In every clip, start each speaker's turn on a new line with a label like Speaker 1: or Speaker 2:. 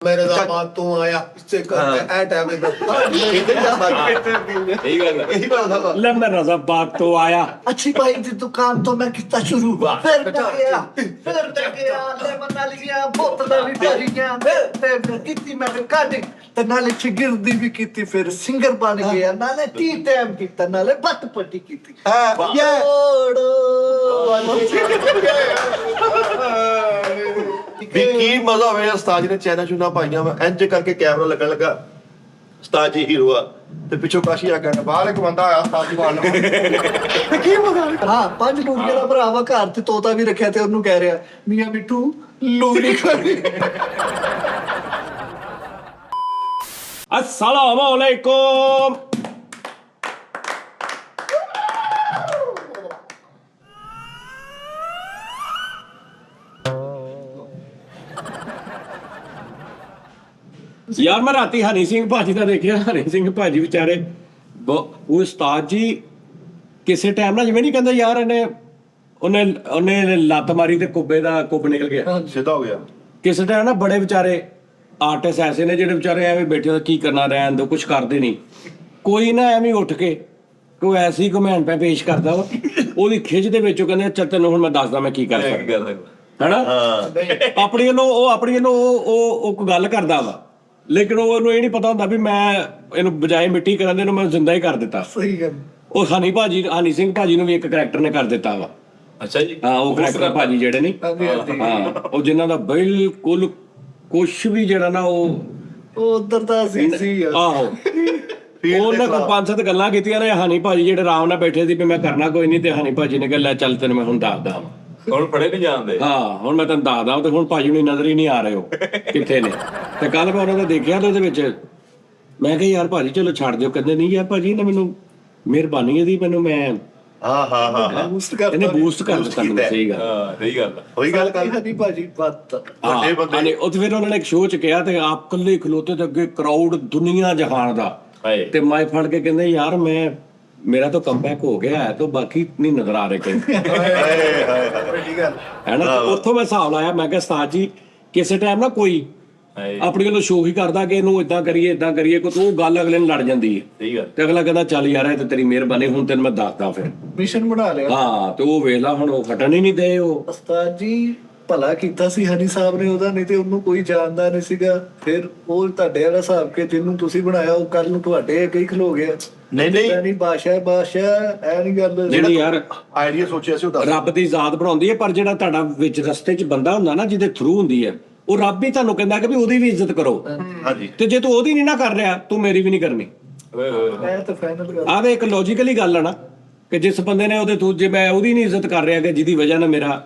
Speaker 1: मेरे दामाद तू आया इससे ऐ टाइम
Speaker 2: ले मैं रज़ाबाद तो आया।
Speaker 3: अच्छी भाई की दुकान तो मैं कितना शुरू फिर गया ले मना लिया बोतल भी डरियां ते कितनी मैं काटी ते नाले चिगिरदी भी कीती फिर सिंगर बन गया नाले टी टाइम कीता नाले बट पट्टी कीती ये
Speaker 4: ਵੀ ਕੀ ਮਜ਼ਾ ਹੋਵੇ ਉਸਤਾਦ ਜੀ ਨੇ ਚੈਨਾ ਚੁਨਾ ਪਾਈਆਂ ਵਾ ਇੰਜ ਕਰਕੇ ਕੈਮਰਾ ਲੱਗਣ ਲੱਗਾ ਉਸਤਾਦ ਜੀ ਹੀਰੋ ਆ ਤੇ ਪਿੱਛੋਂ ਕਾਸ਼ੀ ਆ ਗਿਆ ਬਾਹਰ ਇੱਕ ਬੰਦਾ ਆਇਆ ਉਸਤਾਦ ਜੀ ਵਾਲ ਨੂੰ
Speaker 3: ਕੀ ਮਜ਼ਾ ਹਾਂ ਪੰਜ ਮੁੰਡੇ ਦਾ ਭਰਾਵਾ ਘਰ ਤੇ ਤੋਤਾ ਵੀ ਰੱਖਿਆ ਤੇ ਉਹਨੂੰ ਕਹਿ ਰਿਹਾ ਮੀਆਂ ਮਿੱਠੂ ਲੋਰੀ ਕਰ
Speaker 2: अस्सलाम वालेकुम। यार मैं राती हनी सिंह भाजी का देखिया। हनी सिंह भाजी बेचारे वो उस्ताद जी किसी टाइम ना जिवें नहीं कहते यार उन्हें लत्त मारी ते कुब्बे दा कुब निकल गया
Speaker 4: ਸਿੱਧਾ ਹੋ ਗਿਆ
Speaker 2: किसी टाइम ना बड़े बेचारे आर्टिस्ट ऐसे ने ਜਿਹੜੇ ਵਿਚਾਰੇ ਐਵੇਂ ਬੈਠੇ ਕੀ ਕਰਨਾ ਰਹਿਣ ਦੋ ਕੁਝ ਕਰਦੇ ਨਹੀਂ ਕੋਈ ਨਾ ਐਵੇਂ ਉੱਠ ਕੇ ਕੋਈ ਐਸੀ ਕਮੈਂਟ ਪੈ ਪੇਸ਼ ਕਰਦਾ ਵਾ ਉਹਦੀ ਖਿੱਚ ਦੇ ਵਿੱਚੋਂ ਕਹਿੰਦੇ ਚੱਲ ਤੈਨੂੰ ਹੁਣ ਮੈਂ ਦੱਸਦਾ ਮੈਂ ਕੀ ਕਰ ਸਕਦਾ ਹੈਨਾ ਆਪਣੀ ਨੂੰ ਉਹ ਕੋਈ ਗੱਲ ਕਰਦਾ ਵਾ ਲੇਕਿਨ ਉਹਨੂੰ ਇਹ ਨਹੀਂ ਪਤਾ ਹੁੰਦਾ ਵੀ ਮੈਂ ਇਹਨੂੰ ਬਜਾਏ ਮਿੱਟੀ ਕਰਨ ਦੇ ਨੂੰ ਮੈਂ ਜ਼ਿੰਦਾ ਹੀ ਕਰ ਦਿੱਤਾ।
Speaker 3: ਸਹੀ ਗੱਲ
Speaker 2: ਉਹ ਹਨੀ ਸਿੰਘ ਭਾਜੀ ਨੂੰ ਵੀ ਇੱਕ ਕਰੈਕਟਰ ਨੇ ਕਰ ਦਿੱਤਾ ਵਾ।
Speaker 5: ਅੱਛਾ ਜੀ
Speaker 2: ਹਾਂ ਉਹ ਕਰੈਕਟਰ ਭਾਜੀ ਜਿਹੜੇ ਨਹੀਂ ਹਾਂ ਉਹ ਜਿਨ੍ਹਾਂ ਦਾ ਬਿਲਕੁਲ ਕੁਛ ਵੀ ਜਿਹੜਾ ਨਾ ਉਹ
Speaker 3: ਉਧਰ ਤਾਂ ਸੀ
Speaker 2: ਆਹੋ ਉਹਨਾਂ ਕੋਲ 5-7 ਗੱਲਾਂ ਕੀਤੀਆਂ ਨੇ ਹਨੀ ਭਾਜੀ ਜਿਹੜੇ ਆਰਾਮ ਨਾਲ ਬੈਠੇ ਸੀ ਵੀ ਮੈਂ ਕਰਨਾ ਕੋਈ ਨਹੀਂ ਤੇ ਹਨੀ ਭਾਜੀ ਨੇ ਕਿਹਾ ਲੈ ਚੱਲ ਤੈਨੂੰ ਮੈਂ ਹੁਣ ਦੱਸਦਾ
Speaker 5: ਹੁਣ ਫੜੇ ਨਹੀਂ ਜਾਂਦੇ।
Speaker 2: ਹਾਂ ਹੁਣ ਮੈਂ ਤੈਨੂੰ ਦੱਸਦਾ ਤੇ ਹੁਣ ਭਾਜੀ ਨੂੰ ਨਜ਼ਰ ਹੀ ਨਹੀਂ ਆ ਰਹੇ ਉਹ ਕਿੱਥੇ ਨੇ ਤੇ ਕੱਲ ਮੈਂ ਉਹਨਾਂ ਦਾ ਦੇਖਿਆ ਤੇ ਉਹਦੇ ਵਿੱਚ ਮੈਂ ਕਿਹਾ ਯਾਰ ਭਾਜੀ ਚਲੋ ਛੱਡ ਦਿਓ ਕਹਿੰਦੇ ਨਹੀਂ ਯਾਰ ਭਾਜੀ ਨੇ ਮੈਨੂੰ ਮਿਹਰਬਾਨੀ ਇਹਦੀ ਮੈਨੂੰ ਮੈਂ
Speaker 4: ਹਾਂ
Speaker 3: ਬੂਸਟ ਕਰ
Speaker 2: ਇਹਨੇ ਬੂਸਟ ਕਰ ਦਿੱਤਾ ਮੈਨੂੰ। ਸਹੀ ਗੱਲ
Speaker 5: ਹਾਂ ਸਹੀ ਗੱਲ
Speaker 4: ਉਹੀ ਗੱਲ ਕਰ
Speaker 3: ਹਨੀ ਭਾਜੀ ਬਾਤ
Speaker 4: ਵੱਡੇ ਬੰਦੇ
Speaker 2: ਉਹ ਫਿਰ ਉਹਨਾਂ ਨੇ ਇੱਕ ਸ਼ੋਅ ਚ ਕਿਹਾ ਤੇ ਆਪ ਕੱਲੇ ਖਲੋਤੇ ਤੇ ਅੱਗੇ ਕਰਾਊਡ ਦੁਨੀਆ ਜਹਾਨ ਦਾ
Speaker 5: ਹਾਏ
Speaker 2: ਤੇ ਮੈਂ ਫੜ ਕੇ ਕਹਿੰਦੇ ਯਾਰ ਮੇਰਾ ਤਾਂ ਕਮਬੈਕ ਹੋ ਗਿਆ ਹੈ ਤਾਂ ਬਾਕੀ ਨਹੀਂ ਨਜ਼ਰ ਆ ਰਹੇ ਕੋਈ ਹੈ ਨਾ। ਉੱਥੋਂ ਮੈਂ ਹਿਸਾਬ ਲਾਇਆ ਮੈਂ ਕਿਹਾ ਉਸਤਾਦ ਜੀ ਕਿਸੇ ਟਾਈਮ ਨਾ ਕੋਈ ਆਪਣੀ ਵੱਲੋਂ ਸ਼ੋਅ ਹੀ ਕਰਦਾ ਕਿ ਇਹਨੂੰ ਇਦਾਂ ਕਰੀਏ ਕੋਈ ਉਹ ਗੱਲ ਅਗਲੇ ਨੂੰ ਲੜ ਜਾਂਦੀ ਹੈ।
Speaker 5: ਸਹੀ ਗੱਲ
Speaker 2: ਤੇ ਅਗਲਾ ਕਹਿੰਦਾ ਚੱਲ ਯਾਰ ਇਹ ਤੇ ਤੇਰੀ ਮਿਹਰਬਾਨੀ ਹੁਣ ਤੈਨੂੰ ਮੈਂ ਦੱਸਦਾ ਫਿਰ
Speaker 3: ਮਿਸ਼ਨ ਬਣਾ ਲਿਆ।
Speaker 2: ਹਾਂ ਤੇ ਉਹ ਵੇਖ ਲਾ ਹੁਣ ਉਹ ਫਟਣ ਹੀ ਨਹੀਂ ਦੇ ਉਹ
Speaker 3: ਉਸਤਾਦ ਜੀ ਭਲਾ ਕੀਤਾ ਸੀ ਹਨੀ ਸਾਹਿਬ ਨੇ ਉਹਦਾ ਨਹੀਂ ਤੇ ਉਹਨੂੰ ਕੋਈ ਜਾਣਦਾ ਨਹੀਂ ਸੀਗਾ ਫਿਰ ਉਹ ਤੁਹਾਡੇ ਵਾਲਾ ਹਿਸਾਬ ਕੇ ਜਿਹਨੂੰ ਤੁਸੀਂ ਬਣਾਇਆ ਉਹ ਕੱਲ ਨੂੰ ਤੁਹਾਡੇ ਅੱਗੇ ਹੀ ਖਲੋ ਗਿਆ। ਨਹੀਂ ਬਾਦਸ਼ਾਹ ਐ ਨਹੀਂ ਗੱਲ
Speaker 2: ਜਿਹੜੀ ਯਾਰ
Speaker 4: ਆਈਡੀਆ ਸੋਚਿਆ ਸੀ ਉਹ ਦੱਸ
Speaker 2: ਰੱਬ ਦੀ ਜ਼ਾਤ ਬਣਾਉਂਦੀ ਹੈ ਪਰ ਜਿਹੜਾ ਤੁਹਾਡਾ ਵਿੱਚ ਰਸਤੇ 'ਚ ਬੰਦਾ ਹੁੰਦਾ ਨਾ ਜਿਹਦੇ ਥਰੂ ਹੁੰਦੀ ਹੈ ਉਹ ਰੱਬ ਹੀ ਤੁਹਾਨੂੰ ਕਹਿੰਦਾ ਕਿ ਵੀ ਉਹਦੀ ਵੀ ਇੱਜ਼ਤ ਕਰੋ।
Speaker 4: ਹਾਂਜੀ
Speaker 2: ਤੇ ਜੇ ਤੂੰ ਉਹਦੀ ਨਹੀਂ ਨਾ ਕਰ ਰਿਹਾ ਤੂੰ ਮੇਰੀ ਵੀ ਨਹੀਂ ਕਰਨੀ।
Speaker 3: ਮੈਂ ਤਾਂ ਫਾਈਨਲ ਗੱਲ
Speaker 2: ਆਹ ਇੱਕ ਲੌਜੀਕਲੀ ਗੱਲ ਹੈ ਨਾ ਕਿ ਜਿਸ ਬੰਦੇ ਨੇ ਉਹਦੇ ਥਰੂ ਜੇ ਮੈਂ ਉਹਦੀ ਨਹੀਂ ਇੱਜ਼ਤ ਕਰ ਰਿਹਾ ਕਿ ਜਿਹਦੀ ਵਜ੍ਹਾ ਨਾਲ ਮੇਰਾ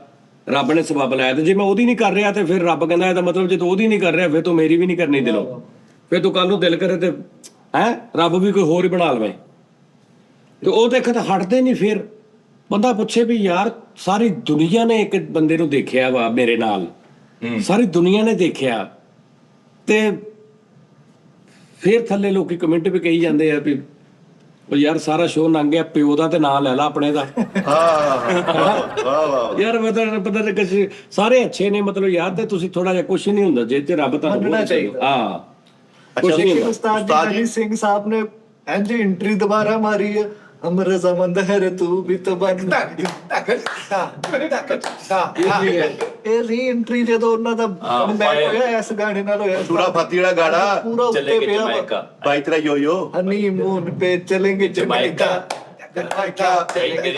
Speaker 2: ਰੱਬ ਨੇ ਸਬਬ ਲਾਇਆ ਤੇ ਜੇ ਮੈਂ ਉਹਦੀ ਨਹੀਂ ਕਰ ਰਿਹਾ ਤੇ ਫਿਰ ਰੱਬ ਕਹਿੰਦਾ ਇਹਦਾ ਮਤਲਬ ਜੇ ਤੂੰ ਉਹਦੀ ਨਹੀਂ ਕਰ ਰਿਹਾ ਫਿਰ ਤੂੰ ਮੇਰੀ ਵੀ ਨਹੀਂ ਕਰਨੀ ਦਿਲੋਂ। ਫਿਰ ਤੂੰ ਕੱਲ ਨੂੰ ਦਿਲ ਕਰੇ ਤੇ ਰੱਬ ਵੀ ਕੋਈ ਹੋਰ ਹੀ ਬਣਾ ਲਵੇ ਤੇ ਉਹ ਦੇਖ ਤਾਂ ਹਟਦੇ ਨਹੀਂ। ਫਿਰ ਬੰਦਾ ਪੁੱਛੇ ਵੀ ਯਾਰ ਸਾਰੀ ਦੁਨੀਆ ਨੇ ਇੱਕ ਬੰਦੇ ਨੂੰ ਦੇਖਿਆ ਵਾ ਮੇਰੇ ਨਾਲ ਸਾਰੀ ਦੁਨੀਆ ਨੇ ਦੇਖਿਆ ਤੇ ਫਿਰ ਥੱਲੇ ਲੋਕੀ ਕਮੈਂਟ ਵੀ ਕਹੀ ਜਾਂਦੇ ਆ ਵੀ ਉਹ ਯਾਰ ਸਾਰਾ ਸ਼ੋਅ ਲੰਘ ਗਿਆ ਪਿਓ ਦਾ ਤੇ ਨਾਂ ਲੈ ਲਾ ਆਪਣੇ ਦਾ।
Speaker 4: ਵਾਹ
Speaker 2: ਯਾਰ ਪਤਾ ਨਹੀਂ ਸਾਰੇ ਅੱਛੇ ਨੇ ਮਤਲਬ ਯਾਰ ਤੇ ਤੁਸੀਂ ਥੋੜਾ ਜਿਹਾ ਕੁਛ ਨਹੀਂ ਹੁੰਦਾ ਜੇ ਤੇ ਰੱਬ ਤੁਹਾਨੂੰ
Speaker 3: ਮੰਨਣਾ ਚਾਹੀਦਾ।
Speaker 2: ਹਾਂ ਕੁਛ ਨਹੀਂ ਹੁੰਦਾ।
Speaker 3: ਉਸਤਾਦ ਜੀ ਹਨੀ ਸਿੰਘ ਸਾਹਿਬ ਨੇ ਇੰਜ ਐਂਟਰੀ ਦੁਬਾਰਾ ਮਾਰੀ ਹੈ ਅਮਰ ਰਜ਼ਾਮੰਦ ਹੈ ਰੇ ਤੂੰ ਵੀ ਤਾਂ ਬਣ ਇਹ ਰੀ ਐਂਟਰੀ ਜਦੋਂ ਉਹਨਾਂ ਦਾ ਕਮਬੈਕ ਹੋਇਆ ਇਸ ਗਾਣੇ ਨਾਲ ਹੋਇਆ
Speaker 4: ਸੂਰਾ ਫਾਤੀ ਵਾਲਾ ਗਾਣਾ
Speaker 3: ਪੂਰਾ ਉੱਤੇ
Speaker 5: ਚੱਲੇ ਕਿ
Speaker 3: ਪਿਆ
Speaker 5: ਜਮੈਕਾ
Speaker 4: ਬਾਈ ਤੇਰਾ ਯੋਯੋ
Speaker 3: ਹਨੀਮੂਨ पे चलेंगे जमैका
Speaker 4: ਚਲੇਗੇ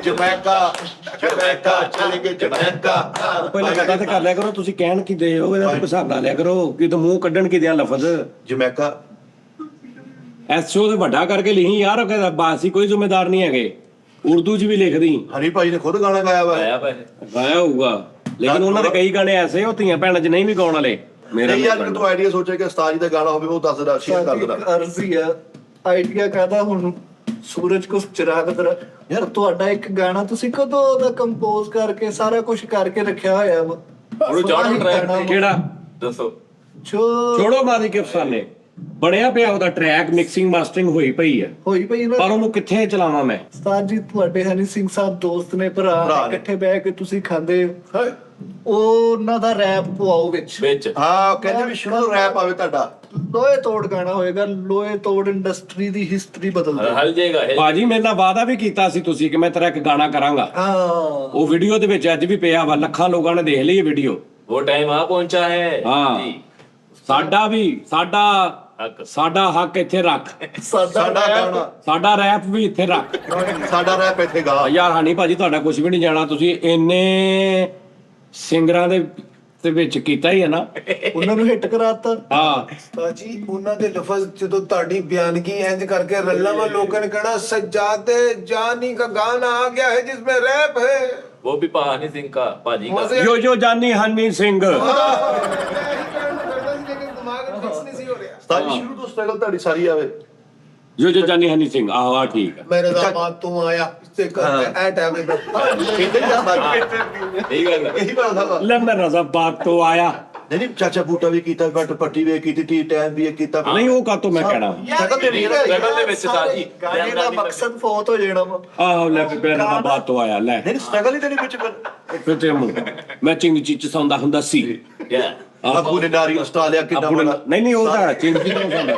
Speaker 4: ਜਮੈਕਾ
Speaker 2: ਪਹਿਲਾਂ ਪਤਾ ਤੇ ਕਰ ਲਿਆ ਕਰੋ ਤੁਸੀਂ ਕਹਿਣ ਕੀ ਦੇ ਹੋ ਇਹਦਾ ਹਿਸਾਬ ਲਾ ਲਿਆ ਕਰੋ ਕਿ ਤੂੰ ਮੂੰਹ ਕੱਢਣ ਕੀ ਦਿਆਂ ਲਫ਼ਜ਼
Speaker 4: ਜਮੈਕਾ
Speaker 2: ਐਸਓ ਤੇ ਵੱਡਾ ਕਰਕੇ ਲਿਖੀ ਯਾਰ ਉਹ ਕਹਿੰਦਾ ਬਾਸੀ ਕੋਈ ਜ਼ਿੰਮੇਦਾਰ ਨਹੀਂ ਹੈਗੇ ਉਰਦੂ 'ਚ ਵੀ ਲਿਖਦੀ
Speaker 4: ਹਰੀ ਭਾਈ ਨੇ ਖੁਦ ਗਾਣਾ ਗਾਇਆ ਵਾ
Speaker 5: ਆਇਆ ਪਏ
Speaker 2: ਗਾਇਆ ਹੋਊਗਾ ਲੇਕਿਨ ਉਹਨਾਂ ਦੇ ਕਈ ਗਾਣੇ ਐਸੇ ਉਹ ਧੀਆਂ ਭੈਣਾਂ 'ਚ ਨਹੀਂ ਵੀ ਗਾਉਣ ਵਾਲੇ ਮੇਰਾ
Speaker 4: ਨਹੀਂ ਯਾਰ ਤੂੰ ਆਈਡੀਆ ਸੋਚਿਆ ਕਿ ਉਸਤਾਦ ਜੀ ਦਾ ਗਾਣਾ ਹੋਵੇ ਉਹ ਦੱਸਦਾ ਸ਼ੇਅਰ ਕਰ ਦੇਣਾ
Speaker 3: ਅਰਜ਼ੀ ਆ ਆਈਡੀਆ ਕਾਹਦਾ ਹੁਣ ਸੂਰਜ ਕੋ ਚਿਰਾਗ ਤਰ ਯਾਰ ਤੁਹਾਡਾ ਇੱਕ ਗਾਣਾ ਤੁਸੀਂ ਕਦੋਂ ਉਹਦਾ ਕੰਪੋਜ਼ ਕਰਕੇ ਸਾਰਾ ਕੁਝ ਕਰਕੇ ਰੱਖਿਆ ਹੋਇਆ ਵਾ
Speaker 5: ਉਹਨੂੰ ਚਾੜੋ ਟਰੈਕ
Speaker 2: ਕਿਹੜਾ
Speaker 5: ਦੱਸੋ
Speaker 2: ਛੋੜੋ ਮਾਰੀ ਕੇ ਅਫਸਾਨੇ ਬਣਿਆ ਪਿਆ ਉਹਦਾ ਟਰੈਕ, ਮਿਕਸਿੰਗ ਮਾਸਟਰਿੰਗ ਹੋਈ ਪਈ ਹੈ,
Speaker 3: ਹੋਈ ਪਈ ਨਾ
Speaker 2: ਪਰ ਉਹਨੂੰ ਕਿੱਥੇ ਚਲਾਵਾਂ ਮੈਂ?
Speaker 3: ਉਸਤਾਦ ਜੀ ਤੁਹਾਡੇ ਹਨੀ ਸਿੰਘ ਸਾਹਿਬ ਦੋਸਤ ਨੇ, ਭਰਾ
Speaker 4: ਭਰਾ ਨੇ।
Speaker 3: ਇਕੱਠੇ ਬਹਿ ਕੇ ਤੁਸੀਂ ਖਾਂਦੇ ਹੋ। ਉਹਨਾਂ ਦਾ ਰੈਪ ਪਵਾਓ ਵਿੱਚ।
Speaker 5: ਵਿੱਚ
Speaker 4: ਹਾਂ ਕਹਿੰਦੇ ਵੀ ਸ਼ੁਰੂ ਤੋਂ ਰੈਪ ਆਵੇ ਤੁਹਾਡਾ।
Speaker 3: ਲੋਹੇ ਤੋੜ ਗਾਣਾ ਹੋਏਗਾ, ਲੋਹੇ ਤੋੜ ਇੰਡਸਟਰੀ ਦੀ ਹਿਸਟਰੀ ਬਦਲ ਦੇ।
Speaker 5: ਹਲ ਜਾਏਗਾ ਇਹ।
Speaker 2: ਬਾਜੀ ਮੇਰੇ ਨਾਲ ਵਾਅਦਾ ਵੀ ਕੀਤਾ ਸੀ ਤੁਸੀਂ ਕਿ ਮੈਂ ਤੇਰਾ ਇੱਕ ਗਾਣਾ ਕਰਾਂਗਾ।
Speaker 3: ਹਾਂ
Speaker 2: ਉਹ ਵੀਡੀਓ ਦੇ ਵਿੱਚ ਅੱਜ ਵੀ ਪਿਆ ਵਾ, ਲੱਖਾਂ ਲੋਕਾਂ ਨੇ ਦੇਖ ਲਈ ਇਹ ਵੀਡੀਓ।
Speaker 5: वो टाइम आ पहुंचा है
Speaker 2: हाँ।
Speaker 5: जी।
Speaker 2: ਸਾਡਾ ਵੀ
Speaker 5: हक।
Speaker 2: ਸਾਡਾ ਹੱਕ ਇੱਥੇ ਰੱਖ,
Speaker 4: ਸਾਡਾ ਗਾਣਾ,
Speaker 2: ਸਾਡਾ ਰੈਪ ਵੀ ਇੱਥੇ ਰੱਖ।
Speaker 4: ਸਾਡਾ ਰੈਪ ਇੱਥੇ ਗਾ।
Speaker 2: ਯਾਰ ਹਨੀ ਭਾਜੀ ਤੁਹਾਡਾ ਕੁਝ ਵੀ ਨਹੀਂ ਜਾਣਾ, ਤੁਸੀਂ ਇੰਨੇ ਸਿੰਗਰਾਂ ਦੇ ਵਿੱਚ ਕੀਤਾ ਹੀ ਹੈ ਨਾ।
Speaker 3: ਉਹਨਾਂ ਨੂੰ ਹਿੱਟ ਕਰਾਤਾ।
Speaker 2: ਹਾਂ
Speaker 1: ਬਾਜੀ ਉਹਨਾਂ ਦੇ ਲਫ਼ਜ਼ ਜਦੋਂ ਤੁਹਾਡੀ ਬਿਆਨਗੀ ਇੰਜ ਕਰਕੇ ਰੱਲਾ ਵਾ, ਲੋਕਾਂ ਨੇ ਕਹਿਣਾ सज्जादे जानी का गाना आ गया है जिसमें रैप है।
Speaker 5: वो भी पहानी सिंह का पाजी का।
Speaker 1: मजे
Speaker 2: ਜੋ ਜੋ ਜਾਨੀ ਹਨੀ ਸਿੰਘ।
Speaker 4: ਸਾਡੀ ਸ਼ੁਰੂ ਤੋਂ ਸਟਰਗਲ ਤੁਹਾਡੀ ਸਾਰੀ ਆਵੇ।
Speaker 2: ਜੋ ਜੋ ਜਾਨੀ ਹਨੀ ਸਿੰਘ, ਆਹੋ ਆ ਠੀਕ ਹੈ।
Speaker 1: मेरे दामाद तू आया इससे करके ऐ टाइम पे
Speaker 4: ਕਹਿੰਦੇ ਜਾਂਦਾ
Speaker 5: यही गल है।
Speaker 4: ਇਹੀ ਗੱਲ ਦਾ।
Speaker 2: ਲੈ ਮੈਂ ਰਜ਼ਾ ਬਾਤ ਤੋਂ ਆਇਆ।
Speaker 4: ਨਹੀਂ ਚਾਚਾ ਬੂਟਾ ਵੀ ਕੀਤਾ, ਬੱਟ ਪੱਟੀ ਵੀ ਕੀਤੀ, ਟੀ ਟਾਈਮ ਵੀ ਕੀਤਾ।
Speaker 2: ਨਹੀਂ ਉਹ ਕਾਤੋਂ ਮੈਂ ਕਹਿਣਾ।
Speaker 4: ਸ਼ਕਲ ਤੇ ਨਹੀਂ ਰਹੀ।
Speaker 5: ਸ਼ਕਲ ਦੇ ਵਿੱਚ ਸਾਜੀ
Speaker 3: ਗਾਣੇ ਦਾ ਮਕਸਦ ਫੌਤ ਹੋ ਜਾਣਾ ਵਾ।
Speaker 2: ਆਹੋ ਲੈ ਵੀ ਮੈਂ ਰਜ਼ਾ ਬਾਤ ਤੋਂ ਆਇਆ ਲੈ।
Speaker 4: ਨਹੀਂ ਸਟਰਗਲ ਹੀ ਤੇ ਨਹੀਂ ਵਿੱਚ ਫਿਰ।
Speaker 2: ਫਿਰ ਤੇ ਮੈਂ ਚਿੰਗ ਚੀਚ ਸੌਂਦਾ ਹੁੰਦਾ ਸੀ।
Speaker 5: क्या
Speaker 4: ਅੱਬੂ ਨੇ ਨਾਰੀ ਆਸਟ੍ਰੇਲੀਆ ਕਿੰਨਾ
Speaker 2: ਆਪਣੇ
Speaker 4: ਬੜਾ।
Speaker 2: ਨਹੀਂ ਉਹ ਤਾਂ ਚਿੰਗ ਚੀਚ ਤੋਂ ਸੌਂਦਾ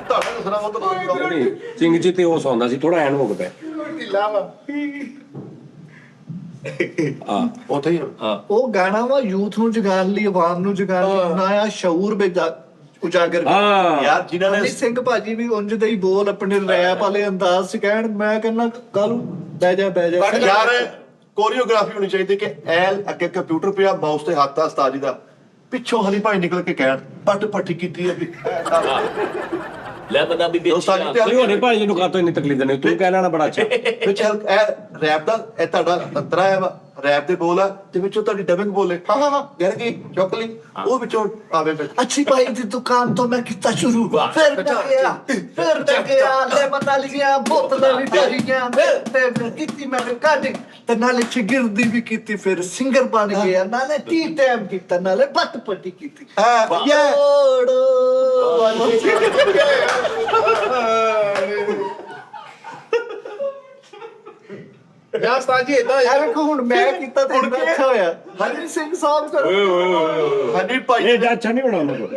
Speaker 4: ਤੁਹਾਨੂੰ ਸੁਣਾ ਉਹ ਤਾਂ
Speaker 2: ਨਹੀਂ, ਚਿੰਗ ਚੀਚ ਤੇ ਉਹ ਸੌਂਦਾ ਸੀ, ਥੋੜਾ ਐਨ ਹੋ ਗਿਆ ਆ।
Speaker 4: ਉੱਥੇ ਹੀ
Speaker 3: ਉਹ ਗਾਣਾ ਵਾ ਯੂਥ ਨੂੰ ਜਗਾਉਣ ਲਈ, ਆਵਾਮ ਨੂੰ ਜਗਾਉਣ ਲਈ ਬਣਾਇਆ, ਸ਼ਊਰ ਉਜਾਗਰ ਕੀਤਾ।
Speaker 2: ਹਾਂ
Speaker 4: ਯਾਰ ਜਿਨ੍ਹਾਂ ਨੇ
Speaker 3: ਹਨੀ ਸਿੰਘ ਭਾਜੀ ਵੀ ਉਂਝ ਦੇ ਹੀ ਬੋਲ ਆਪਣੇ ਰੈਪ ਵਾਲੇ ਅੰਦਾਜ਼ ਚ ਕਹਿਣ। ਮੈਂ ਕਹਿੰਦਾ ਕੱਲ ਬਹਿ ਜਾ
Speaker 4: ਯਾਰ ਕੋਰੀਓਗ੍ਰਾਫੀ ਹੋਣੀ ਚਾਹੀਦੀ ਕਿ ਐਲ ਅੱਗੇ ਕੰਪਿਊਟਰ ਪਿਆ, ਮਾਊਸ ਤੇ ਹੱਥ ਆ ਉਸਤਾਦ ਜੀ ਦਾ, ਪਿੱਛੋਂ ਹਨੀ ਭਾਈ ਨਿਕਲ ਕੇ ਕਹਿਣ ਪੱਟ ਪੱਟੀ ਕੀਤੀ ਹੈ ਵੀ
Speaker 5: ले बंदा भी बेची
Speaker 4: ਸਾਡੀ
Speaker 5: ना।
Speaker 4: ਤੇ
Speaker 2: ਨਹੀਂ ਹੋਣੀ ਭਾਈ ਨੂੰ ਕਾਤੋਂ ਇੰਨੀ ਤਕਲੀਫ ਨਹੀਂ, ਤੂੰ ਕਹਿ ਲੈਣਾ ਬੜਾ ਅੱਛਾ।
Speaker 4: ਵਿੱਚ ਇਹ ਰੈਪ ਦਾ ਇਹ ਤੁਹਾਡਾ ਅੰਤਰਾ ਹੈ ਵਾ, ਰੈਪ ਦੇ ਬੋਲ ਆ ਤੇ ਵਿੱਚੋਂ ਤੁਹਾਡੀ ਡਬਿੰਗ ਬੋਲੇ ਹਾਂ ਯਾਰ ਕੀ ਚੌਕਲੀ ਉਹ ਵਿੱਚੋਂ ਆਵੇ ਵਿੱਚ।
Speaker 3: ਅੱਛੀ ਭਾਈ ਦੀ ਦੁਕਾਨ ਤੋਂ ਮੈਂ ਕੀਤਾ ਸ਼ੁਰੂ, ਫਿਰ ਟਕਿਆ ਲੈ ਮਨਾ ਲਿਆ, ਬੋਤਲਾਂ ਵੀ ਭਰੀਆਂ ਤੇ ਫਿਰ ਕੀਤੀ ਮੈਂ ਰਿਕਾਰਡਿੰਗ, ਤੇ ਨਾਲੇ ਚਿਗਰਦੀ ਵੀ ਕੀਤੀ, ਫਿਰ ਸਿੰਗਰ ਬਣ ਗਿਆ, ਨਾਲੇ ਟੀ ਟਾਈਮ ਕੀਤਾ, ਨਾਲੇ ਬੱਟ ਪੱਟੀ ਕੀਤੀ।
Speaker 1: ਯਾਰ ਸਾਜੀ ਇਦਾਂ
Speaker 3: ਯਾਰ ਹੁਣ ਮੈਂ ਕੀਤਾ ਤੇ ਇੰਨਾ ਅੱਛਾ ਹੋਇਆ। ਹਨੀ ਸਿੰਘ ਸਾਹਿਬ ਕਰ
Speaker 4: ਹਨੀ ਭਾਈ
Speaker 2: ਇਹ ਜਾਂ ਅੱਛਾ ਨਹੀਂ ਬਣਾਉਂਦਾ ਤੂੰ।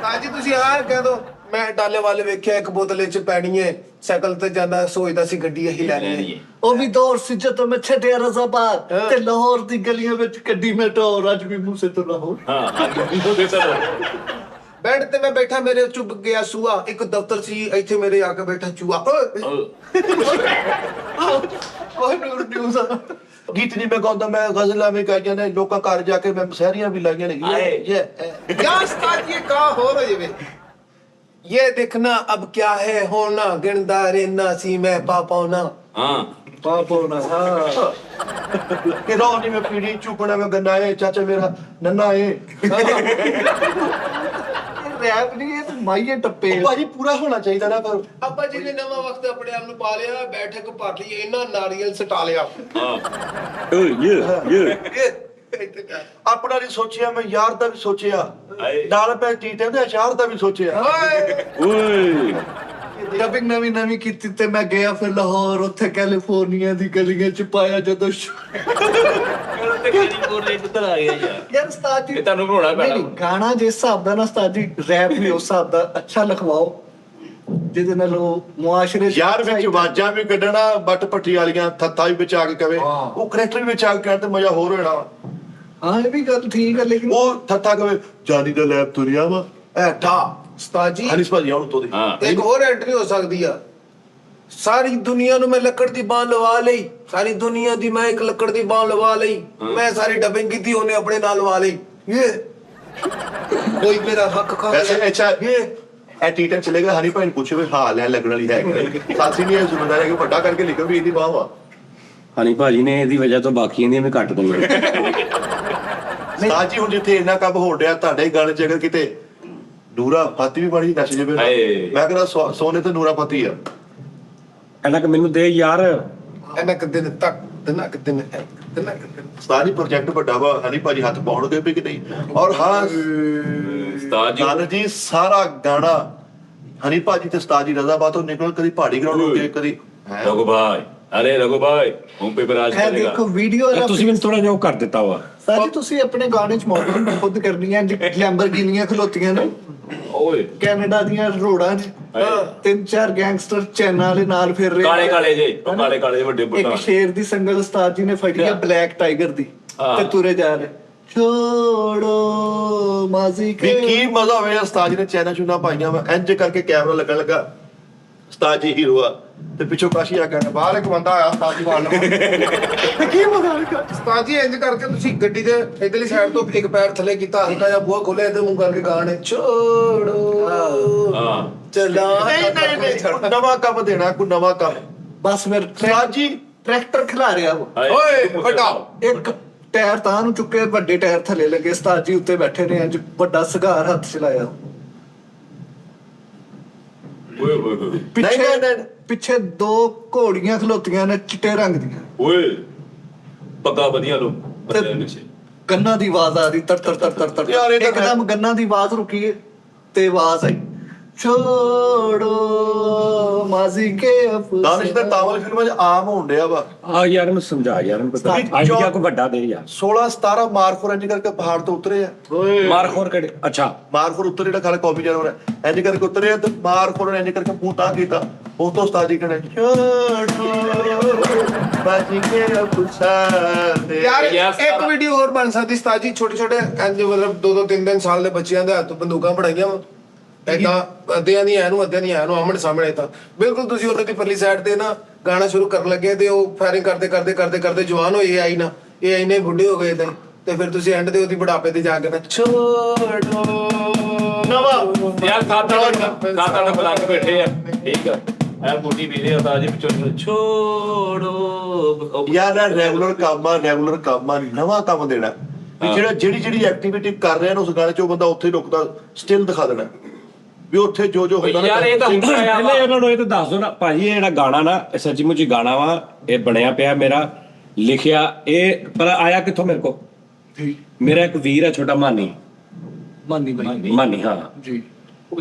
Speaker 1: ਸਾਜੀ ਤੁਸੀਂ ਆਹ ਕਹਿ ਦੋ ਮੈਂ ਟਾਲੇ ਵਾਲੇ ਵੇਖਿਆ ਇੱਕ ਬੋਤਲ ਚ ਪੈਣੀ ਹੈ, ਸਾਈਕਲ ਤੇ ਜਾਂਦਾ ਸੋਚਦਾ ਸੀ ਗੱਡੀ ਇਹੀ ਲੈਣੀ ਹੈ।
Speaker 3: ਉਹ ਵੀ ਦੌਰ ਸੀ ਜਦੋਂ ਮੈਂ ਛੱਡਿਆ ਰਜ਼ਾਬਾਦ ਤੇ ਲਾਹੌਰ ਦੀ ਗਲੀਆਂ ਵਿੱਚ ਕੱਢੀ ਮੈਂ ਟੋਰ, ਅੱਜ ਵੀ ਮੂੰਹ ਸੇ ਤੋਂ ਲਾਹੌਰ।
Speaker 1: ਬੈੱਡ ਤੇ ਮੈਂ ਬੈਠਾ, ਮੇਰੇ ਚੁੱਪ ਗਿਆ ਸੂਆ, ਇੱਕ ਦਫ਼ਤਰ ਸੀ ਇੱਥੇ ਮੇਰੇ ਆ ਕੇ ਬੈਠਾ ਚੂਹਾ।
Speaker 3: ਕੋਈ ਨਿਊਜ਼ ਆ
Speaker 4: ਗੀਤ ਨਹੀਂ ਮੈਂ ਗਾਉਂਦਾ, ਮੈਂ ਗਜ਼ਲਾਂ ਵੀ ਗਾਈਆਂ ਨੇ, ਲੋਕਾਂ ਘਰ ਜਾ ਕੇ ਮੈਂ ਮਸਹਿਰੀਆਂ ਵੀ ਲਾਈਆਂ ਨੇ।
Speaker 1: क्या उस्ताद ये कहा हो रही है? ये देखना अब क्या है होना, गिनदा रहना सी मैं पापौना।
Speaker 5: हाँ
Speaker 3: ਪਾਪੋਣਾ। ਹਾਂ
Speaker 4: ਕਿ ਰੋਣੀ ਮੈਂ ਪੀੜੀ ਚੁਪਣਾ ਮੈਂ ਗੰਨਾ ਏ ਚਾਚਾ ਮੇਰਾ ਨੰਨਾ ਏ।
Speaker 3: ਰੈਪ ਨਹੀਂ, ਇਹ ਤਾਂ ਮਾਈਏ ਟੱਪੇ
Speaker 4: ਉਹ ਭਾਜੀ ਪੂਰਾ ਹੋਣਾ ਚਾਹੀਦਾ ਨਾ ਪਰ।
Speaker 1: ਅੱਬਾ ਜੀ ਨੇ ਨਵਾਂ ਵਕਤ ਆਪਣੇ ਆਪ ਨੂੰ ਪਾ ਲਿਆ, ਬੈਠਕ ਭਰ ਲਈ, ਇਹਨਾਂ ਨਾਰੀਅਲ ਸਟਾ ਲਿਆ।
Speaker 4: ਆਪਣਾ ਨਹੀਂ ਸੋਚਿਆ, ਮੈਂ ਯਾਰ ਦਾ ਵੀ ਸੋਚਿਆ, ਨਾਲ ਪੈ ਟੀਟੇ ਦੇ ਅਚਾਰ ਦਾ ਵੀ ਸੋਚਿਆ।
Speaker 2: ਓਏ
Speaker 3: ਡਬਿੰਗ ਨਵੀਂ ਕੀਤੀ ਤੇ ਮੈਂ ਗਿਆ ਫਿਰ ਲਾਹੌਰ, ਉੱਥੇ ਕੈਲੀਫੋਰਨੀਆ ਦੀ ਗਲੀਆਂ ਚ ਪਾਇਆ ਜਦੋਂ ਯਾਰ ਉਸਤਾਦ ਜੀ
Speaker 5: ਇਹ ਤੁਹਾਨੂੰ ਬਣਾਉਣਾ ਪੈਣਾ।
Speaker 3: ਨਹੀਂ, ਗਾਣਾ ਜਿਸ ਹਿਸਾਬ ਦਾ ਨਾ ਉਸਤਾਦ ਜੀ, ਰੈਪ ਵੀ ਉਸ ਹਿਸਾਬ ਦਾ ਅੱਛਾ ਲਿਖਵਾਓ ਜਿਹਦੇ ਨਾਲ ਉਹ ਮੁਆਸ਼ਰੇ ਚ
Speaker 4: ਯਾਰ ਵਿੱਚ ਆਵਾਜ਼ਾਂ ਵੀ ਕੱਢਣਾ, ਬੱਟ ਪੱਟੀ ਵਾਲੀਆਂ, ਥੱਥਾ ਵੀ ਵਿੱਚ ਆ ਕੇ ਕਵੇ, ਉਹ ਕਰੈਕਟਰ ਵੀ ਵਿੱਚ ਆ ਕੇ ਕਹਿਣ ਤੇ ਮਜ਼ਾ ਹੋਰ ਹੋਣਾ ਵਾ।
Speaker 3: ਹਾਂ ਇਹ ਵੀ ਗੱਲ ਠੀਕ ਹੈ, ਲੇਕਿਨ
Speaker 4: ਉਹ ਥੱਥਾ ਕਵੇ ਜਾਨੀ ਦਾ ਲੈਬ ਤੁਰਿਆ ਵਾ
Speaker 1: ਐਠਾ ਉਸਤਾਦ ਜੀ
Speaker 4: ਹਨੀਸ ਭਾਜੀ ਆਉਣ ਤੋਂ ਦੀ।
Speaker 5: हाँ
Speaker 1: ਇੱਕ ਹੋਰ ਐਂਟਰੀ ਹੋ ਸਕਦੀ ਆ। ਸਾਰੀ ਦੁਨੀਆ ਨੂੰ ਮੈਂ ਲੱਕੜ ਦੀ ਬਾਂਹ ਲਵਾ ਲਈ, ਸਾਰੀ ਦੁਨੀਆ ਦੀ ਮੈਂ ਇੱਕ ਲੱਕੜ ਦੀ ਬਾਂਹ ਲਵਾ ਲਈ, ਮੈਂ ਸਾਰੀ ਡਬਿੰਗ ਕੀਤੀ, ਉਹਨੇ ਆਪਣੇ ਨਾਲ ਲਵਾ ਲਈ। ਕੋਈ ਮੇਰਾ ਹੱਕ ਖਾ
Speaker 4: ਵੈਸੇ ਅੱਛਾ ਇਹ ਟੀਟਨ ਚਲੇਗਾ, ਹਨੀ ਭਾਈ ਨੂੰ ਪੁੱਛੇ ਵੀ ਹਾਲ ਹੈ ਲੱਗਣ ਵਾਲੀ ਹੈ ਸਾਥੀ ਨਹੀਂ ਇਹ ਜ਼ਿੰਮੇਦਾਰੀ ਹੈ ਕਿ ਵੱਡਾ ਕਰਕੇ ਲਿਖੋ ਵੀ ਇਹਦੀ ਬਾਹ ਵਾ।
Speaker 2: ਹਨੀ ਭਾਜੀ ਨੇ ਇਹਦੀ ਵਜ੍ਹਾ ਤੋਂ ਬਾਕੀਆਂ ਦੀਆਂ ਵੀ ਕੱਟ ਦੂੰਗੇ।
Speaker 4: ਸਾਜੀ ਹੁਣ ਜਿੱਥੇ ਇੰਨਾ ਕੰਮ ਹੋ ਰਿਹਾ ਤੁਹਾਡੇ ਗਾਣੇ ਚ ਅਗਰ ਕਿਤੇ ਨੂਰਾ ਫਾਤੀ ਵੀ ਬੜੀ ਨੱਚ ਜਵੇ, ਮੈਂ ਕਹਿੰਦਾ ਸੋਨੇ ਤੇ ਨੂਰਾ ਫਾਤੀ ਆ।
Speaker 2: ਇਹਨਾਂ ਕਿ ਮੈਨੂੰ ਦੇ ਯਾਰ।
Speaker 1: ਐਨਕ ਦਿਨ ਤੱਕ ਤਨਕ ਤਨਕ
Speaker 4: ਉਸਤਾਦ ਜੀ ਪ੍ਰੋਜੈਕਟ ਵੱਡਾ ਵਾ ਹਨੀ ਭਾਜੀ ਹੱਥ ਪਾਉਣਗੇ ਵੀ ਕਿ ਨਹੀਂ ਔਰ ਹਾਂ
Speaker 5: ਉਸਤਾਦ ਜੀ
Speaker 4: ਨਾਨਕ ਜੀ ਸਾਰਾ ਗਾਣਾ ਹਨੀ ਭਾਜੀ ਤੇ ਉਸਤਾਦ ਜੀ ਰਜ਼ਾਬਾਦ ਤੋਂ ਨਿਕਲ ਕਦੀ ਪਹਾੜੀ ਗਰਾਊਂਡ ਹੋ ਗਏ ਕਦੀ
Speaker 5: ਰਘੂ ਭਾਈ ਅਰੇ ਰਘੂ ਭਾਈ ਹੁਣ ਪੇ ਰਾਜ
Speaker 3: ਇਹ
Speaker 5: ਕਰੇਗਾ
Speaker 3: ਦੇਖੋ ਵੀਡੀਓ
Speaker 2: ਯਾਰ ਤੁਸੀਂ ਮੈਨੂੰ ਥੋੜਾ ਜਿਹਾ ਉਹ ਕਰ ਦਿੱਤਾ ਵਾ
Speaker 3: ਸਾਜੀ ਤੁਸੀਂ ਆਪਣੇ ਗਾਣੇ 'ਚ ਮਾਡਲਿੰਗ ਖੁਦ ਕਰਨੀ ਹੈ ਲੈਂਬਰਗਿਨੀਆਂ ਖਲੋਤੀਆਂ ਨੇ
Speaker 5: ਓਏ
Speaker 3: ਕੈਨੇਡਾ ਦੀਆਂ ਰੋਡਾਂ 'ਚ ਤਿੰਨ ਚਾਰ ਗੈਂਗਸਟਰ ਚੈਨਾ ਵਾਲੇ ਨਾਲ ਫਿਰ ਰਹੇ
Speaker 5: ਕਾਲੇ ਕਾਲੇ ਜੇ ਉਹ ਕਾਲੇ ਕਾਲੇ ਵੱਡੇ
Speaker 3: ਇੱਕ
Speaker 5: ਬੁੱਢਾ
Speaker 3: ਸ਼ੇਰ ਦੀ ਸੰਗਲ ਉਸਤਾਦ ਜੀ ਨੇ ਫੜੀ ਹੈ ਬਲੈਕ ਟਾਈਗਰ ਦੀ
Speaker 5: ਹਾਂ।
Speaker 3: ਤੇ ਤੁਰੇ ਜਾ ਰਹੇ ਛੋੜੋ ਮਾਜ਼ੀ
Speaker 4: ਵੀ
Speaker 3: ਕੇ
Speaker 4: ਕੀ ਮਜ਼ਾ ਹੋਇਆ ਉਸਤਾਦ ਜੀ ਨੇ ਚੈਨਾ ਚੁਨਾ ਪਾਈਆਂ ਵਾ ਇੰਜ ਕਰਕੇ ਕੈਮਰਾ ਲੱਗਣ ਲੱਗਾ ਉਸਤਾਦ ਜੀ ਹੀਰੋ ਆ ਤੇ ਪਿੱਛੋਂ ਕਾਸ਼ੀ ਆ ਕਹਿੰਦਾ ਬਾਹਰ ਇੱਕ ਬੰਦਾ ਆਇਆ ਉਸਤਾਦ ਜੀ ਵਾਲ ਕੀ ਮਜ਼ਾ ਆ
Speaker 1: ਉਸਤਾਦ ਜੀ ਇੰਜ ਕਰਕੇ ਤੁਸੀਂ ਗੱਡੀ ਦੇ ਇਧਰਲੀ ਸਾਈਡ ਤੋਂ ਇੱਕ ਪੈਰ ਥੱਲੇ ਕੀਤਾ ਹਲਕਾ ਜਿਹਾ ਬੂਹਾ ਖੋਲਿਆ ਤੇ ਮੂੰਹ ਕਰਕੇ ਗਾਣੇ ਛੋੜੋ
Speaker 5: ਹਾਂ
Speaker 1: ਚਲਾ
Speaker 4: ਨਹੀਂ ਨਵਾਂ ਕੰਮ ਦੇਣਾ ਕੋਈ ਨਵਾਂ ਕੰਮ
Speaker 3: ਬਸ ਫਿਰ
Speaker 4: ਉਸਤਾਦ ਜੀ
Speaker 3: ਟਰੈਕਟਰ ਖਿਲਾ ਰਿਹਾ ਉਹ
Speaker 5: ਹਾਏ,
Speaker 1: ਓਏ ਵੱਡਾ
Speaker 3: ਇੱਕ ਟਾਇਰ ਤਾਂ ਨੂੰ ਚੁੱਕੇ ਵੱਡੇ ਟਾਇਰ ਥੱਲੇ ਲੱਗੇ ਉਸਤਾਦ ਜੀ ਉੱਤੇ ਬੈਠੇ ਨੇ ਅੱਜ ਵੱਡਾ ਸਗਾਰ ਹੱਥ 'ਚ ਲਾਇਆ
Speaker 5: ਓਏ ਓਏ ਓਏ
Speaker 3: ਪਿੱਛੇ
Speaker 4: ਨਹੀਂ।
Speaker 3: ਪਿੱਛੇ ਦੋ ਘੋੜੀਆਂ ਖਲੋਤੀਆਂ ਨੇ ਚਿੱਟੇ ਰੰਗ ਦੀਆਂ
Speaker 5: ਓਏ ਪੱਗਾ ਵਧੀਆ ਲੋ ਬੱਚੇ ਪਿੱਛੇ
Speaker 3: ਗੰਨਾ ਦੀ ਆਵਾਜ਼ ਆ ਰਹੀ ਤਰ ਤਰ ਤਰ ਤਰ ਤਰ
Speaker 4: ਯਾਰ ਇਹ ਤਾਂ
Speaker 3: ਇੱਕਦਮ ਗੰਨਾ ਦੀ ਆਵਾਜ਼ ਰੁਕੀ ਹੈ ਤੇ ਆਵਾਜ਼ ਆਈ ਛੋੜੋ ਮਾਜ਼ੀ ਕੇ
Speaker 4: ਦਾਨਿਸ਼ ਦਾ ਤਾਵਲ ਫਿਲਮਾਂ 'ਚ ਆਮ ਹੋਣ ਡਿਆ ਵਾ
Speaker 2: ਆ ਯਾਰ ਇਹਨੂੰ ਸਮਝਾ ਯਾਰ ਇਹਨੂੰ ਪਤਾ ਆਈਡੀਆ ਕੋ ਵੱਡਾ ਦੇ ਯਾਰ
Speaker 4: 16 17 ਮਾਰਖੋਰ ਇੰਜ ਕਰਕੇ ਪਹਾੜ ਤੋਂ ਉਤਰੇ ਆ
Speaker 2: ਮਾਰ ਖੋਰ ਕਿਹੜੇ ਅੱਛਾ
Speaker 4: ਮਾਰਖੋਰ ਉੱਤਰ ਜਿਹੜਾ ਖਾਲੇ ਕਾਪੀ ਜਾਨਵਰ ਹੈ ਇੰਜ ਕਰਕੇ ਉਤਰੇ ਆ ਤੇ ਮਾਰਖੋਰ ਨੇ ਇੰਜ ਕਰਕੇ ਮੂੰਹ ਤਾਂ ਕੀਤਾ ਉਹ ਤੋਂ ਉਸਤਾਦ ਜੀ ਕਹਿੰਦੇ ਛੋੜੋ ਬਾਜੀ ਕੇ ਪੁੱਛਾਦੇ
Speaker 1: ਯਾਰ
Speaker 5: Yes,
Speaker 1: ਇੱਕ
Speaker 5: ਸਾਰਾ।
Speaker 1: ਵੀਡੀਓ ਹੋਰ ਬਣ ਸਕਦੀ ਉਸਤਾਦ ਜੀ ਛੋਟੇ ਛੋਟੇ ਇੰਜ ਮਤਲਬ 2-2 3-3 ਸਾਲ ਦੇ ਬੱਚਿਆਂ ਦੇ ਹੱਥ ਬੰਦੂਕਾਂ ਫੜਾਈਆਂ ਵਾ ਏਦਾਂ ਅੱਧਿਆਂ ਦੀ ਐਨੂੰ ਅੱਧਿਆਂ ਦੀ ਐਨੂੰ ਆਮਣੇ ਸਾਹਮਣੇ ਤਾਂ ਬਿਲਕੁਲ ਤੁਸੀਂ ਉਹਨਾਂ ਦੀ ਪਰਲੀ ਸਾਈਡ ਤੇ ਨਾ ਗਾਣਾ ਸ਼ੁਰੂ ਕਰਨ ਲੱਗੇ ਤੇ ਉਹ ਫਾਇਰਿੰਗ ਕਰਦੇ ਜਵਾਨ ਹੋਏ ਆਈ ਨਾ ਇਹ ਇੰਨੇ ਬੁੱਢੇ ਹੋ ਗਏ ਤਾਂ ਤੇ ਫਿਰ ਤੁਸੀਂ ਐਂਡ ਤੇ ਉਹਦੀ ਬੁਢਾਪੇ ਤੇ ਜਾ ਕੇ ਨਾ ਛੋੜੋ
Speaker 5: ਯਾਰ ਸਾਡਾ ਬਲਾਕ ਬੈਠੇ ਆ ਠੀਕ ਆ ਐ ਬੁੱਢੀ ਵੀਰੇ ਉਸਤਾਦ ਜੀ ਪਿੱਛੋਂ ਛੋੜੋ
Speaker 4: ਯਾਰ ਰੈਗੂਲਰ ਕੰਮ ਆ ਨਵਾਂ ਕੰਮ ਦੇਣਾ ਵੀ ਜਿਹੜੀ ਐਕਟੀਵਿਟੀ ਕਰ ਰਿਹਾ ਨਾ ਉਸ ਗਾਣੇ 'ਚ ਉਹ ਬੰਦਾ ਉੱਥੇ ਰੁਕਦਾ ਸਟਿਲ ਦਿਖਾ ਦੇਣਾ ਵੀ ਉੱਥੇ ਜੋ ਹੁੰਦਾ ਨਾ
Speaker 5: ਯਾਰ ਇਹ ਤਾਂ ਹੁੰਦਾ ਆ
Speaker 2: ਪਹਿਲੇ ਇਹਨਾਂ ਨੂੰ ਇਹ ਤਾਂ ਦੱਸ ਦੋ ਨਾ ਭਾਜੀ ਇਹ ਜਿਹੜਾ ਗਾਣਾ ਨਾ ਇਹ ਸੱਚੀ ਮੁੱਚੀ ਗਾਣਾ ਵਾ ਇਹ ਬਣਿਆ ਪਿਆ ਮੇਰਾ ਲਿਖਿਆ ਇਹ ਪਰ ਆਇਆ ਕਿੱਥੋਂ ਮੇਰੇ ਕੋ ਮੇਰਾ ਇੱਕ ਵੀਰ ਹੈ ਛੋਟਾ ਮਾਨੀ ਮਾਨੀ ਹਾਂ
Speaker 3: ਜੀ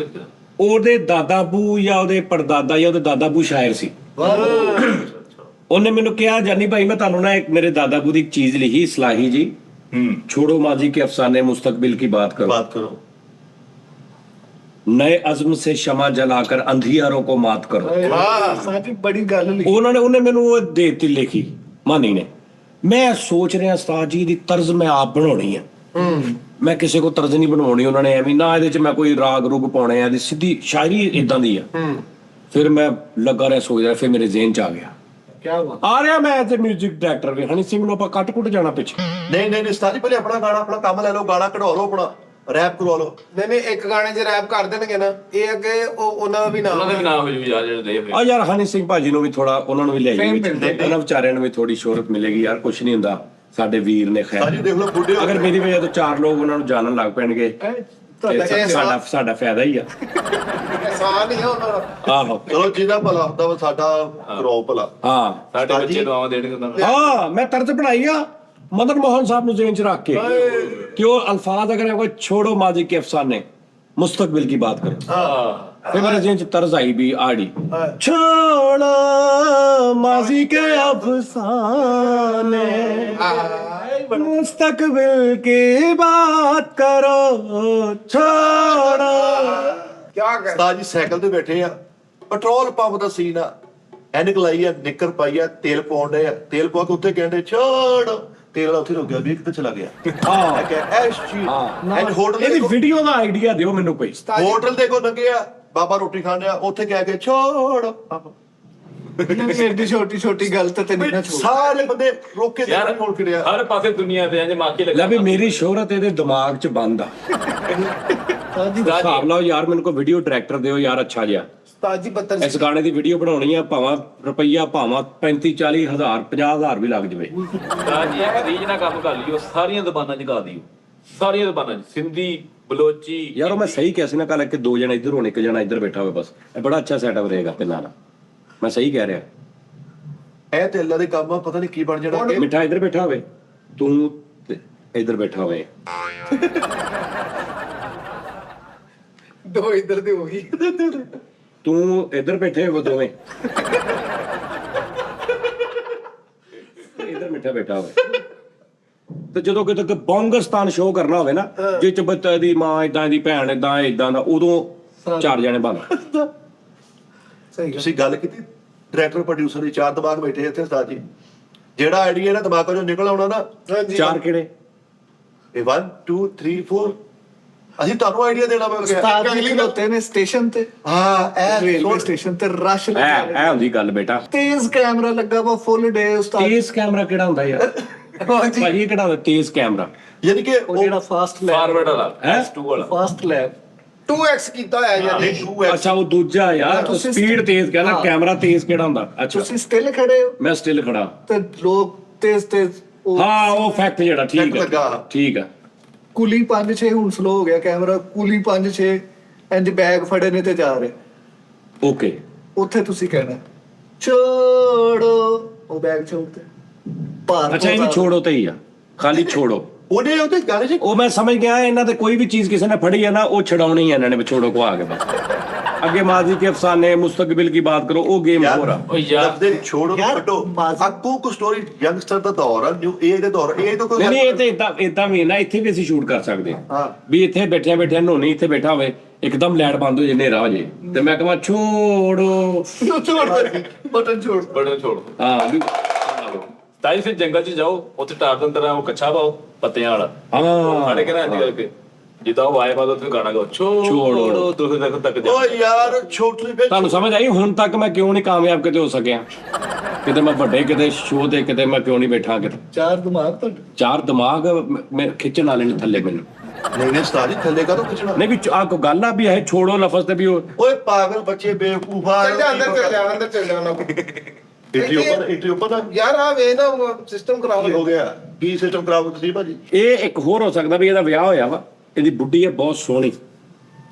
Speaker 2: ਉਹਦੇ ਦਾਦਾ ਬੂ ਜਾਂ ਉਹਦੇ ਪੜਦਾਦਾ ਜਾਂ ਉਹਦੇ ਦਾਦਾ ਬੂ ਸ਼ਾਇਰ ਸੀ ਉਹਨੇ ਮੈਨੂੰ ਕਿਹਾ ਜਾਨੀ ਭਾਈ ਮੈਂ ਤੁਹਾਨੂੰ ਨਾ ਇੱਕ ਮੇਰੇ ਦਾਦਾ ਬੂ ਦੀ ਇੱਕ ਚੀਜ਼ ਲਿਖੀ ਇਸਲਾਹੀ ਜੀ छोड़ो माजी के अफसाने मुस्तकबिल की बात करो नए अज़्म से शमा जलाकर अंधियारों को मात करो
Speaker 3: ਸਾਡੀ ਬੜੀ ਗੱਲ ਲਿਖੀ
Speaker 2: ਉਹਨੇ ਮੈਨੂੰ ਉਹ ਦੇ ਦਿੱਤੀ ਲਿਖੀ ਮਾਨੀ ਨੇ ਮੈਂ ਸੋਚ ਰਿਹਾ ਉਸਤਾਦ ਜੀ ਦੀ ਤਰਜ਼ ਮੈਂ ਆਪ ਬਣਾਉਣੀ ਹੈ ਮੈਂ ਕਿਸੇ ਕੋ ਤਰਜ਼ ਨਹੀਂ ਬਣਾਉਣੀ ਉਹਨਾਂ ਨੇ ਐਵੇਂ ਨਾ ਇਹਦੇ ਚ ਮੈਂ ਕੋਈ ਰਾਗ ਰੂਗ ਪਾਉਣੇ ਆ ਦੀ ਸਿੱਧੀ ਸ਼ਾਇਰੀ ਇਦਾਂ ਦੀ ਆ ਫਿਰ ਮੈਂ ਲੱਗਾ ਰਿਹਾ ਸੋਚ ਰਿਹਾ ਫਿਰ ਮੇਰੇ ਜ਼ਿਹਨ ਚ ਆ ਗਿਆ
Speaker 3: ਕਿਆ ਬਾਤ
Speaker 2: ਆ ਰਿਹਾ ਮੈਂ ਐਜ਼ ਮਿਊਜ਼ਿਕ ਡਾਇਰੈਕਟਰ ਵੀ ਹਨੀ ਸਿੰਘ ਨੂੰ ਆਪਾਂ ਕੱਟ ਕੁੱਟ ਜਾਣਾ ਪਿੱਛੇ
Speaker 4: ਨਹੀਂ ਉਸਤਾਦ ਜੀ ਪਹਿਲੇ ਆਪਣਾ ਗਾਣਾ ਆਪਣਾ ਕੰਮ ਲੈ ਲਓ ਗਾਣਾ ਕਢਵਾ ਲਓ ਆਪਣਾ ਰੈਪ ਕਰਵਾ ਲਓ
Speaker 1: ਨਹੀਂ ਇੱਕ ਗਾਣੇ 'ਚ ਰੈਪ ਕਰ ਦੇਣਗੇ ਨਾ ਇਹ ਅੱਗੇ ਉਹਨਾਂ ਦਾ ਵੀ ਨਾਮ
Speaker 5: ਉਹਨਾਂ ਦੇ ਵੀ ਨਾਮ ਹੋ ਜੂ ਯਾਰ ਜਿਹੜੇ ਦੇ
Speaker 2: ਆ ਯਾਰ ਹਨੀ ਸਿੰਘ ਭਾਜੀ ਨੂੰ ਵੀ ਥੋੜਾ ਉਹਨਾਂ ਨੂੰ ਵੀ ਲੈ ਜਾਈਏ ਉਹਨਾਂ ਵਿਚਾਰਿਆਂ ਨੂੰ ਵੀ ਥੋੜੀ ਸ਼ੋਹਰਤ ਮਿਲੇਗੀ ਯਾਰ ਕੁਛ ਨਹੀਂ ਹੁੰਦਾ ਸਾਡੇ ਵੀਰ ਨੇ
Speaker 4: ਉਸਤਾਦ ਜੀ
Speaker 2: ਖੈਰ
Speaker 4: ਦੇਖ ਲਓ ਬੁੱਢੇ ਹੋ
Speaker 2: ਅਗਰ ਮੇਰੀ ਵਜ੍ਹਾ ਤੋਂ 4 ਲੋਕ ਉਹਨਾਂ ਨੂੰ ਜਾਣਨ ਲੱਗ ਪੈਣਗੇ ਤੇ ਸਾਡਾ ਫਾਇਦਾ ਹੀ ਆ
Speaker 1: ਆਸਾਨ ਹੀ ਆ ਉਹਨਾਂ ਦਾ
Speaker 2: ਆਹੋ
Speaker 4: ਚਲੋ ਜਿਹਦਾ ਭਲਾ ਹੁੰਦਾ ਵਾ ਸਾਡਾ ਕਰੋ ਭਲਾ
Speaker 2: ਹਾਂ
Speaker 5: ਸਾਡੇ ਬੱਚੇ ਦੁਆਵਾਂ ਦੇਣਗੇ ਉਹਨਾਂ ਨੂੰ
Speaker 2: ਹਾਂ ਮੈਂ ਤਰਜ਼ ਬਣਾਈ ਆ ਮਦਨ ਮੋਹਨ ਸਾਹਿਬ ਨੂੰ ਜ਼ਿਹਨ ਚ ਰੱਖ ਕੇ ਕਿ ਉਹ ਅਲਫਾਜ਼ ਅਗਰ ਕੋਈ ਛੋੜੋ ਮਾਜੀ ਕੇ ਅਫਸਾਨੇ मुस्तकबिल की बात करो फिर मेरे जेन तर्ज आई भी आड़ी छोड़ो माजी के अफसाने मुस्तकबिल की बात करो छोड़ो
Speaker 1: क्या कर
Speaker 4: ਉਸਤਾਦ ਜੀ ਸਾਈਕਲ ਤੇ ਬੈਠੇ ਆ ਪੈਟਰੋਲ ਪੰਪ ਦਾ ਸੀਨ ਆ ਐਨਕ ਲਾਈ ਆ ਨਿੱਕਰ ਪਾਈ ਆ ਤੇਲ ਪਾਉਣ ਡਏ ਆ ਤੇਲ ਪਾ ਕੇ ਉੱਥੇ ਕਹਿੰਦੇ ਛੋੜ ਤੇਲ ਵਾਲਾ ਉੱਥੇ ਰੁਕ ਗਿਆ ਵੀ ਕਿੱਥੇ ਚਲਾ ਗਿਆ ਮੈਂ ਕਿਹਾ ਐਸ਼ ਜੀ ਐਂਡ ਹੋਟਲ
Speaker 2: ਇਹਦੀ
Speaker 4: ਦੇ
Speaker 2: ਵੀਡੀਓ ਦਾ ਆਈਡੀਆ ਦਿਓ ਮੈਨੂੰ ਕੋਈ
Speaker 4: ਹੋਟਲ ਦੇ ਕੋ ਲੰਘਿਆ ਬਾਬਾ ਰੋਟੀ ਖਾਣ ਡਿਆ ਉੱਥੇ ਕਹਿ ਕੇ ਛੋੜ
Speaker 3: ਐਡੀ ਛੋਟੀ ਛੋਟੀ ਗੱਲ ਤੇ ਨਹੀਂ ਨਾ ਛੋੜ
Speaker 4: ਸਾਰੇ ਬੰਦੇ ਰੋਕ ਕੇ
Speaker 5: ਯਾਰ
Speaker 4: ਦੇਖਣ ਹੋਲ ਫਿਰਿਆ
Speaker 5: ਹਰ ਪਾਸੇ ਦੁਨੀਆ ਤੇ ਇੰਜ ਮਾਕੀ
Speaker 2: ਲੈ
Speaker 5: ਲੱਗਾ
Speaker 2: ਵੀ ਮੇਰੀ ਸ਼ੋਹਰਤ ਇਹਦੇ ਦਿਮਾਗ 'ਚ ਬੰਦ ਆ ਹਿਸਾਬ ਲਾਓ ਯਾਰ ਮੈਨੂੰ ਕੋਈ ਵੀਡੀਓ ਡਾਇਰੈਕਟਰ ਦਿਓ ਯਾਰ ਅੱਛਾ ਜਿਹਾ
Speaker 1: ਉਸਤਾਦ ਜੀ ਬੱਤਰ
Speaker 2: ਇਸ ਗਾਣੇ ਦੀ ਵੀਡੀਓ ਬਣਾਉਣੀ ਆ ਭਾਵਾਂ ਰੁਪਈਆ ਭਾਵਾਂ 35 40 ਹਜ਼ਾਰ 50 ਹਜ਼ਾਰ ਵੀ ਲੱਗ ਜਵੇ
Speaker 5: ਰਾਜੀ ਇੱਕ ਰੀਜ ਨਾਲ ਕੰਮ ਕਰ ਲਿਓ ਸਾਰੀਆਂ ਜ਼ਬਾਨਾਂ 'ਚ ਗਾ ਦਿਓ ਸਾਰੀਆਂ ਜ਼ਬਾਨਾਂ 'ਚ ਸਿੰਧੀ ਬਲੋਚੀ
Speaker 2: ਯਾਰ ਉਹ ਮੈਂ ਸਹੀ ਕਿਹਾ ਸੀ ਨਾ ਕੱਲ ਕਿ 2 ਜਣੇ ਇੱਧਰ ਹੋਣ 1 ਜਣਾ ਇੱਧਰ ਬੈਠਾ ਹੋਵੇ ਬਸ ਇਹ ਬੜਾ ਅੱਛਾ ਸੈਟਅਪ ਰਹੇਗਾ ਤਿੰਨਾਂ ਦਾ ਮੈਂ ਸਹੀ ਕਹਿ ਰਿਹਾ
Speaker 4: ਇਹ ਤੇ ਅੱਲਾ ਦੇ ਕੰਮ ਆ, ਪਤਾ ਨਹੀਂ ਕੀ ਬਣ ਜਾਣਾ ਅੱਗੇ।
Speaker 2: ਮਿੱਠਾ ਇੱਧਰ ਬੈਠਾ ਹੋਵੇ, ਤੂੰ ਤੇ ਇੱਧਰ ਬੈਠਾ ਹੋਵੇ।
Speaker 1: ਦੋ ਇੱਧਰ ਦੇ ਹੋ ਗਈ।
Speaker 2: ਤੂੰ ਇੱਧਰ ਬੈਠੇ ਹੋ ਦੋਵੇਂ, ਇੱਧਰ ਮਿੱਠਾ ਬੈਠਾ ਹੋਵੇ। ਤੇ ਜਦੋਂ ਕਿਤੇ ਬੌਂਗਸਤਾਨ ਸ਼ੋਅ ਕਰਨਾ ਹੋਵੇ ਨਾ, ਜਿਹ ਚ ਬੱਚੇ ਦੀ ਮਾਂ ਇਦਾਂ ਦੀ ਭੈਣ ਇਦਾਂ ਦਾ, ਉਦੋਂ 4 ਜਣੇ ਬਣ।
Speaker 1: ਸਹੀ ਗੱਲ।
Speaker 4: ਤੁਸੀਂ ਗੱਲ ਕੀਤੀ ਡਾਇਰੈਕਟਰ ਪ੍ਰੋਡਿਊਸਰ ਦੀ, 4 ਦਿਮਾਗ ਬੈਠੇ ਇੱਥੇ ਉਸਤਾਦ ਜੀ। ਜਿਹੜਾ ਆਈਡੀਆ ਨਾ ਦਿਮਾਗੋਂ ਚੋਂ ਨਿਕਲ ਆਉਣਾ ਨਾ,
Speaker 1: ਹਾਂਜੀ
Speaker 2: 4 ਕਿਹੜੇ?
Speaker 4: ਇਹ 1 2 3 4 ਅਸੀਂ ਤੁਹਾਨੂੰ ਆਈਡੀਆ ਦੇਣਾ ਮੈਂ ਕਿਹਾ।
Speaker 3: ਉਸਤਾਦ ਜੀ ਖਲੋਤੇ ਨੇ ਸਟੇਸ਼ਨ ਤੇ,
Speaker 4: ਹਾਂ ਇਹ
Speaker 3: ਰੇਲਵੇ ਸਟੇਸ਼ਨ ਤੇ ਰਸ਼
Speaker 2: ਐ ਹੁੰਦੀ ਗੱਲ ਬੇਟਾ।
Speaker 3: ਤੇਜ਼ ਕੈਮਰਾ ਲੱਗਾ ਵਾ ਫੁੱਲ ਡੇ ਉਸਤਾਦ।
Speaker 2: ਤੇਜ਼ ਕੈਮਰਾ ਕਿਹੜਾ ਹੁੰਦਾ ਯਾਰ?
Speaker 1: ਹਾਂਜੀ
Speaker 2: ਭਾਜੀ ਇਹ ਕਿਹੜਾ ਹੁੰਦਾ ਤੇਜ਼ ਕੈਮਰਾ?
Speaker 4: ਯਾਨੀ ਕਿ
Speaker 3: ਉਹ ਜਿਹੜਾ ਫਾਸਟ ਲੈਬ,
Speaker 5: ਫਾਰਵਰਡ ਵਾਲਾ
Speaker 2: ਹੈਂ?
Speaker 5: S2 ਵਾਲਾ।
Speaker 3: ਫਾਸਟ ਲੈਬ
Speaker 1: 2x ਕੀਤਾ ਹੋਇਆ ਜੀ।
Speaker 4: 2x
Speaker 2: ਅੱਛਾ ਉਹ ਦੂਜਾ ਯਾਰ,
Speaker 3: ਤੁਸੀਂ
Speaker 2: ਸਪੀਡ ਤੇਜ਼ ਕਹਿੰਦਾ,
Speaker 3: ਹਾਂ।
Speaker 2: ਕੈਮਰਾ ਤੇਜ਼ ਕਿਹੜਾ ਹੁੰਦਾ? ਅੱਛਾ
Speaker 3: ਤੁਸੀਂ ਸਟਿਲ ਖੜੇ ਹੋ
Speaker 2: ਮੈਂ ਸਟਿਲ ਖੜਾ।
Speaker 3: ਤੇ ਲੋਕ ਤੇਜ਼ ਉਹ
Speaker 2: ਹਾਂ ਉਹ ਫੈਕਟ ਜਿਹੜਾ ਠੀਕ
Speaker 4: Fact
Speaker 2: ਹੈ,
Speaker 4: ਲੱਗਾ।
Speaker 2: ਠੀਕ ਹੈ।
Speaker 3: ਕੁਲੀ 5-6 ਹੁਣ ਸਲੋ ਹੋ ਗਿਆ ਕੈਮਰਾ, ਕੁਲੀ 5-6 ਇੰਜ ਬੈਗ ਫੜੇ ਨੇ ਤੇ ਜਾ ਰਹੇ।
Speaker 2: ਓਕੇ
Speaker 3: ਉੱਥੇ ਤੁਸੀਂ ਕਹਿਣਾ ਛੋੜੋ, ਉਹ ਬੈਗ ਛੋੜਦੇ ਭਾਰ
Speaker 2: ਅੱਛਾ ਇਹ ਵੀ ਛੋੜੋ ਤੇ ਹੀ ਆ, ਖਾਲੀ ਛੋੜੋ।
Speaker 4: ਉਹਨੇ ਉਹਦੇ ਗੱਲ 'ਚ
Speaker 2: ਉਹ ਮੈਂ ਸਮਝ ਗਿਆ, ਇਹਨਾਂ ਤੇ ਕੋਈ ਵੀ ਚੀਜ਼ ਕਿਸੇ ਨੇ ਫੜੀ ਹੈ ਨਾ, ਉਹ ਛਡਾਉਣੀ ਹੈ ਇਹਨਾਂ ਨੇ, ਵਿਛੋੜੋ ਕੋ ਆ ਕੇ ਬਸ। ਅੱਗੇ ਮਾਜ਼ੀ ਕੇ ਅਫਸਾਨੇ ਮੁस्तकबिल की बात करो, ਉਹ ਗੇਮ ਹੋਰ ਆ।
Speaker 5: ਓ ਯਾਰ
Speaker 4: ਲਫ਼ਜ਼ੇ ਛੋੜੋ
Speaker 3: ਯਾਰ,
Speaker 4: ਕੱਢੋ।
Speaker 3: ਮਾਜ਼ੀ-
Speaker 4: ਅੱਗੋਂ ਕੋ ਸਟੋਰੀ ਯੰਗਸਟਰ ਦਾ ਦੌਰ ਆ, ਨਿਊ ਏਜ ਦਾ ਦੌਰ, ਇਹ ਤਾਂ ਕੋਈ
Speaker 2: ਨਹੀਂ ਇਹ ਤੇ ਇਦਾਂ ਵੀ ਨਾ, ਇੱਥੇ ਵੀ ਅਸੀਂ ਸ਼ੂਟ ਕਰ ਸਕਦੇ ਹਾਂ
Speaker 4: ਹਾਂ।
Speaker 2: ਵੀ ਇੱਥੇ ਬੈਠਿਆ ਨੋਨੀ ਇੱਥੇ ਬੈਠਾ ਹੋਵੇ, ਇੱਕਦਮ ਲਾਈਟ ਬੰਦ ਹੋ ਜੇ, ਹਨੇਰਾ ਹੋ ਜੇ, ਤੇ ਮੈਂ ਕਹਾਂ ਛੋੜੋ।
Speaker 3: ਬਟਨ ਛੋੜ।
Speaker 5: ਬੜਨ ਛੋੜ
Speaker 2: ਹਾਂ ਵੀ
Speaker 5: ਤਾਈ ਫਿਰ ਜੰਗਲ 'ਚ ਜਾਓ, ਉੱਥੇ ਟਾਰਜ਼ਨ ਤਰ੍ਹਾਂ ਉਹ ਕੱਛਾ ਪਾਓ ਪੱਤਿਆਂ ਵਾਲਾ,
Speaker 2: ਹਾਂ
Speaker 5: ਸਾਡੇ ਘਰਾਂ ਦੀ ਕਰਕੇ ਜਿੱਦਾਂ ਉਹ ਆਏ ਬਾਅਦ ਉੱਥੇ ਗਾਣਾ ਗਾਓ ਛੋੜੋ ਦੁੱਖ ਤੱਕ ਜਾ।
Speaker 4: ਓ ਯਾਰ ਛੋਟੀ ਵਿੱਚ
Speaker 2: ਤੁਹਾਨੂੰ ਸਮਝ ਆਈ ਹੁਣ ਤੱਕ ਮੈਂ ਕਿਉਂ ਨਹੀਂ ਕਾਮਯਾਬ ਕਿਤੇ ਹੋ ਸਕਿਆ? ਕਿਤੇ ਮੈਂ ਵੱਡੇ ਕਿਤੇ ਸ਼ੋਅ ਤੇ, ਕਿਤੇ ਮੈਂ ਕਿਉਂ ਨਹੀਂ ਬੈਠਾ ਕਿਤੇ?
Speaker 3: 4 ਦਿਮਾਗ ਤੁਹਾਡੇ।
Speaker 2: 4 ਦਿਮਾਗ ਮੈਂ ਖਿੱਚਣ ਵਾਲੇ ਨੇ ਥੱਲੇ ਮੈਨੂੰ।
Speaker 4: ਨਹੀਂ ਸਟਾਰੀ ਥੱਲੇ ਕਾ ਖਿੱਚਣਾ।
Speaker 2: ਨਹੀਂ ਵੀ ਆ ਕੋ ਗੱਲ ਆ ਵੀ ਇਹ ਛੋੜੋ ਲਫ਼ਜ਼ ਤੇ ਵੀ ਉਹ
Speaker 4: ਓਏ ਪਾਗਲ ਬੱਚੇ ਬੇਵਕੂਫਾ।
Speaker 1: ਚੱਲ ਜਾ ਅੰਦਰ, ਚੱਲ ਜਾ ਅੰਦਰ, ਚੱਲ ਜਾ ਉਹਨਾਂ ਕੋਲ।
Speaker 4: ਇੰਟਰੀ ਓਪਨ ਆ।
Speaker 1: ਯਾਰ ਆ ਵੇ ਨਾ ਸਿਸਟਮ ਖਰਾਬ
Speaker 4: ਕੀ ਹੋ ਗਿਆ? ਕੀ ਸਿਸਟਮ ਖਰਾਬ ਤੁਸੀਂ ਭਾਜੀ?
Speaker 2: ਇਹ ਇੱਕ ਹੋਰ ਹੋ ਸਕਦਾ ਵੀ ਇਹਦਾ ਵਿਆਹ ਹੋਇਆ ਵਾ, ਇਹਦੀ ਬੁੱਢੀ ਹੈ ਬਹੁਤ ਸੋਹਣੀ,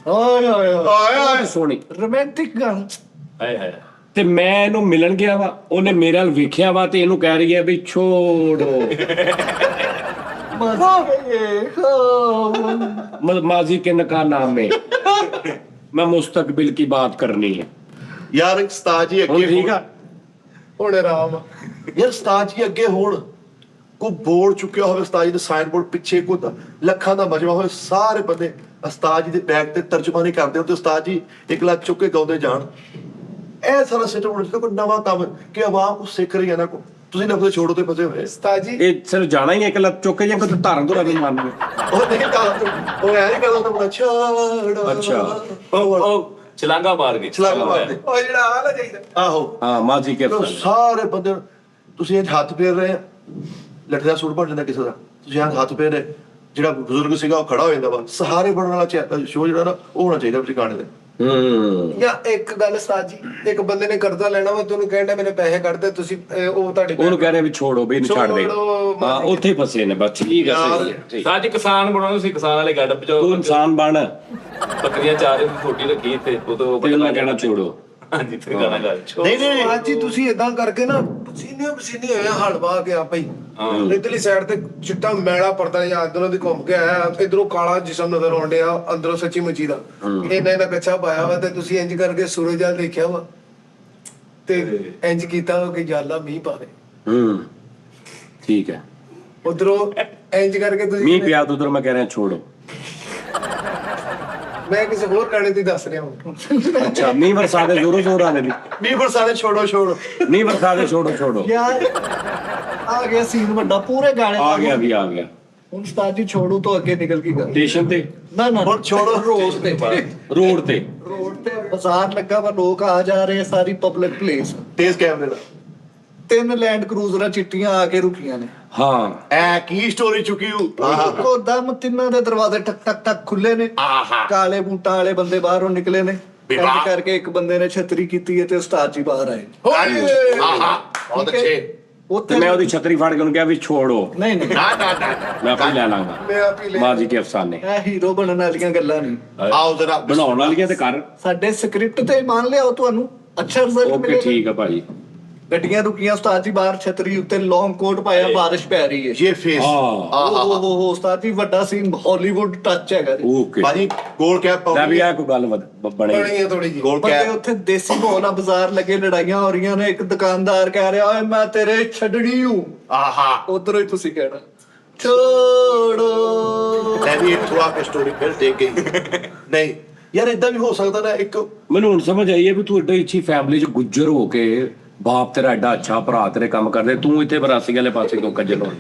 Speaker 3: ਓਏ ਓਏ ਓਏ
Speaker 2: ਬਹੁਤ ਸੋਹਣੀ,
Speaker 3: ਰੋਮਾਂਟਿਕ ਗਾਣਾ।
Speaker 5: ਹਾਏ ਹਾਏ
Speaker 2: ਤੇ ਮੈਂ ਇਹਨੂੰ ਮਿਲਣ ਗਿਆ ਵਾ, ਉਹਨੇ ਮੇਰੇ ਵੱਲ ਵੇਖਿਆ ਵਾ ਤੇ ਇਹਨੂੰ ਕਹਿ ਰਹੀ ਹੈ ਵੀ ਛੋੜੋ। माजी के निकाह नाम में मैं मुस्तकबिल की बात करनी है।
Speaker 4: ਯਾਰ ਇੱਕ ਉਸਤਾਦ ਜੀ
Speaker 2: ਹੁਣ
Speaker 4: ਅੱਗੇ
Speaker 2: ਠੀਕ ਆ।
Speaker 1: ਹੁਣ ਆਰਾਮ।
Speaker 4: ਯਾਰ ਉਸਤਾਦ ਜੀ ਅੱਗੇ ਹੋਣ, ਕੋ ਬੋਰਡ ਚੁੱਕਿਆ ਹੋਵੇ ਉਸਤਾਦ ਜੀ ਦੇ ਸਾਈਨ ਬੋਰਡ ਪਿੱਛੇ, ਕੋ ਲੱਖਾਂ ਦਾ ਮਜਮਾ ਹੋਵੇ, ਸਾਰੇ ਬੰਦੇ ਉਸਤਾਦ ਜੀ ਦੇ ਬੈਗ ਤੇ ਤਰਜਮਾਨੀ ਕਰਦੇ ਹੋ ਤੇ ਉਸਤਾਦ ਜੀ 1 ਲੱਖ ਚੁੱਕ ਕੇ ਗਾਉਂਦੇ ਜਾਣ। ਇਹ ਸਾਰਾ ਸਿਸਟਮ ਹੋਣਾ ਚਾਹੀਦਾ, ਕੋਈ ਨਵਾਂ ਕੰਮ ਕਿ ਆਵਾਮ ਕੁਛ ਸਿੱਖ ਰਹੀ ਹੈ ਨਾ। ਤੁਸੀਂ ਲਫ਼ਜ਼ ਛੋੜੋ ਤੇ ਫਸੇ ਹੋਏ।
Speaker 1: ਉਸਤਾਦ ਜੀ
Speaker 2: ਇਹ ਸਿਰ ਜਾਣਾ ਹੀ 1 ਲੱਖ ਚੁੱਕ ਕੇ ਜਾਂ ਕੋਈ ਧਾਰਨ ਤੋਂ ਵੀ ਮੰਨ
Speaker 4: ਉਹ ਨਹੀਂ ਗੱਲ, ਉਹ ਐਂ ਗੱਲ ਤਾਂ ਛੋੜੋ।
Speaker 2: ਅੱਛਾ।
Speaker 5: ਉਹ ਛਲਾਂਗਾ ਮਾਰ ਗਈ
Speaker 4: ਛਲਾਂਗਾ ਮਾਰਦੇ।
Speaker 1: ਉਹ ਜਿਹੜਾ ਹਾਲ ਚਾਹੀਦਾ।
Speaker 4: ਆਹੋ
Speaker 2: ਹਾਂ ਮਾਜੀ ਕੇ
Speaker 4: ਲੋ ਸਾਰੇ ਬੰਦੇ ਨੂੰ ਤੁਸੀਂ ਇਹ ਹੱਥ ਫੇਰ ਰਹੇ ਆ, ਲੱਠੇ ਦਾ ਸੂਟ ਬਣ ਜਾਂਦਾ ਕਿਸੇ ਦਾ, ਤੁਸੀਂ ਇਹ ਹੱਥ ਫੇਰ ਰਹੇ, ਜਿਹੜਾ ਬਜ਼ੁਰਗ ਸੀਗਾ ਉਹ ਖੜਾ ਹੋ ਜਾਂਦਾ ਵਾ। ਸਹਾਰੇ ਬਣਨ ਵਾਲਾ ਸ਼ੋਅ ਜਿਹੜਾ ਨਾ ਉਹ ਹੋਣਾ ਚਾਹੀਦਾ ਵਿੱਚ ਗਾਣੇ ਦੇ।
Speaker 1: ਜਾਂ ਇੱਕ ਗੱਲ ਉਸਤਾਦ ਜੀ, ਇੱਕ ਬੰਦੇ ਨੇ ਕਰਜ਼ਾ ਲੈਣਾ ਵਾ, ਤੁਹਾਨੂੰ ਕਹਿੰਦਾ ਮੇਰੇ ਪੈਸੇ ਕੱਢ ਦੇ, ਤੁਸੀਂ ਉਹ ਤੁਹਾਡੇ
Speaker 2: ਉਹਨੂੰ ਕਹਿ ਰਹੇ ਵੀ ਛੋੜੋ ਵੀ ਇਹਨੂੰ ਛੱਡ ਦੇ।
Speaker 1: ਛੋੜੋ,
Speaker 2: ਹਾਂ ਉੱਥੇ ਹੀ ਫਸੇ ਨੇ ਬਸ। ਠੀਕ ਹੈ ਸਹੀ ਹੈ, ਠੀਕ।
Speaker 5: ਸਾਡੀ ਕਿਸਾਨ ਬਣਾਉਣਾ ਸੀ, ਕਿਸਾਨ ਵਾਲੇ ਗੱਡ
Speaker 2: ਤੂੰ
Speaker 5: ਪਜਾਓ,
Speaker 2: ਇਨਸਾਨ ਬਣ
Speaker 5: ਬੱਕਰੀਆਂ ਚਾਰੇ ਦੀ ਛੋਟੀ ਰੱਖੀ ਤੇ ਉਹ ਤੋਂ
Speaker 2: ਤੇ ਉਹਨਾਂ ਕਹਿਣਾ ਛੋੜੋ।
Speaker 5: ਹਾਂਜੀ ਤੇ ਗਾਣਾ ਗਾ
Speaker 4: ਨਹੀਂ ਨਹੀਂ
Speaker 1: ਉਸਤਾਦ ਜੀ ਤੁਸੀਂ ਇਦਾਂ ਕਰਕੇ ਨਾ ਪਸੀਨੇ ਹੋਏ ਹਲਵਾ ਕੇ ਆਪੇ ਹੀ ਇਧਰਲੀ ਸਾਈਡ ਤੇ ਚਿੱਟਾ ਮੈਲਾ ਪਰਦਾ ਜਾਂ ਅੰਦਰੋਂ ਦੀ ਘੁੰਮ ਕੇ ਆਇਆ, ਇਧਰੋਂ ਕਾਲਾ ਜਿਸਮ ਨਜ਼ਰ ਆਉਣ ਡਿਆ, ਅੰਦਰੋਂ ਸੱਚੀ ਮੁੱਚੀ ਦਾ ਇਹਨਾਂ ਕੱਛਾ ਪਾਇਆ ਵਾ, ਤੇ ਤੁਸੀਂ ਇੰਜ ਕਰਕੇ ਸੂਰਜ ਵੱਲ ਦੇਖਿਆ ਵਾ ਤੇ ਇੰਜ ਕੀਤਾ ਵਾ ਕਿ ਜਾਲਾ ਮੀਂਹ ਪਾਵੇ।
Speaker 2: ਠੀਕ ਹੈ।
Speaker 1: ਉਧਰੋਂ ਇੰਜ ਕਰਕੇ ਤੁਸੀਂ
Speaker 2: ਮੀਂਹ ਪਿਆ ਤਾਂ ਉਧਰ ਮੈਂ ਕਹਿ ਰਿਹਾ ਛੋੜੋ।
Speaker 1: ਮੈਂ ਕਿਸੇ ਹੋਰ ਗਾਣੇ ਦੀ ਦੱਸ ਰਿਹਾ ਹਾਂ।
Speaker 2: ਅੱਛਾ ਮੀਂਹ ਵਰਸਾ ਦੇ ਜ਼ੋਰੋ ਜ਼ੋਰ ਆਲੇ ਦੀ।
Speaker 4: ਮੀਂਹ ਬਰਸਾਣੇ ਛੋੜੋ ਛੋੜੋ।
Speaker 2: ਮੀਂਹ ਵਰਸਾ ਦੇ ਛੋੜੋ ਛੋੜੋ।
Speaker 3: ਯਾਰ ਆ ਗਿਆ ਸੀਨ ਵੱਡਾ ਪੂਰੇ ਗਾਣੇ
Speaker 2: ਆ ਗਿਆ ਵੀ ਆ ਗਿਆ।
Speaker 3: ਹੁਣ ਉਸਤਾਦ ਜੀ ਛੋੜੂ ਤੋਂ ਅੱਗੇ ਨਿਕਲ ਗਈ ਗੱਲ।
Speaker 2: ਸਟੇਸ਼ਨ ਤੇ
Speaker 3: ਨਾ ਨਾ
Speaker 4: ਹੁਣ ਛੋੜੋ
Speaker 3: ਰੋਡ ਤੇ
Speaker 2: ਰੋਡ ਤੇ
Speaker 3: ਰੋਡ ਤੇ ਬਾਜ਼ਾਰ ਲੱਗਾ ਵਾ, ਲੋਕ ਆ ਜਾ ਰਹੇ, ਸਾਰੀ ਪਬਲਿਕ ਪਲੇਸ।
Speaker 4: ਤੇਜ਼ ਕੈਮਰੇ ਦਾ
Speaker 3: 3 ਲੈਂਡ ਕਰੂਜ਼ਰਾਂ ਚਿੱਟੀਆਂ ਆ ਕੇ ਰੁਕੀਆਂ ਨੇ।
Speaker 2: ਹਾਂ
Speaker 4: ਐ ਕੀ ਸਟੋਰੀ ਚੁੱਕੀ ਹੂੰ।
Speaker 3: ਉਹ ਦਮ ਤਿੰਨਾਂ ਦੇ ਦਰਵਾਜ਼ੇ ਟਕ ਟਕ ਟਕ ਖੁੱਲੇ ਨੇ। ਕਾਲੇ ਬੂਟਾਂ ਵਾਲੇ ਬੰਦੇ ਬਾਹਰੋਂ ਨਿਕਲੇ ਨੇ। ਇੰਜ ਕਰਕੇ ਇੱਕ ਬੰਦੇ ਨੇ ਛਤਰੀ ਕੀਤੀ ਹੈ ਤੇ ਉਸਤਾਦ ਜੀ ਬਾਹਰ ਆਏ।
Speaker 4: ਬਹੁਤ ਅੱਛੇ।
Speaker 2: ਤੇ
Speaker 3: ਉੱਥੇ
Speaker 2: ਮੈਂ ਉਹਦੀ ਛਤਰੀ ਫੜ ਕੇ ਉਹਨੂੰ ਕਿਹਾ ਵੀ ਛੋੜੋ,
Speaker 3: ਨਹੀਂ ਨਹੀਂ
Speaker 2: ਮੈਂ ਆਪੇ ਲੈ ਲਾਂਗਾ।
Speaker 1: ਮੈਂ ਆਪ ਹੀ ਲੈ
Speaker 2: ਮਾਜੀ ਕੇ ਅਫਸਾਨੇ
Speaker 3: ਇਹ ਹੀਰੋ ਬਣਨ ਵਾਲੀਆਂ ਗੱਲਾਂ ਨਹੀਂ।
Speaker 4: ਆਓ ਜਰਾ
Speaker 2: ਬਣਾਉਣ ਵਾਲੀਆਂ ਤੇ ਕਰ।
Speaker 3: ਸਾਡੇ ਸਕ੍ਰਿਪਟ ਤੇ ਮੰਨ ਲਿਆਓ, ਤੁਹਾਨੂੰ ਅੱਛਾ ਰਿਜ਼ਲਟ
Speaker 2: ਓਕੇ
Speaker 3: ਮਿਲੇਗਾ।
Speaker 2: ਠੀਕ ਆ ਭਾਜੀ।
Speaker 3: ਗੱਡੀਆਂ ਰੁਕੀਆਂ ਉਸਤਾਦ ਜੀ ਬਾਹਰ ਛਤਰੀ ਉੱਤੇ ਲੌਂਗ ਕੋਟ ਪਾਇਆ ਬਾਰਿਸ਼ ਪੈ ਰਹੀ ਹੈ
Speaker 4: ਇਹ ਫੇਸ
Speaker 2: ਹਾਂ
Speaker 3: ਓਹ ਉਸਤਾਦ ਜੀ ਵੱਡਾ ਸੀਨ ਹਾਲੀਵੁੱਡ ਟੱਚ ਹੈਗਾ ਜੀ
Speaker 2: ਓਕੇ
Speaker 4: ਭਾਜੀ ਗੋਲ ਕੈਪ
Speaker 2: ਲੈ ਵੀ ਆ ਕੋਈ ਗੱਲ ਬਣੀ
Speaker 1: ਬਣੀ ਹੈ ਥੋੜੀ ਜੀ
Speaker 4: ਗੋਲ
Speaker 3: ਬੰਦੇ
Speaker 4: ਕੈਪ
Speaker 3: ਉੱਥੇ ਦੇਸੀ ਮਾਹੌਲ ਆ ਬਾਜ਼ਾਰ ਲੱਗੇ ਲੜਾਈਆਂ ਹੋ ਰਹੀਆਂ ਨੇ ਇੱਕ ਦੁਕਾਨਦਾਰ ਕਹਿ ਰਿਹਾ ਓਏ ਮੈਂ ਤੇਰੇ ਛੱਡਣੀ ਹੂੰ
Speaker 4: ਆਹਾ
Speaker 3: ਉਧਰੋਂ ਹੀ ਤੁਸੀਂ ਕਹਿਣਾ ਛੋੜੋ
Speaker 4: ਮੈਂ ਵੀ ਇੱਥੋਂ ਆ ਕੇ ਸਟੋਰੀ ਫਿਰ ਦੇਖ ਗਈ ਨਹੀਂ ਯਾਰ ਇਦਾਂ ਵੀ ਹੋ ਸਕਦਾ ਨਾ ਇੱਕ
Speaker 2: ਮੈਨੂੰ ਹੁਣ ਸਮਝ ਆਈ ਹੈ ਵੀ ਤੂੰ ਏਡੀ ਅੱਛੀ ਫੈਮਿਲੀ ਚ ਗੁੱਜਰ ਹੋ ਕੇ ਬਾਪ ਤੇਰਾ ਐਡਾ ਅੱਛਾ ਭਰਾ ਤੇਰੇ ਕੰਮ ਕਰਦੇ ਤੂੰ ਇੱਥੇ ਬਰਾਸੀ ਵਾਲੇ ਪਾਸੇ ਕਿਉਂ ਕੱਜਲ ਹੋਣ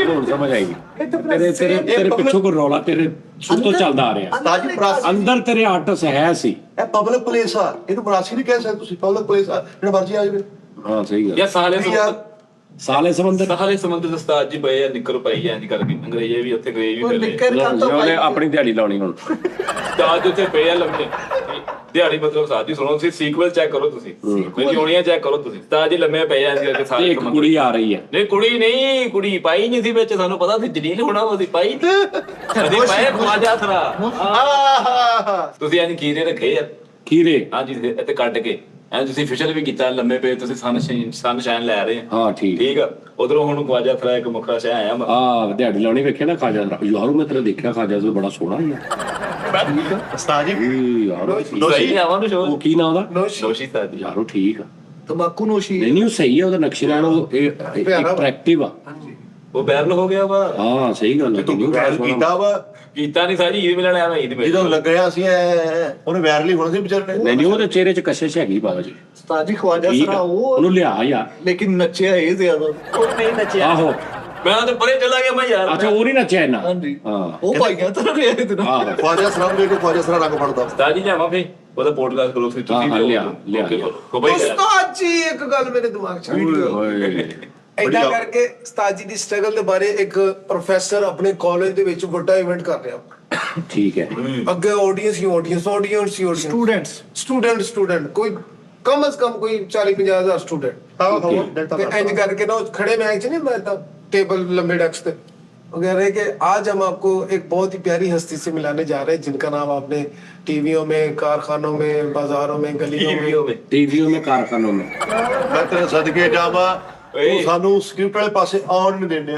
Speaker 2: ਹੁਣ ਸਮਝ ਆਈ ਤੇਰੇ ਤੇਰੇ ਤੇਰੇ ਪਿੱਛੋਂ ਕੋਈ ਰੌਲਾ ਤੇਰੇ ਸ਼ੁਰੂ ਤੋਂ ਚੱਲਦਾ ਆ ਰਿਹਾ
Speaker 4: ਤਾਜੀ ਪ੍ਰਾਸ
Speaker 2: ਅੰਦਰ ਤੇਰੇ ਆਰਟਸ ਹੈ ਸੀ
Speaker 4: ਇਹ ਪਬਲਿਕ ਪਲੇਸ ਆ ਇਹਨੂੰ ਬਰਾਸੀ ਨਹੀਂ ਕਹਿ ਸਕਦੇ ਤੁਸੀਂ ਪਬਲਿਕ ਪਲੇਸ ਆ ਜਿਹੜਾ ਮਰਜ਼ੀ ਆ ਜਾਵੇ
Speaker 2: ਹਾਂ ਸਹੀ ਗੱਲ
Speaker 5: ਯਾ ਸਾਲੇ
Speaker 4: ਯਾਰ
Speaker 2: ਸਾਲੇ ਸਮੁੰਦਰ
Speaker 5: ਸਾਲੇ ਸਮੁੰਦਰ ਦੇ ਉਸਤਾਦ ਜੀ ਪਏ ਆ ਨਿੱਕਰ ਪਾਈ ਇੰਜ ਕਰਕੇ ਅੰਗਰੇਜ਼ੀ ਵੀ ਉੱਥੇ ਅੰਗਰੇਜ਼ੀ ਵੀ
Speaker 3: ਉਹ
Speaker 5: ਪਏ
Speaker 3: ਨਿੱਕਰ ਕੰਮ ਤਾਂ
Speaker 2: ਉਹਨੇ ਆਪਣੀ ਦਿਹਾੜੀ ਲਾਉਣੀ ਹੁਣ
Speaker 5: ਉਸਤਾਦ ਉੱਥੇ ਪਏ ਆ ਲੰਮੇ ਦਿਹਾੜੀ ਮਤਲਬ ਉਸਤਾਦ ਜੀ ਸੁਣੋ ਤੁਸੀਂ ਸੀਕਵਲ ਚੈੱਕ ਕਰੋ ਤੁਸੀਂ ਮੇਰੀ ਜੋੜੀਆਂ ਚੈੱਕ ਕਰੋ ਤੁਸੀਂ ਉਸਤਾਦ ਜੀ ਲੰਮੇ ਪਏ ਆ ਇੰਜ ਕਰਕੇ
Speaker 2: ਤੇ
Speaker 5: ਸਾਰੇ
Speaker 2: ਇੱਕ ਕੁੜੀ ਆ ਰਹੀ ਹੈ
Speaker 5: ਨਹੀਂ ਕੁੜੀ ਪਾਈ ਨਹੀਂ ਸੀ ਵਿੱਚ ਸਾਨੂੰ ਪਤਾ ਸੀ ਜਲੀਲ ਹੋਣਾ ਉਹਦੀ ਪਾਈ ਅਸੀਂ ਪਾਏ ਖਵਾਜਾ ਥਰਾ
Speaker 4: ਆਹਾ
Speaker 5: ਤੁਸੀਂ ਇੰਜ ਕੀਰੇ ਰੱਖੇ ਆ
Speaker 2: ਖੀਰੇ
Speaker 5: ਹਾਂਜੀ ਇੱਥੇ ਕੱਢ ਕੇ ਐਂ ਤੁਸੀਂ ਫਿਸ਼ਲ ਵੀ ਕੀਤਾ ਲੰਮੇ ਪਏ ਤੁਸੀਂ ਸਨਸ਼ਾਈਨ ਲੈ ਰਹੇ ਆ
Speaker 2: ਹਾਂ ਠੀਕ
Speaker 5: ਠੀਕ ਆ ਉਧਰੋਂ ਹੁਣ ਖਵਾਜਾ ਥਰਾ ਇੱਕ ਮੁਖਰਾ ਸ਼ਾਹ ਆਇਆ ਮੈਂ
Speaker 2: ਆ ਦਿਹਾੜੀ ਲਾਉਣੀ ਵੇਖਿਆ ਨਾ ਖਾਜਾ ਯਾਰ ਮੈਂ ਤੇਰਾ ਦੇਖਿਆ ਖਾਜਾ ਤੋਂ ਬੜਾ ਸੋਹਣਾ ਹੀ
Speaker 4: ਉਸਤਾਦ ਜੀ
Speaker 2: ਇਹ ਯਾਰ
Speaker 5: ਸਹੀ ਨਹੀਂ ਆਵਾਂ ਨੂੰ
Speaker 2: ਉਹ ਕੀ ਨਾਂ ਉਹਦਾ
Speaker 5: ਨੋਸ਼ੀ ਉਸਤਾਦ ਜੀ
Speaker 2: ਯਾਰ ਉਹ ਠੀਕ ਆ
Speaker 3: ਤੰਬਾਕੂ ਨੋਸ਼ੀ
Speaker 2: ਨਹੀਂ ਉਹ ਸਹੀ ਆ ਉਹਦਾ ਨਕਸ਼ੇ ਨਾਲ ਉਹ ਅਟਰੈਕਟਿਵ ਆ
Speaker 5: ਉਹ ਬੈਰਨ ਹੋ ਗਿਆ ਵਾ
Speaker 2: ਹਾਂ ਸਹੀ ਗੱਲ ਹੈ
Speaker 4: ਤੂੰ ਵੈਰ ਕੀਤਾ ਵਾ
Speaker 5: ਕੀਤਾ ਨਹੀਂ ਸਾਰੀ ਈਦ ਮਿਲਣ ਆਇਆ ਮੈਂ ਈਦ ਮਿਲ
Speaker 4: ਜਦੋਂ ਲੱਗਿਆ ਸੀ ਉਹਨੇ ਵੈਰ ਲਈ ਹੋਣਾ ਸੀ ਵਿਚਾਰੇ ਨੇ
Speaker 2: ਨਹੀਂ ਉਹਦੇ ਚਿਹਰੇ 'ਚ ਕਸ਼ਿਸ਼ ਹੈਗੀ ਬਾਬਾ ਜੀ
Speaker 3: ਉਸਤਾਦ ਜੀ ਖਵਾਜਾ
Speaker 2: ਠੀਕ
Speaker 3: ਸਰਾ
Speaker 2: ਆ
Speaker 3: ਉਹ
Speaker 2: ਉਹਨੂੰ ਲਿਆ ਯਾਰ
Speaker 3: ਲੇਕਿਨ ਨੱਚਿਆ ਇਹ ਜ਼ਿਆਦਾ
Speaker 5: ਉਹ ਨਹੀਂ ਨੱਚਿਆ
Speaker 2: ਆਹੋ
Speaker 5: ਮੈਂ ਤਾਂ ਪਰੇ ਚਲਾ ਗਿਆ ਮੈਂ ਯਾਰ
Speaker 2: ਅੱਛਾ ਉਹ ਨਹੀਂ ਨੱਚਿਆ ਇੰਨਾ
Speaker 3: ਹਾਂਜੀ
Speaker 2: ਹਾਂ
Speaker 3: ਉਹ ਭਾਈਆਂ ਤਰ੍ਹਾਂ ਰਿਹਾ ਇਹਦੇ ਨਾਲ
Speaker 2: ਆਹੋ
Speaker 4: ਖਵਾਜਾ ਸਲਾਮ ਦੇ ਕੋ ਖਵਾਜਾ ਸਲਾਮ ਰੰਗ ਫੜਦਾ
Speaker 5: ਉਸਤਾਦ ਜੀ ਜਾਵਾਂ ਫੇ ਉਹਦਾ ਪੋਡਕਾਸਟ ਕਰੋ ਫਿਰ ਤੁਸੀਂ
Speaker 2: ਹਾਂ, ਲਿਆ।
Speaker 5: ਕੋ ਭਾਈ
Speaker 1: ਉਸਤਾਦ ਜੀ ਇੱਕ ਗੱਲ ਮੇਰੇ ਦਿਮਾਗ 'ਚ ਆਈ
Speaker 2: ਓਏ
Speaker 1: ਏਦਾਂ ਕਰਕੇ ਉਸਤਾਦ ਜੀ ਦੀ ਸਟਰਗਲ ਦੇ ਬਾਰੇ ਇੱਕ ਪ੍ਰੋਫੈਸਰ ਆਪਣੇ ਕਾਲਜ ਦੇ ਵਿੱਚ ਵੱਡਾ ਇਵੈਂਟ ਕਰ ਰਿਹਾ
Speaker 2: ਠੀਕ ਹੈ
Speaker 1: ਅੱਗੇ ਆਡੀਅנס ਸਟੂਡੈਂਟ ਕੋਈ ਕਮ ਸੇ ਕਮ ਕੋਈ 40-50 ਹਜ਼ਾਰ ਸਟੂਡੈਂਟ
Speaker 4: ਹਾਂ
Speaker 1: ਤੇ ਇੰਜ करके ना खड़े मैच नहीं बनता टेबल लंबे डेस्क पे वो कह रहे हैं कि आज हम आपको एक बहुत ही प्यारी हस्ती से मिलाने जा रहे हैं जिनका नाम आपने टीवियों में कारखानों में बाजारों में गलियों में
Speaker 2: टीवियों में कारखानों में
Speaker 4: ਮੈਂ ਤੇਰੇ ਸਦਕੇ ਜਾਵਾਂ ਉਹ ਸਾਨੂੰ ਸਕ੍ਰਿਪਟ ਵਾਲੇ ਪਾਸੇ ਆਉਣ ਨਹੀਂ ਦਿੰਦੇ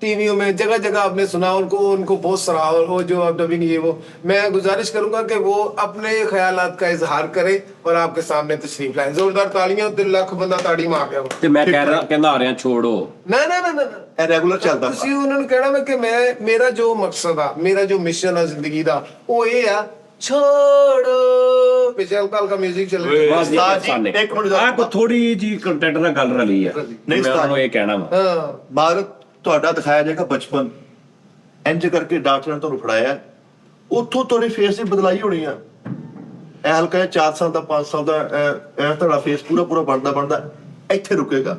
Speaker 1: टीवियों में जगह जगह आपने सुना उनको बहुत सराहा और वो जो आप डबिंग ये वो मैं गुजारिश करूंगा कि वो अपने ख्यालात का इजहार करें और आपके सामने तशरीफ लाएं जोरदार तालियां 3 लाख बंदा ताड़ी मार गया
Speaker 2: ਤੇ ਮੈਂ ਕਹਿੰਦਾ ਆ ਰਿਹਾ ਛੋੜੋ
Speaker 1: ना
Speaker 4: ਇਹ ਰੈਗੂਲਰ ਚੱਲਦਾ
Speaker 1: ਤੁਸੀਂ ਉਹਨਾਂ ਨੂੰ ਕਹਿਣਾ ਮੈਂ ਕਿ ਮੇਰਾ ਜੋ ਮਕਸਦ ਆ ਮੇਰਾ ਜੋ ਮਿਸ਼ਨ ਆ ਜ਼ਿੰਦਗੀ ਦਾ ਉਹ ਇਹ ਆ ਛੋੜੋ ਪਿਛੇ ਹਲਕਾ ਮਿਊਜ਼ਿਕ ਚੱਲ ਰਿਹਾ
Speaker 2: ਬਸ
Speaker 4: ਉਸਤਾਦ ਜੀ, ਇੱਕ ਮਿੰਟ
Speaker 2: ਆ ਕੋ ਥੋੜੀ ਜੀ ਕੰਟੈਂਟ ਨਾਲ ਗੱਲ ਰਲੀ ਹੈ
Speaker 4: ਨਹੀਂ
Speaker 2: ਮੈਂ ਉਹਨੂੰ ਇਹ ਕਹਿਣਾ ਵਾ
Speaker 1: ਹਾਂ
Speaker 4: ਬਾਹਰ ਤੁਹਾਡਾ ਦਿਖਾਇਆ ਜਾਏਗਾ ਬਚਪਨ ਇੰਜ ਕਰਕੇ ਡਾਕਟਰ ਨੇ ਤੁਹਾਨੂੰ ਫੜਾਇਆ ਉੱਥੋਂ ਤੁਹਾਡੇ ਫੇਸ ਦੀ ਬਦਲਾਈ ਹੋਣੀ ਆ ਇਹ ਹਲਕਾ 4 ਸਾਲ ਦਾ 5 ਸਾਲ ਦਾ ਇਹ ਤੁਹਾਡਾ ਫੇਸ ਪੂਰਾ ਬਣਦਾ ਇੱਥੇ ਰੁਕੇਗਾ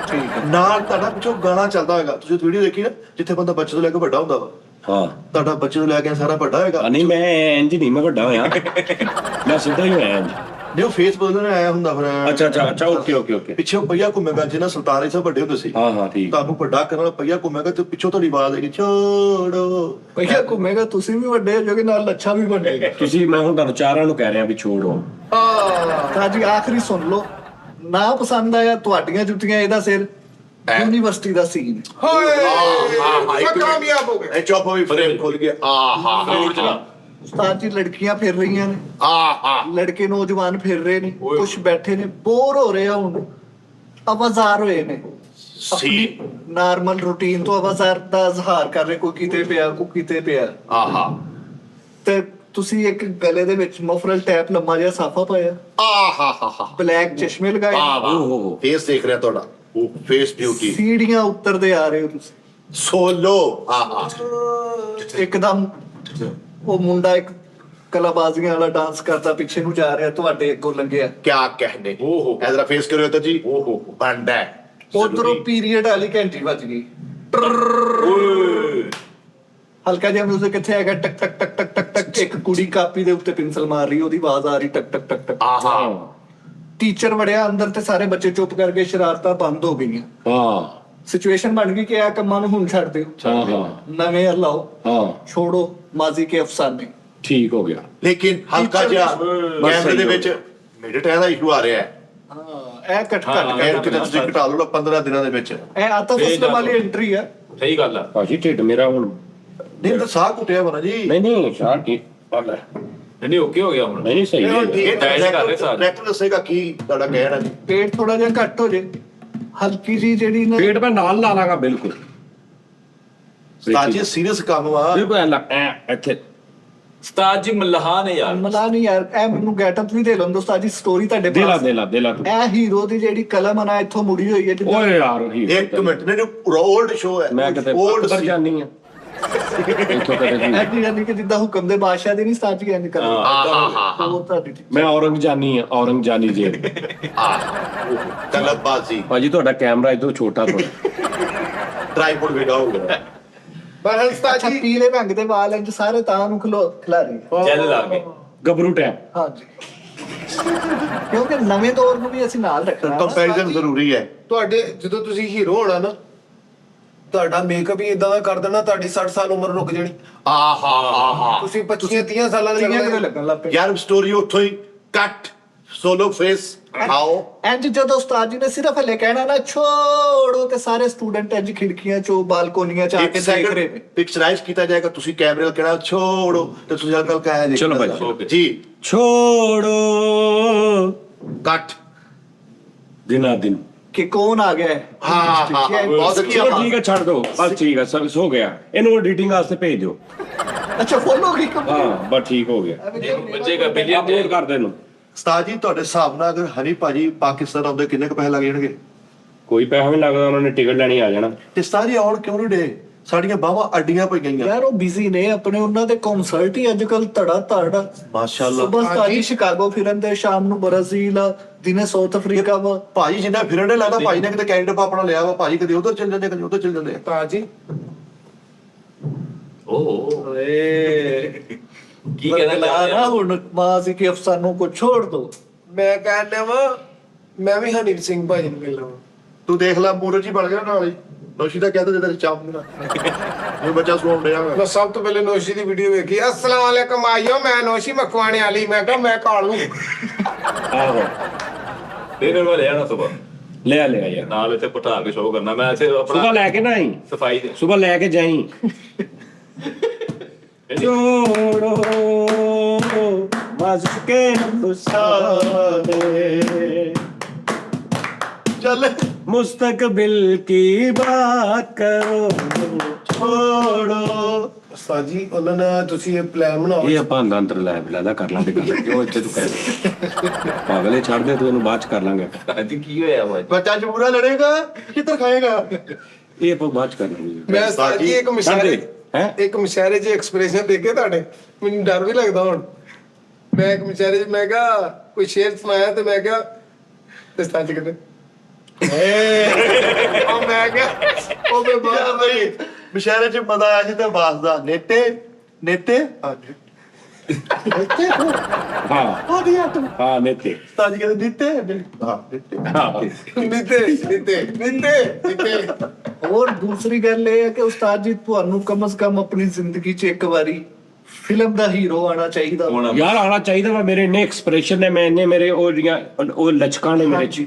Speaker 4: ਠੀਕ ਹੈ ਨਾਲ ਤੁਹਾਡਾ ਪਿੱਛੋਂ ਗਾਣਾ ਚੱਲਦਾ ਹੋਏਗਾ ਤੁਸੀਂ ਵੀਡੀਓ ਦੇਖੀ ਨਾ ਜਿੱਥੇ ਬੰਦਾ ਬੱਚੇ ਤੋਂ ਲੈ ਕੇ ਵੱਡਾ ਹੁੰਦਾ ਵਾ
Speaker 2: ਹਾਂ
Speaker 4: ਤੁਹਾਡਾ ਬੱਚੇ ਤੋਂ ਲੈ ਕੇ ਸਾਰਾ ਵੱਡਾ ਹੋਏਗਾ
Speaker 2: ਨਹੀਂ ਮੈਂ ਇੰਜ ਨਹੀਂ ਮੈਂ ਵੱਡਾ ਹੋਇਆ ਮੈਂ ਸਿੱਧਾ ਹੀ ਹੋਇਆ ਇੰਜ
Speaker 4: ਨਹੀਂ ਉਹ ਫੇਸ ਬਦਲਣ ਆਇਆ ਹੁੰਦਾ ਫਿਰ
Speaker 2: ਅੱਛਾ ਓਕੇ
Speaker 4: ਪਿੱਛੇ ਪਈਆ ਘੁੰਮੇਗਾ ਜਿਹਨਾਂ ਸੁਲਤਾਨ ਸਾਹਿਬ ਵੱਡੇ ਹੁੰਦੇ ਸੀ
Speaker 2: ਹਾਂ ਠੀਕ
Speaker 4: ਤੁਹਾਨੂੰ ਵੱਡਾ ਕਰਨ ਵਾਲਾ ਪਈਆ ਘੁੰਮੇਗਾ ਤੇ ਪਿੱਛੋਂ ਤੁਹਾਡੀ ਆਵਾਜ਼ ਆਏਗੀ ਛੋੜੋ
Speaker 3: ਭਈਆ ਘੁੰਮੇਗਾ ਤੁਸੀਂ ਵੀ ਵੱਡੇ ਹੋ ਜਾਓਗੇ ਨਾਲ ਲੱਛਾ ਵੀ ਬਣੇਗਾ
Speaker 2: ਤੁਸੀਂ ਮੈਂ ਹੁਣ ਤੁਹਾਨੂੰ ਚਾਰਾਂ ਨੂੰ ਕਹਿ ਰਿਹਾ ਵੀ ਛੋੜੋ
Speaker 3: ਤਾਂ ਜੀ ਆਖਰੀ ਸੁਣ ਲਓ ਨਾ ਪਸੰਦ ਆਇਆ ਤੁਹਾਡੀਆਂ ਜੁੱਤੀਆਂ ਇਹਦਾ ਸਿਰ ਯੂਨੀਵਰਸਿਟੀ ਦਾ ਸੀਨ
Speaker 1: ਹਾਏ ਕਾਮਯਾਬ ਹੋ ਗਏ
Speaker 4: ਇਹ ਚੁੱਪ ਵੀ ਫਰੇਮ ਖੁੱਲ ਗਿਆ ਆਹਾ
Speaker 5: ਜ਼ਰੂਰ ਚਲਾ
Speaker 3: ਉਸਤਾਦ ਜੀ ਲੜਕੀਆਂ ਫਿਰ ਰਹੀਆਂ ਨੇ
Speaker 4: ਆਹਾ
Speaker 3: ਲੜਕੇ ਨੌਜਵਾਨ ਫਿਰ ਰਹੇ ਨੇ ਕੁਝ ਬੈਠੇ ਨੇ ਬੋਰ ਹੋ ਰਹੇ ਆ ਹੁਣ ਆਵਾਜ਼ਾਰ ਹੋਏ ਨੇ
Speaker 4: ਸੀ
Speaker 3: ਨਾਰਮਲ ਰੂਟੀਨ ਤੋਂ ਆਵਾਜ਼ਾਰ ਦਾ ਇਜ਼ਹਾਰ ਕਰ ਰਹੇ ਕੋਈ ਕਿਤੇ ਪਿਆ
Speaker 4: ਆਹਾ
Speaker 3: ਤੇ ਤੁਸੀਂ ਇੱਕ ਗਲੇ ਦੇ ਵਿੱਚ ਮਫਰਲ ਟੈਪ ਲੰਮਾ ਜਿਹਾ ਸਾਫਾ ਪਾਇਆ
Speaker 4: ਆਹਾ
Speaker 3: ਬਲੈਕ ਚਸ਼ਮੇ ਲਗਾਏ
Speaker 2: ਓਹ
Speaker 4: ਫੇਸ ਦੇਖ ਰਿਹਾ ਤੁਹਾਡਾ ਫੇਸ ਬਿਊਟੀ
Speaker 3: ਸੀੜੀਆਂ ਉੱਤਰਦੇ ਆ ਰਹੇ ਹੋ ਤੁਸੀਂ
Speaker 4: ਸੋਲੋ ਆਹਾ
Speaker 3: ਇੱਕਦਮ ਉਹ ਮੁੰਡਾ ਇੱਕ ਕਲਾਬਾਜ਼ੀਆਂ ਵਾਲਾ ਡਾਂਸ ਕਰਦਾ ਪਿੱਛੇ ਨੂੰ ਜਾ ਰਿਹਾ ਤੁਹਾਡੇ ਅੱਗੋਂ ਲੰਘਿਆ
Speaker 4: ਕਿਆ ਕਹਿਨੇ ਐਜ਼ਰਾ ਫੇਸ ਕਰਿਓ ਤਾਂ ਜੀ ਓਹੋ ਬੰਦਾ
Speaker 3: ਉਧਰੋਂ ਪੀਰੀਅਡ ਵਾਲੀ ਘੰਟੀ ਵੱਜ ਗਈ ਹਲਕਾ ਜਿਹਾ ਮਿਊਜ਼ਿਕ ਕਿੱਥੇ ਹੈਗਾ ਟਕ ਟਕ ਟਕ ਟਕ ਟਕ ਟਕ ਇੱਕ ਕੁੜੀ ਕਾਪੀ ਦੇ ਉੱਤੇ ਪੈਨਸਲ ਮਾਰ ਰਹੀ ਉਹਦੀ ਆਵਾਜ਼ ਆ ਰਹੀ ਟਕ ਟਕ ਟਕ ਟਕ
Speaker 4: ਆਹਾ
Speaker 3: ਟੀਚਰ ਵੜਿਆ ਅੰਦਰ ਤੇ ਸਾਰੇ ਬੱਚੇ ਚੁੱਪ ਕਰਕੇ ਸ਼ਰਾਰਤਾਂ ਬੰਦ ਹੋ ਗਈਆਂ
Speaker 2: ਹਾਂ
Speaker 3: ਸਿਚੁਏਸ਼ਨ ਬਣ ਗਈ ਕਿ ਆ ਕੰਮਾਂ ਨੂੰ ਹੁਣ ਛੱਡ ਦਿਓ
Speaker 2: ਹਾਂ
Speaker 3: ਨਵੇਂ ਲਾਓ
Speaker 2: ਹਾਂ
Speaker 3: ਛੋੜੋ ਮਾਜ਼ੀ ਕੇ ਅਫਸਾਨੇ
Speaker 2: ਠੀਕ ਹੋ ਗਿਆ
Speaker 4: ਲੇਕਿਨ ਹਲਕਾ ਜਿਹਾ ਕੈਮਰੇ ਦੇ ਵਿੱਚ ਮੇਰੇ ਟਾਇਰ ਦਾ ਇਸ਼ੂ ਆ ਰਿਹਾ ਹੈ
Speaker 3: ਇਹ ਘਟ
Speaker 4: ਇਹ ਕਿਤੇ ਤੁਸੀਂ ਘਟਾ ਲਓ 15 ਦਿਨਾਂ ਦੇ ਵਿੱਚ।
Speaker 3: ਇਹ ਆਤਫ ਅਸਲਮ ਵਾਲੀ ਐਂਟਰੀ ਆ।
Speaker 5: ਸਹੀ ਗੱਲ ਆ।
Speaker 2: ਭਾਜੀ ਢਿੱਡ ਮੇਰਾ ਹੁਣ
Speaker 4: ਨਹੀਂ ਤਾਂ ਸਾਹ ਘੁੱਟਿਆ ਬਣਾ ਜੀ।
Speaker 2: ਨਹੀਂ ਸ਼ਾਹ ਠੀਕ ਪਾਲਾ
Speaker 5: ਨਹੀਂ ਓਕੇ ਹੋ ਗਿਆ ਹੁਣ।
Speaker 2: ਨਹੀਂ ਸਹੀ ਹੈ।
Speaker 4: ਇਹ
Speaker 5: ਬੈਠ ਕਰ ਰਹੇ ਸਾਰੇ।
Speaker 4: ਡਾਕਟਰ ਦੱਸੇਗਾ ਕੀ ਤੁਹਾਡਾ ਕਹਿਣਾ ਜੀ।
Speaker 3: ਪੇਟ ਥੋੜਾ ਜਿਹਾ ਘੱਟ ਹੋ ਜੇ, ਹਲਕੀ ਜੀ ਜਿਹੜੀ ਨਾ
Speaker 2: ਪੇਟ ਮੈਂ ਨਾਲ ਲਾ ਲਾਂਗਾ ਬਿਲਕੁਲ।
Speaker 4: ਸਾਜੀ ਸੀਰੀਅਸ ਕੰਮ ਵਾ।
Speaker 2: ਬਿਲਕੁਲ ਇੱਥੇ
Speaker 5: ਉਸਤਾਦ ਜੀ ਮੱਲਹਾ ਨੇ ਯਾਰ।
Speaker 3: ਮਲਾ ਨਹੀਂ ਯਾਰ, ਇਹ ਮੈਨੂੰ ਗੈਟਅਪ ਵੀ ਦੇ ਲੰਦੋ ਉਸਤਾਦ ਜੀ, ਸਟੋਰੀ ਤੁਹਾਡੇ
Speaker 2: ਦੇ
Speaker 3: ਪਾਸ
Speaker 2: ਲਾ ਤੂੰ।
Speaker 3: ਇਹ ਹੀਰੋ ਦੀ ਜਿਹੜੀ ਕਲਮ ਆ ਨਾ ਇੱਥੋਂ ਮੁੜੀ ਹੋਈ ਹੈ ਜਿੱਦਾਂ
Speaker 2: ਓਏ ਯਾਰ ਹੀ
Speaker 4: ਇੱਕ ਮਿੰਟ ਨਹੀਂ 올ਡ ਸ਼ੋ ਹੈ।
Speaker 2: ਮੈਂ ਕਿਤੇ
Speaker 4: 올ਡ
Speaker 2: ਉੱਧਰ ਜਾਨੀ ਆ ਇੱਥੋਂ ਕਦੇ
Speaker 3: ਐਡੀ ਯਾਨੀ ਕਿ ਜਿੱਦਾਂ ਹੁਕਮ ਦੇ ਬਾਦਸ਼ਾਹ ਦੀ ਨਹੀਂ ਉਸਤਾਦ ਜੀ ਐਂਡ ਕਰਦਾ। ਉਹ ਤੁਹਾਡੀ
Speaker 2: ਮੈਂ ਔਰੰਗ ਜਾਨੀ ਜੇ
Speaker 4: ਕਲਬਾਜ਼ੀ
Speaker 2: ਭਾਜੀ ਤੁਹਾਡਾ ਕੈਮਰਾ ਇਦੋਂ ਛੋਟਾ ਥੋੜਾ
Speaker 4: ਟ੍ਰਾਈਪੋਡ ਵੇਗਾ ਹੋਊਗਾ।
Speaker 1: ਪਰ ਹਲਸਤਾ
Speaker 3: ਅੱਛਾ
Speaker 1: ਜੀ
Speaker 3: ਪੀਲੇ ਰੰਗ ਦੇ ਵਾਲ ਇੰਜ ਸਾਰੇ ਤਾਂ ਨੂੰ ਖਿਲਾ ਰਹੀ ਹੈ।
Speaker 5: ਜੈਲ ਲਾ ਕੇ।
Speaker 2: ਗੱਭਰੂ ਟਾਈਮ
Speaker 3: ਹਾਂਜੀ ਕਿਉਂਕਿ ਨਵੇਂ ਦੌਰ ਨੂੰ ਵੀ ਅਸੀਂ ਨਾਲ ਰੱਖਣਾ ਨਾ।
Speaker 4: ਕੰਪੈਰੀਜ਼ਨ ਜ਼ਰੂਰੀ ਹੈ।
Speaker 1: ਤੁਹਾਡੇ ਜਦੋਂ ਤੁਸੀਂ ਹੀਰੋ ਹੋਣਾ ਨਾ, ਤੁਹਾਡਾ ਮੇਕਅਪ ਹੀ ਇਦਾਂ ਦਾ ਕਰ ਦੇਣਾ ਤੁਹਾਡੀ 60 ਸਾਲ ਉਮਰ ਰੁਕ ਜਾਣੀ।
Speaker 4: ਆਹਾ
Speaker 1: ਤੁਸੀਂ 25 30 ਸਾਲਾਂ ਦੇ
Speaker 3: ਕਿਵੇਂ
Speaker 1: ਲੱਗਣਾ।
Speaker 3: ਲੱਗਣ ਲੱਗ ਪਏ
Speaker 4: ਯਾਰ ਸਟੋਰੀ ਉੱਥੋਂ ਹੀ ਕੱਟ ਸੋਲੋ ਫੇਸ ਆਓ।
Speaker 3: ਇੰਜ ਜਦੋਂ ਉਸਤਾਦ ਜੀ ਨੇ ਸਿਰਫ ਹਲੇ ਕਹਿਣਾ ਨਾ ਛੋੜੋ ਤੇ ਸਾਰੇ ਸਟੂਡੈਂਟ ਇੰਜ ਖਿੜਕੀਆਂ ਚੋਂ ਬਾਲਕੋਨੀਆਂ ਚ ਆ
Speaker 4: ਇੱਕ
Speaker 3: ਕੇ ਦੇਖ
Speaker 4: ਸੈਕਿੰਡ
Speaker 3: ਰਹੇ ਨੇ।
Speaker 4: ਪਿਕਚਰਾਈਜ਼ ਕੀਤਾ ਜਾਏਗਾ। ਤੁਸੀਂ ਕੈਮਰੇ ਨਾਲ ਕਹਿਣਾ ਛੋੜੋ ਤੇ ਤੁਸੀਂ ਅੰਕਲ ਕਹਾਂ ਜੀ।
Speaker 2: ਚਲੋ ਭਾਈ,
Speaker 5: okay।
Speaker 4: ਜੀ
Speaker 2: ਛੋੜੋ
Speaker 4: ਕੱਟ।
Speaker 2: ਦਿਨ
Speaker 3: ਕਿ ਕੌਣ ਆ ਗਿਆ ਹੈ।
Speaker 4: ਹਾਂ ਬਹੁਤ ਅੱਛਾ।
Speaker 2: ਚਲੋ ਠੀਕ ਹੈ ਛੱਡ ਦੋ ਬਸ ਠੀਕ ਹੈ ਸਭ ਹੋ ਗਿਆ। ਇਹਨੂੰ ਐਡੀਟਿੰਗ ਵਾਸਤੇ ਭੇਜ ਦਿਓ।
Speaker 3: ਅੱਛਾ ਫੋਲੋ ਕੀ
Speaker 2: ਹਾਂ ਬਸ ਠੀਕ ਹੋ ਗਿਆ।
Speaker 5: ਬੱਚੇਗਾ ਬਿਲੀਅਨ
Speaker 2: ਅਪਲੋਡ ਕਰ ਦੇ ਨੂੰ।
Speaker 4: ਉਸਤਾਦ ਜੀ ਤੁਹਾਡੇ ਹਿਸਾਬ ਨਾਲ ਅਗਰ ਹਨੀ ਭਾਜੀ ਪਾਕਿਸਤਾਨ ਆਉਂਦੇ ਕਿੰਨੇ ਕੁ ਪੈਸੇ ਲੱਗ ਜਾਣਗੇ?
Speaker 2: ਕੋਈ ਪੈਸਾ ਵੀ ਲੱਗਦਾ, ਉਹਨਾਂ ਨੇ ਟਿਕਟ ਲੈਣੀ ਆ ਜਾਣਾ।
Speaker 4: ਤੇ ਉਸਤਾਦ ਜੀ ਆਉਣ ਕਿਉਂ ਨਹੀਂ ਡੇ? ਸਾਡੀਆਂ ਬਾਹਾਂ ਅੱਡੀਆਂ ਪਈ ਗਈਆਂ।
Speaker 3: ਯਾਰ ਉਹ ਬਿਜ਼ੀ ਨੇ ਆਪਣੇ, ਉਹਨਾਂ ਦੇ ਕਨਸਰਟ ਹੀ ਅੱਜ ਕੱਲ ਧੜਾ
Speaker 4: ਮਾਸ਼ਾਅੱਲਾ।
Speaker 3: ਸਵੇਰ ਉਸਤਾਦ ਜੀ ਸ਼ਿਕਾਗੋ ਫਿਰਨ ਦੇ, ਸ਼ਾਮ ਨੂੰ ਬ੍ਰਾਜ਼ੀਲ ਆ, ਦਿਨੇ ਸਾਊਥ ਅਫਰੀਕਾ ਵਾ।
Speaker 4: ਭਾਜੀ ਜਿੰਨਾ ਫਿਰਨ ਦੇ ਲੱਗਦਾ ਭਾਜੀ ਨੇ ਕਿਤੇ ਕੈਨੇਡਾ ਆਪਣਾ ਲਿਆ ਵਾ। ਭਾਜੀ ਕਦੇ ਉਧਰ ਚੱਲ ਜਾਂਦੇ ਕਦੇ ਉਧਰ ਚੱਲ ਜਾਂਦੇ।
Speaker 1: ਭਾਜੀ
Speaker 3: ਓਏ
Speaker 5: ਕੀ ਕਹਿਣਾ ਚਾਹੁੰਦੇ
Speaker 3: ਨਾ
Speaker 5: ਆ?
Speaker 3: ਹੁਣ ਮਾਜ਼ੀ ਕੇ ਅਫਸਾਨੋं को छोड़ दो।
Speaker 1: ਮੈਂ ਕਹਿੰਦਾ ਵਾ ਮੈਂ ਵੀ ਹਨੀਰ ਸਿੰਘ ਭਾਜੀ ਨੂੰ ਮਿਲਣਾ ਵਾ।
Speaker 4: ਤੂੰ ਦੇਖ ਲੈ ਮੂਰਤ ਜੀ ਬਣ ਗਿਆ ਨਾਲ ਹੀ। ਨੋਸ਼ੀ ਦਾ ਕਹਿੰਦਾ ਜਿੱਦਾਂ ਚਾਪ ਨਾ ਇਹ ਬੱਚਾ ਸੁਣ ਰਿਹਾ
Speaker 1: ਮੈਂ ਸਭ ਤੋਂ ਪਹਿਲੇ ਨੋਸ਼ੀ ਦੀ ਵੀਡੀਓ ਵੇਖੀ। ਅਸਲਾਮ ਵਾਲੇਕਮ ਆਇਓ, ਮੈਂ ਨੋਸ਼ੀ ਮਕਵਾਣੇ ਵਾਲੀ। ਮੈਂ ਕਿਹਾ ਮੈਂ ਕਾਲੂ।
Speaker 2: ਆਹੋ
Speaker 5: ਦਿਨ ਵਾਲੇ ਆਣਾ ਸੁਬਾ
Speaker 2: ਲੈ ਯਾਰ
Speaker 5: ਨਾਲ ਇੱਥੇ ਪਟਾ ਕੇ ਸ਼ੋਅ ਕਰਨਾ। ਮੈਂ ਇੱਥੇ
Speaker 2: ਸੁਬਹ
Speaker 5: ਆਪਣਾ
Speaker 2: ਲੈ ਕੇ ਨਾ ਆਈ,
Speaker 5: ਸਫਾਈ ਦੇ
Speaker 2: ਸੁਬਹ ਲੈ ਕੇ ਜਾਈ। छोड़ो मज के
Speaker 4: ਚੱਲ
Speaker 2: मुस्तकबिल की बात करो छोड़ो।
Speaker 1: ਉਸਤਾਦ ਜੀ ਉਹਨਾਂ ਨੇ ਤੁਸੀਂ ਇਹ ਪਲਾਨ ਬਣਾਓ।
Speaker 2: ਇਹ ਆਪਾਂ ਅੰਦਰ ਲੈ ਬਿਲਾਦਾ ਕਰ ਲਾਂਗੇ ਗੱਲ। ਕਿਉਂ ਇੱਥੇ ਤੂੰ ਕਹਿ ਪਾਗਲੇ ਛੱਡ ਦੇ ਤੂੰ, ਇਹਨੂੰ ਬਾਅਦ ਚ ਕਰ ਲਾਂਗੇ।
Speaker 5: ਅੱਜ ਕੀ ਹੋਇਆ ਵਾ?
Speaker 4: ਬੱਚਾ ਜਮੂਰਾ ਲੜੇਗਾ ਕਿੱਧਰ ਖਾਏਗਾ?
Speaker 2: ਇਹ ਆਪਾਂ ਬਾਅਦ ਚ ਕਰ ਲਾਂਗੇ।
Speaker 1: ਮੈਂ ਉਸਤਾਦ ਜੀ ਇੱਕ ਮੁਸ਼ਾਇਰੇ
Speaker 2: ਹੈਂ?
Speaker 1: ਇੱਕ ਮੁਸ਼ਾਇਰੇ 'ਚ ਐਕਸਪ੍ਰੈਸ਼ਨ ਦੇਖੇ ਤੁਹਾਡੇ, ਮੈਨੂੰ ਡਰ ਵੀ ਲੱਗਦਾ ਹੁਣ। ਮੈਂ ਇੱਕ ਮੁਸ਼ਾਇਰੇ 'ਚ ਮੈਂ ਕਿਹਾ ਕੋਈ ਸ਼ੇਰ ਸੁਣਾਇਆ ਤੇ ਮੈਂ ਕਿਹਾ ਤੇ ਉਸਤਾਦ ਜੀ ਕਹਿੰਦੇ ਉਹ ਮੈਂ ਕਿਹਾ ਉਹ ਮੈਂ ਬਾਹਰ
Speaker 4: ਮਸ਼ਹਿਰੇ ਚ ਮਜ਼ਾ ਆਇਆ ਸੀ ਤੇ ਬਾਸ ਦਾ ਨੇਤੇ
Speaker 2: ਹਾਂ ਨੇਤੇ
Speaker 4: ਉਸਤਾਦ ਜੀ ਕਹਿੰਦੇ ਨੀਤੇ ਹਾਂ ਨੀਤੇ
Speaker 1: ਨੀਤੇ
Speaker 3: ਹੋਰ ਦੂਸਰੀ ਗੱਲ ਇਹ ਹੈ ਕਿ ਉਸਤਾਦ ਜੀ ਤੁਹਾਨੂੰ ਕਮ ਸੇ ਕਮ ਆਪਣੀ ਜ਼ਿੰਦਗੀ 'ਚ ਇੱਕ ਵਾਰੀ ਫਿਲਮ ਦਾ ਹੀਰੋ ਆਣਾ ਚਾਹੀਦਾ।
Speaker 5: ਹੁਣ
Speaker 2: ਯਾਰ ਆਣਾ ਚਾਹੀਦਾ ਵਾ। ਮੇਰੇ ਇੰਨੇ ਐਕਸਪ੍ਰੈਸ਼ਨ ਨੇ, ਮੈਂ ਇੰਨੇ ਮੇਰੇ ਉਹ ਲਚਕਾਂ ਨੇ ਮੇਰੇ ਚ।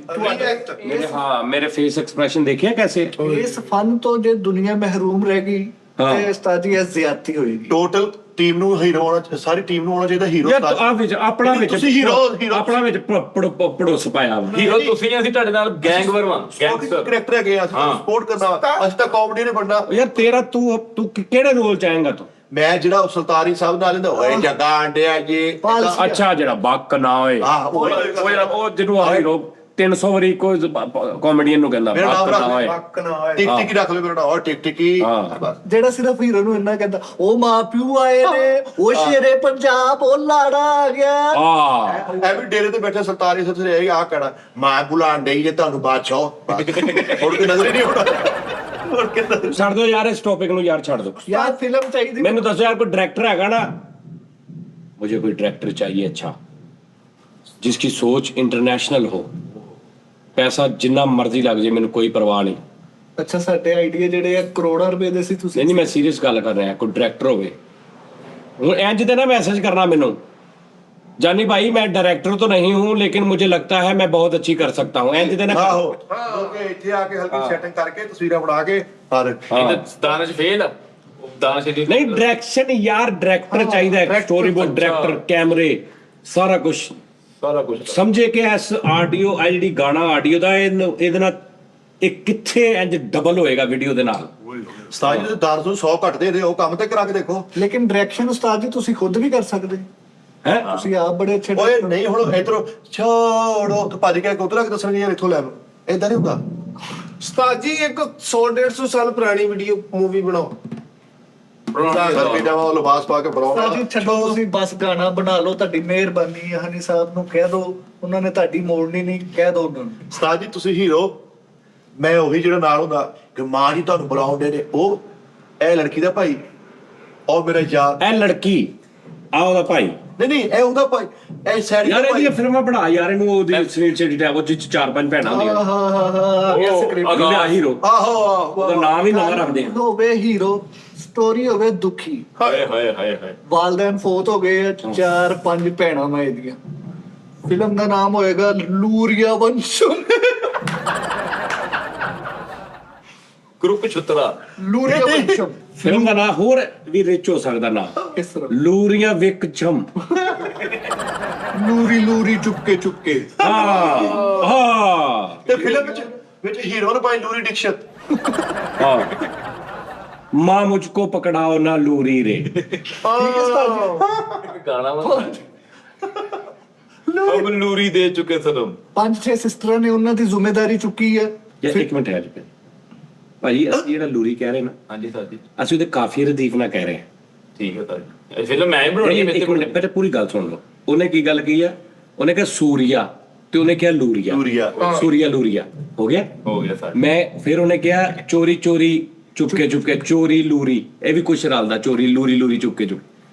Speaker 2: ਮੇਰੇ ਹਾਂ ਮੇਰੇ ਫੇਸ ਐਕਸਪ੍ਰੈਸ਼ਨ ਦੇਖਿਆ ਕੈਸੇ।
Speaker 3: ਇਸ ਫਨ ਤੋਂ ਜੇ ਦੁਨੀਆ ਮਹਿਰੂਮ ਰਹਿ ਗਈ
Speaker 2: ਹਾਂ।
Speaker 3: ਤੇ ਉਸਤਾਦ ਜੀ ਇਹ ਜ਼ਿਆਦਤੀ ਹੋਏਗੀ।
Speaker 4: ਟੋਟਲ ਟੀਮ ਨੂੰ ਹੀਰੋ ਹੋਣਾ, ਸਾਰੀ ਟੀਮ ਨੂੰ ਹੋਣਾ ਚਾਹੀਦਾ ਹੀਰੋ।
Speaker 2: ਯਾਰ ਆ ਵਿੱਚ ਆਪਣਾ ਵਿੱਚ
Speaker 4: ਤੁਸੀਂ ਹੀਰੋ
Speaker 2: ਆਪਣਾ ਵਿੱਚ ਪੜੋਸ ਪਾਇਆ ਵਾ।
Speaker 5: ਹੀਰੋ ਤੁਸੀਂ ਅਸੀਂ ਤੁਹਾਡੇ ਨਾਲ ਗੈਂਗਵਰ ਵਾਂ ਗੈਂਗਸਟਰ।
Speaker 4: ਕਰੈਕਟਰ ਹੈਗੇ ਆ, ਸਪੋਰਟ ਕਰਨਾ। ਅਸੀਂ ਤਾਂ ਕਾਮੇਡੀ ਨੇ ਬਣਨਾ।
Speaker 2: ਯਾਰ ਤੇਰਾ ਤੂੰ ਕਿਹੜੇ ਰੋਲ ਚ ਆਏਗਾ ਤੂੰ?
Speaker 4: ਮੈਂ ਜਿਹੜਾ ਸੁਲਤਾਨੀ ਸਾਹਿਬ ਨਾਲ ਲੈਂਦਾ ਓਏ ਜੱਗਾ ਆਂਡਿਆ ਜੀ।
Speaker 2: ਅੱਛਾ ਜਿਹੜਾ ਬੱਕ ਨਾ ਹੋਏ ਉਹ ਜਿਹਨੂੰ ਆ ਹੀਰੋ 300 ਵਾਰੀ ਕੋਈ ਕਾਮੇਡੀਅਨ ਨੂੰ ਕਹਿੰਦਾ
Speaker 4: ਮੇਰਾ ਨਾਮ
Speaker 2: ਬੱਕ ਨਾ ਹੋਏ।
Speaker 1: ਪੱਕ ਨਾ ਹੋਏ।
Speaker 4: ਟਿਕ ਟਿਕੀ ਰੱਖ ਲਓ ਮੇਰਾ ਨਾਮ ਟਿਕ ਟਿਕੀ।
Speaker 2: ਹਾਂ।
Speaker 3: ਜਿਹੜਾ ਸਿਰਫ ਹੀਰੋ ਨੂੰ ਇੰਨਾ ਕਹਿੰਦਾ ਉਹ ਮਾਂ ਪਿਓ ਆਏ ਨੇ, ਉਹ ਸ਼ੇਰੇ ਪੰਜਾਬ, ਉਹ ਲਾੜਾ ਆ ਗਿਆ।
Speaker 2: ਆ
Speaker 4: ਐਵੇਂ ਡੇਰੇ ਤੇ ਬੈਠੇ ਸੁਲਤਾਨੀ ਸਾਹਿਬ ਤੇ ਆ ਕਹਿਣਾ ਮਾਂ ਬੁਲਾਣ ਡਈ ਜੇ ਤੁਹਾਨੂੰ ਬਾਦਸ਼ਾਹ ਹੋਰ ਕੋਈ ਨਜ਼ਰ ਹੀ ਨਹੀਂ ਆਉਣਾ। ਹੋਰ ਕਿੱਦਾਂ
Speaker 2: ਛੱਡ ਦੋ ਯਾਰ ਇਸ ਟੌਪਿਕ ਨੂੰ, ਯਾਰ ਛੱਡ ਦੋ।
Speaker 3: ਯਾਰ ਫਿਲਮ ਚਾਹੀਦੀ।
Speaker 2: ਮੈਨੂੰ ਦੱਸੋ यार कोई डायरेक्टर है ना? मुझे कोई डायरेक्टर चाहिए अच्छा, जिसकी सोच इंटरनेशनल हो। पैसा जिन्ना मर्जी लग जाए, मैंने कोई परवाह नहीं।
Speaker 3: ਅੱਛਾ ਸਾਡੇ ਆਈਡੀਆ ਜਿਹੜੇ ਆ ਕਰੋੜਾਂ ਰੁਪਏ ਦੇ ਸੀ। ਤੁਸੀਂ
Speaker 2: नहीं मैं सीरियस गल कर रहा कोई डायरेक्टर होवे। ਹੁਣ ਇੰਜ ਤੇ ਨਾ ਮੈਸੇਜ ਕਰਨਾ ਮੈਨੂੰ जानी भाई मैं डायरेक्टर तो नहीं हूँ लेकिन मुझे लगता है मैं बहुत अच्छी कर सकता हूँ ऐसे देना
Speaker 4: ਆਹੋ ਲੋਕੇ ਇੱਥੇ ਆ ਕੇ ਹਲਕੀ ਸੈਟਿੰਗ ਕਰਕੇ ਤਸਵੀਰਾਂ ਬਣਾ ਕੇ ਹਾਂ
Speaker 5: ਇਹਦਾ ਦਾਨਸ਼ ਫੇਲ ਆ ਦਾਨਸ਼ ਦੀ
Speaker 2: नहीं डायरेक्शन यार डायरेक्टर चाहिए स्टोरी बोर्ड डायरेक्टर कैमरे सारा कुछ
Speaker 5: ਸਾਰਾ ਕੁਝ
Speaker 2: ਸਮਝੇ ਕਿ ਇਸ ਆਡੀਓ ਆ ਜਿਹੜੀ ਗਾਣਾ ਆਡੀਓ ਦਾ ਇਹਦੇ ਨਾਲ ਇਹ ਕਿੱਥੇ ਇੰਜ ਡਬਲ ਹੋਏਗਾ ਵੀਡੀਓ ਦੇ ਨਾਲ
Speaker 4: ਉਸਤਾਦ ਜੀ ਦੇ ਦਾਨ ਤੋਂ 100 ਘੱਟ ਦੇ ਉਹ ਕੰਮ ਤੇ ਕਰਾ ਕੇ ਦੇਖੋ
Speaker 3: ਲੇਕਿਨ ਡਾਇਰੈਕਸ਼ਨ ਉਸਤਾਦ ਜੀ ਤੁਸੀਂ ਖੁਦ ਵੀ ਕਰ ਸਕਦੇ
Speaker 2: ਹੈ
Speaker 3: ਤੁਸੀਂ ਆਪ ਬੜੇ ਅੱਛੇ
Speaker 4: ਓਏ ਨਹੀਂ ਹੁਣ ਇਧਰੋਂ ਛੋੜੋ ਤੇ ਭੱਜ ਕੇ ਉਧਰ ਆ ਕੇ ਦੱਸਣਗੇ ਯਾਰ ਇੱਥੋਂ ਲੈ ਲਓ ਇਦਾਂ ਨਹੀਂ ਹੁੰਦਾ
Speaker 1: ਉਸਤਾਦ ਜੀ ਇੱਕ 100-150 ਸਾਲ ਪੁਰਾਣੀ ਵੀਡੀਓ ਮੂਵੀ ਬਣਾਓ
Speaker 4: ਸਰ ਵੀ ਜਾਵਾ ਉਹ ਲਿਬਾਸ ਪਾ ਕੇ
Speaker 3: ਉਸਤਾਦ ਜੀ
Speaker 4: ਬਣਾਉਣਾ
Speaker 3: ਛੱਡੋ ਤੁਸੀਂ ਬਸ ਗਾਣਾ ਬਣਾ ਲਓ ਤੁਹਾਡੀ ਮਿਹਰਬਾਨੀ ਹੈ ਹਨੀ ਸਾਹਿਬ ਨੂੰ ਕਹਿ ਦਿਓ ਉਹਨਾਂ ਨੇ ਤੁਹਾਡੀ ਮੋੜਨੀ ਨਹੀਂ ਕਹਿ ਦਿਓ ਉਹਨਾਂ ਨੂੰ
Speaker 4: ਉਸਤਾਦ ਜੀ ਤੁਸੀਂ ਹੀਰੋ ਮੈਂ ਉਹੀ ਜਿਹੜਾ ਨਾਲ ਹੁੰਦਾ ਕਿ ਮਾਂ ਜੀ ਤੁਹਾਨੂੰ ਬੁਲਾਉਂਦੇ ਨੇ ਉਹ ਇਹ ਲੜਕੀ ਦਾ ਭਾਈ ਉਹ ਮੇਰਾ ਯਾਰ
Speaker 2: ਇਹ ਲੜਕੀ ਆ ਉਹਦਾ ਭਾਈ
Speaker 4: ਨਹੀਂ ਇਹ ਉਹਦਾ ਭਾਈ ਇਹ ਸੈਡੀ
Speaker 2: ਯਾਰ
Speaker 4: ਦਾ ਭਾਈ
Speaker 2: ਇਹਦੀਆਂ ਫਿਲਮਾਂ ਬਣਾ ਯਾਰ ਇਹਨੂੰ ਉਹਦੀ ਸ੍ਰੀ ਚਿੱਟੀ ਟੈਬ ਉਹ ਚ 4-5 ਭੈਣਾਂ ਹੁੰਦੀਆਂ
Speaker 3: ਹਾਂ
Speaker 2: ਅਗਲਾ ਹੀਰੋ
Speaker 4: ਆਹੋ
Speaker 2: ਉਹਦਾ ਨਾਮ ਹੀ ਨਵਾਂ ਰੱਖਦੇ ਆ
Speaker 3: ਹੋਵੇ ਹੀਰੋ ਸਟੋਰੀ ਹੋਵੇ ਦੁਖੀ
Speaker 5: ਹਾਏ ਹਾਏ ਹਾਏ ਹਾਏ
Speaker 3: ਵਾਲਦੈਨ ਫੋਤ ਹੋ ਗਏ ਆ, 4-5 ਭੈਣਾਂ ਮੈਂ ਇਹਦੀਆਂ ਫਿਲਮ ਦਾ ਨਾਮ ਹੋਏਗਾ ਲੂਰੀਆ ਵੰਸ਼ਮ
Speaker 5: ਗਰੁੱਪ ਛੁਤਰਾ
Speaker 3: ਲੂਰੀਆ ਵੰਸ਼ਮ
Speaker 2: ਫਿਲਮ ਦਾ ਨਾਮ ਹੋਰ ਵੀ ਰਿਚ ਹੋ ਸਕਦਾ ਨਾ
Speaker 3: ਕਿਸ ਤਰ੍ਹਾਂ
Speaker 2: ਲੂਰੀਆਂ ਵਿਕ ਛਮ
Speaker 3: ਲੂਰੀ ਲੂਰੀ ਚੁੱਕੇ ਚੁੱਕੇ
Speaker 2: ਹਾਂ
Speaker 4: ਤੇ ਫਿਲਮ ਵਿੱਚ ਹੀਰੋ ਨੇ ਪਾਈ ਲੂਰੀ ਡਿਕਸ਼ਨ
Speaker 2: ਹਾਂ ਮਾਂ ਮੁਝਕੋ ਪਕੜਾਓ ਨਾ ਲੂਰੀ ਰੇ
Speaker 5: ਗਾਣਾ ਵਾ ਅਬ ਲੂਰੀ ਦੇ ਚੁੱਕੇ ਸਨਮ
Speaker 3: 5-6 ਸਿਸਟਰਾਂ ਨੇ ਉਹਨਾਂ ਦੀ ਜ਼ਿੰਮੇਵਾਰੀ ਚੁੱਕੀ ਹੈ
Speaker 2: ਯਾਰ ਇੱਕ ਮਿੰਟ ਹੈ ਜੀ ਭਾਜੀ ਅਸੀਂ ਜਿਹੜਾ ਲੂਰੀ ਕਹਿ ਰਹੇ ਨਾ
Speaker 5: ਹਾਂਜੀ ਸਰ ਜੀ
Speaker 2: ਅਸੀਂ ਉਹਦੇ ਕਾਫੀ ਰਦੀਫ ਨਾ ਕਹਿ ਰਹੇ ਹਾਂ
Speaker 5: ਠੀਕ ਹੈ ਸਰ ਇਹ ਫਿਲਮ ਮੈਂ ਹੀ ਬਣਾਉਣੀ ਹੈ ਮੇਰੇ
Speaker 2: ਇੱਕ ਮਿੰਟ ਪਹਿਲੇ ਪੂਰੀ ਗੱਲ ਸੁਣ ਲਓ ਉਹਨੇ ਕੀ ਗੱਲ ਕੀ ਆ ਉਹਨੇ ਕਿਹਾ ਸੂਰੀਆ ਤੇ ਉਹਨੇ ਕਿਹਾ ਲੂਰੀਆ
Speaker 4: ਲੂਰੀਆ
Speaker 2: ਸੂਰੀਆ ਲੂਰੀਆ ਹੋ ਗਿਆ
Speaker 5: ਹੋ ਗਿਆ ਸਰ
Speaker 2: ਮੈਂ ਫਿਰ ਉਹਨੇ ਕਿਹਾ ਚੋਰੀ ਚੋਰੀ ਚੁਪਕੇ ਚੁਪਕੇ ਚੋਰੀ ਲੂਰੀ ਇਹ ਵੀ ਕੁਛ ਰਲਦਾ ਚੋਰੀ ਲੂਰੀ ਲੂਰੀ ਚੁਪਕੇ ਚੁਪ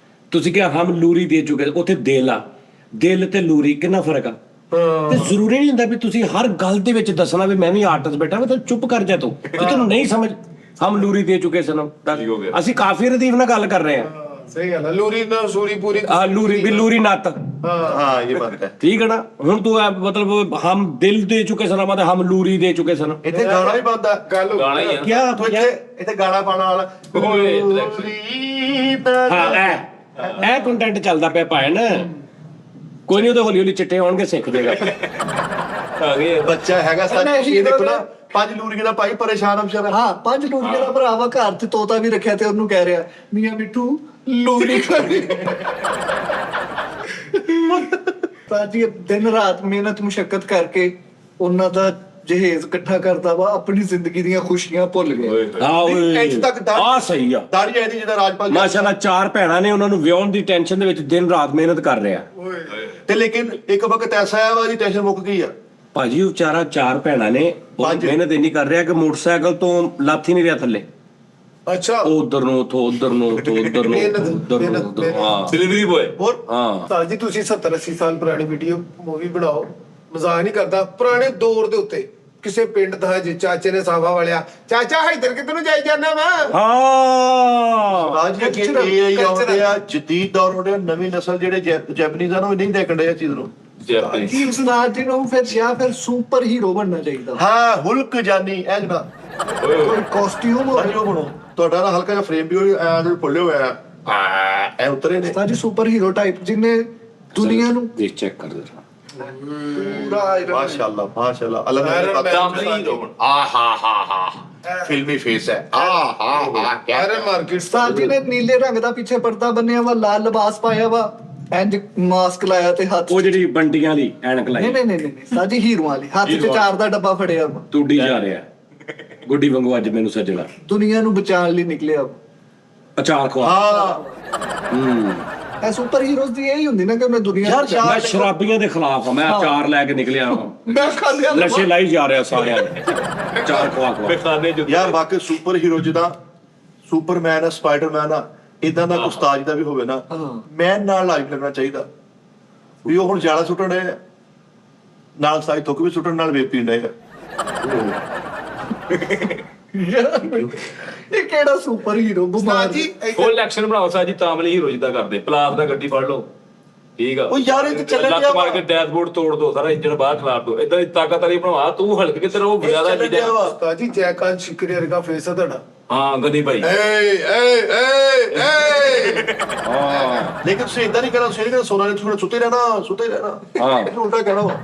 Speaker 2: ਤੁਸੀਂ ਕਿਹਾ ਹਮ ਲੂਰੀ ਦੇ ਚੁਕੇ ਉੱਥੇ ਦਿਲ ਆ ਦਿਲ ਤੇ ਲੂਰੀ ਕਿੰਨਾ ਫਰਕ ਆ ਤੇ ਜ਼ਰੂਰੀ ਨਹੀਂ ਹੁੰਦਾ ਵੀ ਤੁਸੀਂ ਹਰ ਗੱਲ ਦੇ ਵਿੱਚ ਦੱਸਣਾ ਵੀ ਮੈਂ ਵੀ ਆਰਟਿਸਟ ਬੈਠਾ ਮੈਂ ਤਾਂ ਚੁੱਪ ਕਰ ਜਾ ਤੂੰ ਜੇ ਤੈਨੂੰ ਨਹੀਂ ਸਮਝ ਹਮ ਲੂਰੀ ਦੇ ਚੁਕੇ ਸਨਮ
Speaker 5: ਹੋ ਗਿਆ।
Speaker 2: ਅਸੀਂ ਕਾਫੀ ਰਦੀਫ ਨਾਲ ਗੱਲ ਕਰ ਰਹੇ ਹਾਂ
Speaker 1: ਸਹੀ ਗੱਲ ਹੈ ਲੂਰੀ ਨਾ ਸੂਰੀ ਪੂਰੀ
Speaker 2: ਆ ਲੂਰੀ ਵੀ ਲੂਰੀ ਨੱਤ
Speaker 4: ਹਾਂ ਇਹ ਬਾਤ ਹੈ
Speaker 2: ਠੀਕ ਹੈ ਨਾ ਹੁਣ ਤੂੰ ਮਤਲਬ ਹਮ ਦਿਲ ਦੇ ਚੁਕੇ ਸਨਮ ਤੇ ਹਮ ਲੂਰੀ ਦੇ ਚੁਕੇ ਸਨਮ
Speaker 4: ਇੱਥੇ ਗਾਣਾ ਹੀ ਬੰਦਾ
Speaker 1: ਗੱਲ ਹੋ
Speaker 5: ਗਾਣਾ ਹੀ ਆ
Speaker 2: ਕਿਆ
Speaker 4: ਤੂੰ ਇੱਥੇ ਗਾਣਾ ਪਾਉਣ ਵਾਲਾ
Speaker 5: ਓਏ
Speaker 4: ਲੂਰੀ ਦਾ
Speaker 2: ਹਾਂ ਇਹ ਕੰਟੈਂਟ ਚੱਲਦਾ ਪਿਆ ਭਾਣ ਕੋਈ ਨਹੀਂ ਉਹਦੇ ਹੌਲੀ ਹੌਲੀ ਚਿੱਟੇ ਆਉਣਗੇ ਸਿੱਖ ਜਾਏਗਾ
Speaker 5: ਆ ਗਏ
Speaker 4: ਬੱਚਾ ਹੈਗਾ ਸੱਚ ਇਹ ਦੇਖੋ ਨਾ 5 ਲੂਰੀਆਂ ਦਾ ਭਾਈ ਪਰੇਸ਼ਾਨ ਅਮਸ਼ਰ
Speaker 3: ਹਾਂ 5 ਲੂਰੀਆਂ ਦਾ ਭਰਾਵਾ ਘਰ ਤੇ ਤੋਤਾ ਵੀ ਰੱਖਿਆ ਤੇ ਉਹਨੂੰ ਕਹਿ ਰਿਹਾ ਮੀਆਂ ਮਿੱਠੂ ਲੂਰੀ ਕਰ ਤਾਂ ਜੀ ਦਿਨ ਰਾਤ ਮਿਹਨਤ ਮੁਸ਼ਕਲ ਕਰਕੇ ਉਹਨਾਂ ਦਾ ਜਹੇਜ਼ ਇਕੱਠਾ ਕਰਦਾ ਵਾ ਆਪਣੀ ਜ਼ਿੰਦਗੀ ਦੀਆਂ ਖੁਸ਼ੀਆਂ ਭੁੱਲ ਗਿਆ
Speaker 5: ਓਏ
Speaker 2: ਹਾਂ ਓਏ
Speaker 4: ਇੱਥੇ ਤੱਕ
Speaker 2: ਆ ਸਹੀ ਆ
Speaker 4: ਦਾੜੀ ਇਹਦੀ ਜਿਹਦਾ ਰਾਜਪਾਲ
Speaker 2: ਮਾਸ਼ਾਅੱਲਾ 4 ਭੈਣਾਂ ਨੇ ਉਹਨਾਂ ਨੂੰ ਵਿਆਹਣ ਦੀ ਟੈਨਸ਼ਨ ਦੇ ਵਿੱਚ ਦਿਨ ਰਾਤ ਮਿਹਨਤ ਕਰ ਰਿਹਾ
Speaker 4: ਤੇ ਲੇਕਿਨ ਇੱਕ ਵਕਤ ਐਸਾ ਆਇਆ ਵਾ ਦੀ ਟੈਨਸ਼ਨ ਮੁੱਕ ਗਈ ਆ
Speaker 2: ਭਾਜੀ ਉਹ ਵਿਚਾਰਾ 4 ਭੈਣਾਂ ਨੇ ਉਹ
Speaker 4: ਪੰਜ।
Speaker 2: ਮਿਹਨਤ ਇੰਨੀ ਕਰ ਰਿਹਾ ਕਿ ਮੋਟਰਸਾਈਕਲ ਤੋਂ ਲੱਥ ਹੀ ਨਹੀਂ ਰਿਹਾ ਥੱਲੇ
Speaker 1: ਅੱਛਾ
Speaker 2: ਉਹ ਉਧਰ ਨੂੰ ਉਥੋਂ ਉਧਰ ਨੂੰ ਉਥੋਂ ਉਧਰ ਨੂੰ
Speaker 1: ਮਿਹਨਤ,
Speaker 2: ਉਧਰ ਨੂੰ
Speaker 1: ਮਿਹਨਤ,
Speaker 2: ਉੱਧਰ ਨੂੰ, ਹਾਂ
Speaker 5: ਡਿਲੀਵਰੀ ਬॉय
Speaker 4: ਹੋਰ
Speaker 2: ਹਾਂ
Speaker 1: ਉਸਤਾਦ ਜੀ ਤੁਸੀਂ 70-80 ਸਾਲ ਪੁਰਾਣੀ ਵੀਡੀਓ ਮੂਵੀ ਬਣਾਓ ਮਜ਼ਾਕ ਨਹੀਂ ਕਰਦਾ ਪੁਰਾਣੇ ਦੌਰ ਦੇ ਉੱਤੇ ਕਿਸੇ ਪਿੰਡ ਦਾ ਜੇ ਚਾਚੇ ਨੇ ਸਾਫਾ ਵਾਲਿਆ ਚਾਚਾ ਇੱਧਰ ਕਿੱਧਰ ਨੂੰ ਜਾਈ ਜਾਂਦਾ ਵਾ
Speaker 2: ਹਾਂ
Speaker 4: ਰਾਜ ਅੱਗੇ AI ਆਉਂਦੇ ਆ ਜਦੀਦ ਦੌਰ ਹੋ ਰਿਹਾ ਨਵੀਂ ਨਸਲ ਜਿਹੜੇ ਜੈਪਨੀਜ਼ ਆ ਨਾ ਉਹ ਨਹੀਂ ਦੇਖਣ ਡਏ ਇਹ ਚੀਜ਼ ਨੂੰ
Speaker 5: ਜੈਪਨੀਜ਼
Speaker 3: ਕੀ ਉਸਤਾਦ ਜੀ ਨੂੰ ਫਿਰ ਜਾਂ ਫਿਰ ਸੁਪਰ ਹੀਰੋ ਬਣਨਾ ਚਾਹੀਦਾ
Speaker 4: ਹਾਂ ਹੁਲਕ ਜਾਨੀ ਐ ਜਨਾ
Speaker 5: ਓਏ
Speaker 3: ਕੋਈ ਕਾਸਟਿਊਮ ਹੋਵੇ
Speaker 4: ਭਾਜੀ ਉਹ ਬਣੋ ਤੁਹਾਡਾ ਨਾ ਹਲਕਾ ਜਿਹਾ ਫਰੇਮ ਵੀ ਉਹ ਐ ਫੁੱਲੇ ਹੋਇਆ ਐ ਉਤਰੇ ਨੇ
Speaker 3: ਉਸਤਾਦ ਜੀ ਸੁਪਰ ਹੀਰੋ ਟਾਈਪ ਜਿਹਨੇ ਦੁਨੀਆ ਨੂੰ
Speaker 2: ਦੇਖ ਚੈੱਕ ਕਰ ਦੇ
Speaker 3: ਪੂਰਾ
Speaker 4: ਮਾਸ਼ਾਅੱਲਾ ਮਾਸ਼ਾਅੱਲਾ ਅੱਲਾਹ ਨੇ ਪਤਾ
Speaker 5: ਦਾਮਲੀ ਰੋਣ
Speaker 4: ਆ ਹਾ ਹਾ ਹਾ ਫਿਲਮੀ ਫੇਸ ਹੈ ਆ ਹਾ ਹਾ ਕਿਆ
Speaker 1: ਆਇਰਨ ਮਾਰਕੀਟ
Speaker 3: ਉਸਤਾਦ ਜੀ ਨੇ ਨੀਲੇ ਰੰਗ ਦਾ ਪਿੱਛੇ ਪਰਦਾ ਬੰਨਿਆ ਵਾ ਲਾਲ ਲਿਬਾਸ ਪਾਇਆ ਵਾ ਇੰਜ ਮਾਸਕ ਲਾਇਆ ਤੇ ਹੱਥ
Speaker 2: ਉਹ ਜਿਹੜੀ ਬੰਟੀਆਂ ਦੀ ਐਨਕ
Speaker 3: ਨਹੀਂ
Speaker 2: ਲਾਈ
Speaker 3: ਨਹੀਂ ਨਹੀਂ ਨਹੀਂ ਸਾਜੀ ਹੀਰੋਆਂ ਵਾਲੀ ਹੱਥ 'ਚ ਚਾਰ ਦਾ ਡੱਬਾ ਫੜਿਆ ਵਾ
Speaker 2: ਟੁੱਡੀ ਜਾ ਰਿਹਾ ਗੁੱਡੀ ਵਾਂਗੂ ਅੱਜ ਮੈਨੂੰ ਸੱਜਣਾ
Speaker 3: ਦੁਨੀਆ ਨੂੰ ਬਚਾਉਣ ਲਈ ਨਿਕਲਿਆ ਵਾ।
Speaker 2: ਅਚਾਰ ਖਵਾ
Speaker 4: ਹਾਂ
Speaker 3: ਇਹ ਸੁਪਰ ਹੀਰੋਜ਼ ਦੀ ਇਹ ਹੀ ਹੁੰਦੀ ਨਾ ਕਿ ਉਹਨੇ ਦੁਨੀਆ
Speaker 4: ਯਾਰ,
Speaker 3: ਨੂੰ ਬਚਾਉਣਾ।
Speaker 2: ਮੈਂ ਸ਼ਰਾਬੀਆਂ ਦੇ ਖਿਲਾਫ ਆ ਮੈਂ ਅਚਾਰ ਲੈ ਕੇ ਨਿਕਲਿਆ ਹਾਂ
Speaker 3: ਮੈਂ ਖਾਂਦਿਆ
Speaker 2: ਨਸ਼ੇ ਲਾਈ ਜਾ ਰਿਹਾ ਸਾਰਿਆਂ ਨੂੰ ਅਚਾਰ ਖਵਾ ਖਵਾ
Speaker 5: ਬੇਖਾਨੇ ਜੁੱਤੇ
Speaker 4: ਯਾਰ ਵਾਕਈ ਸੁਪਰ ਹੀਰੋ ਜਿਹਦਾ ਸੁਪਰਮੈਨ ਆ ਸਪਾਈਡਰਮੈਨ ਆ ਇਦਾਂ ਦਾ ਉਸਤਾਦ ਦਾ ਵੀ ਹੋਵੇ ਨਾ ਮੈਨ ਨਾਲ ਲਾਈਵ ਲੱਗਣਾ ਚਾਹੀਦਾ ਵੀ ਉਹ ਹੁਣ ਜ਼ਿਆਦਾ ਸੁੱਟਣ ਡਏ ਆ ਨਾਲ ਸਾਈ ਥੁੱਕ ਵੀ ਸੁੱਟਣ ਨਾਲ ਵੇਪੀ ਡਏ ਆ
Speaker 3: ਇਹ ਕਿਹੜਾ ਸੁਪਰ ਹੀਰੋ ਬਿਮਾਰ
Speaker 1: ਜੀ
Speaker 5: ਫੁੱਲ ਐਕਸ਼ਨ ਬਣਾਓ ਸਾਜੀ ਤਾਮਲੀ ਹੀਰੋ ਜਿੱਦਾਂ ਕਰਦੇ ਪਲਾਸ ਦਾ ਗੱਡੀ ਫੜ ਲਓ ਠੀਕ ਆ
Speaker 4: ਉਹ ਯਾਰ ਇਹ ਤਾਂ ਚੱਲਣ
Speaker 5: ਲੱਤ
Speaker 4: ਡਿਆ
Speaker 5: ਮਾਰ
Speaker 4: ਵਾ।
Speaker 5: ਕੇ ਡੈਸ਼ਬੋਰਡ ਤੋੜ ਦੋ, ਸਾਰਾ ਇੰਜਨ ਬਾਹਰ ਖਿਲਾਰ ਦੋ, ਇਦਾਂ ਦੀ ਤਾਕਤ ਵਾਲੀ ਬਣਵਾ, ਤੂੰ ਹਲਕ ਕੇ ਤੇਰਾ ਉਹ ਜ਼ਿਆਦਾ
Speaker 4: ਚੱਲਣ ਡਿਆ ਵਾ।
Speaker 1: ਉਸਤਾਦ ਜੀ ਜੈਕਾਂਤ ਸ਼ਿਕਰੀ ਵਰਗਾ ਫੇਸ ਹੈ ਤੁਹਾਡਾ।
Speaker 5: ਹਾਂ ਗਨੀ ਭਾਈ
Speaker 1: ਏ ਏ ਏ ਏ
Speaker 2: ਹਾਂ
Speaker 4: ਲੇਕਿਨ ਤੁਸੀਂ ਇਦਾਂ ਨਹੀਂ ਕਰਨਾ, ਤੁਸੀਂ ਸੋਨਾ ਨੇ ਥੋੜਾ ਸੁੱਤੇ ਰਹਿਣਾ
Speaker 2: ਹਾਂ।
Speaker 4: ਇਹਨੂੰ ਉਲਟਾ ਕਹਿਣਾ ਵਾ।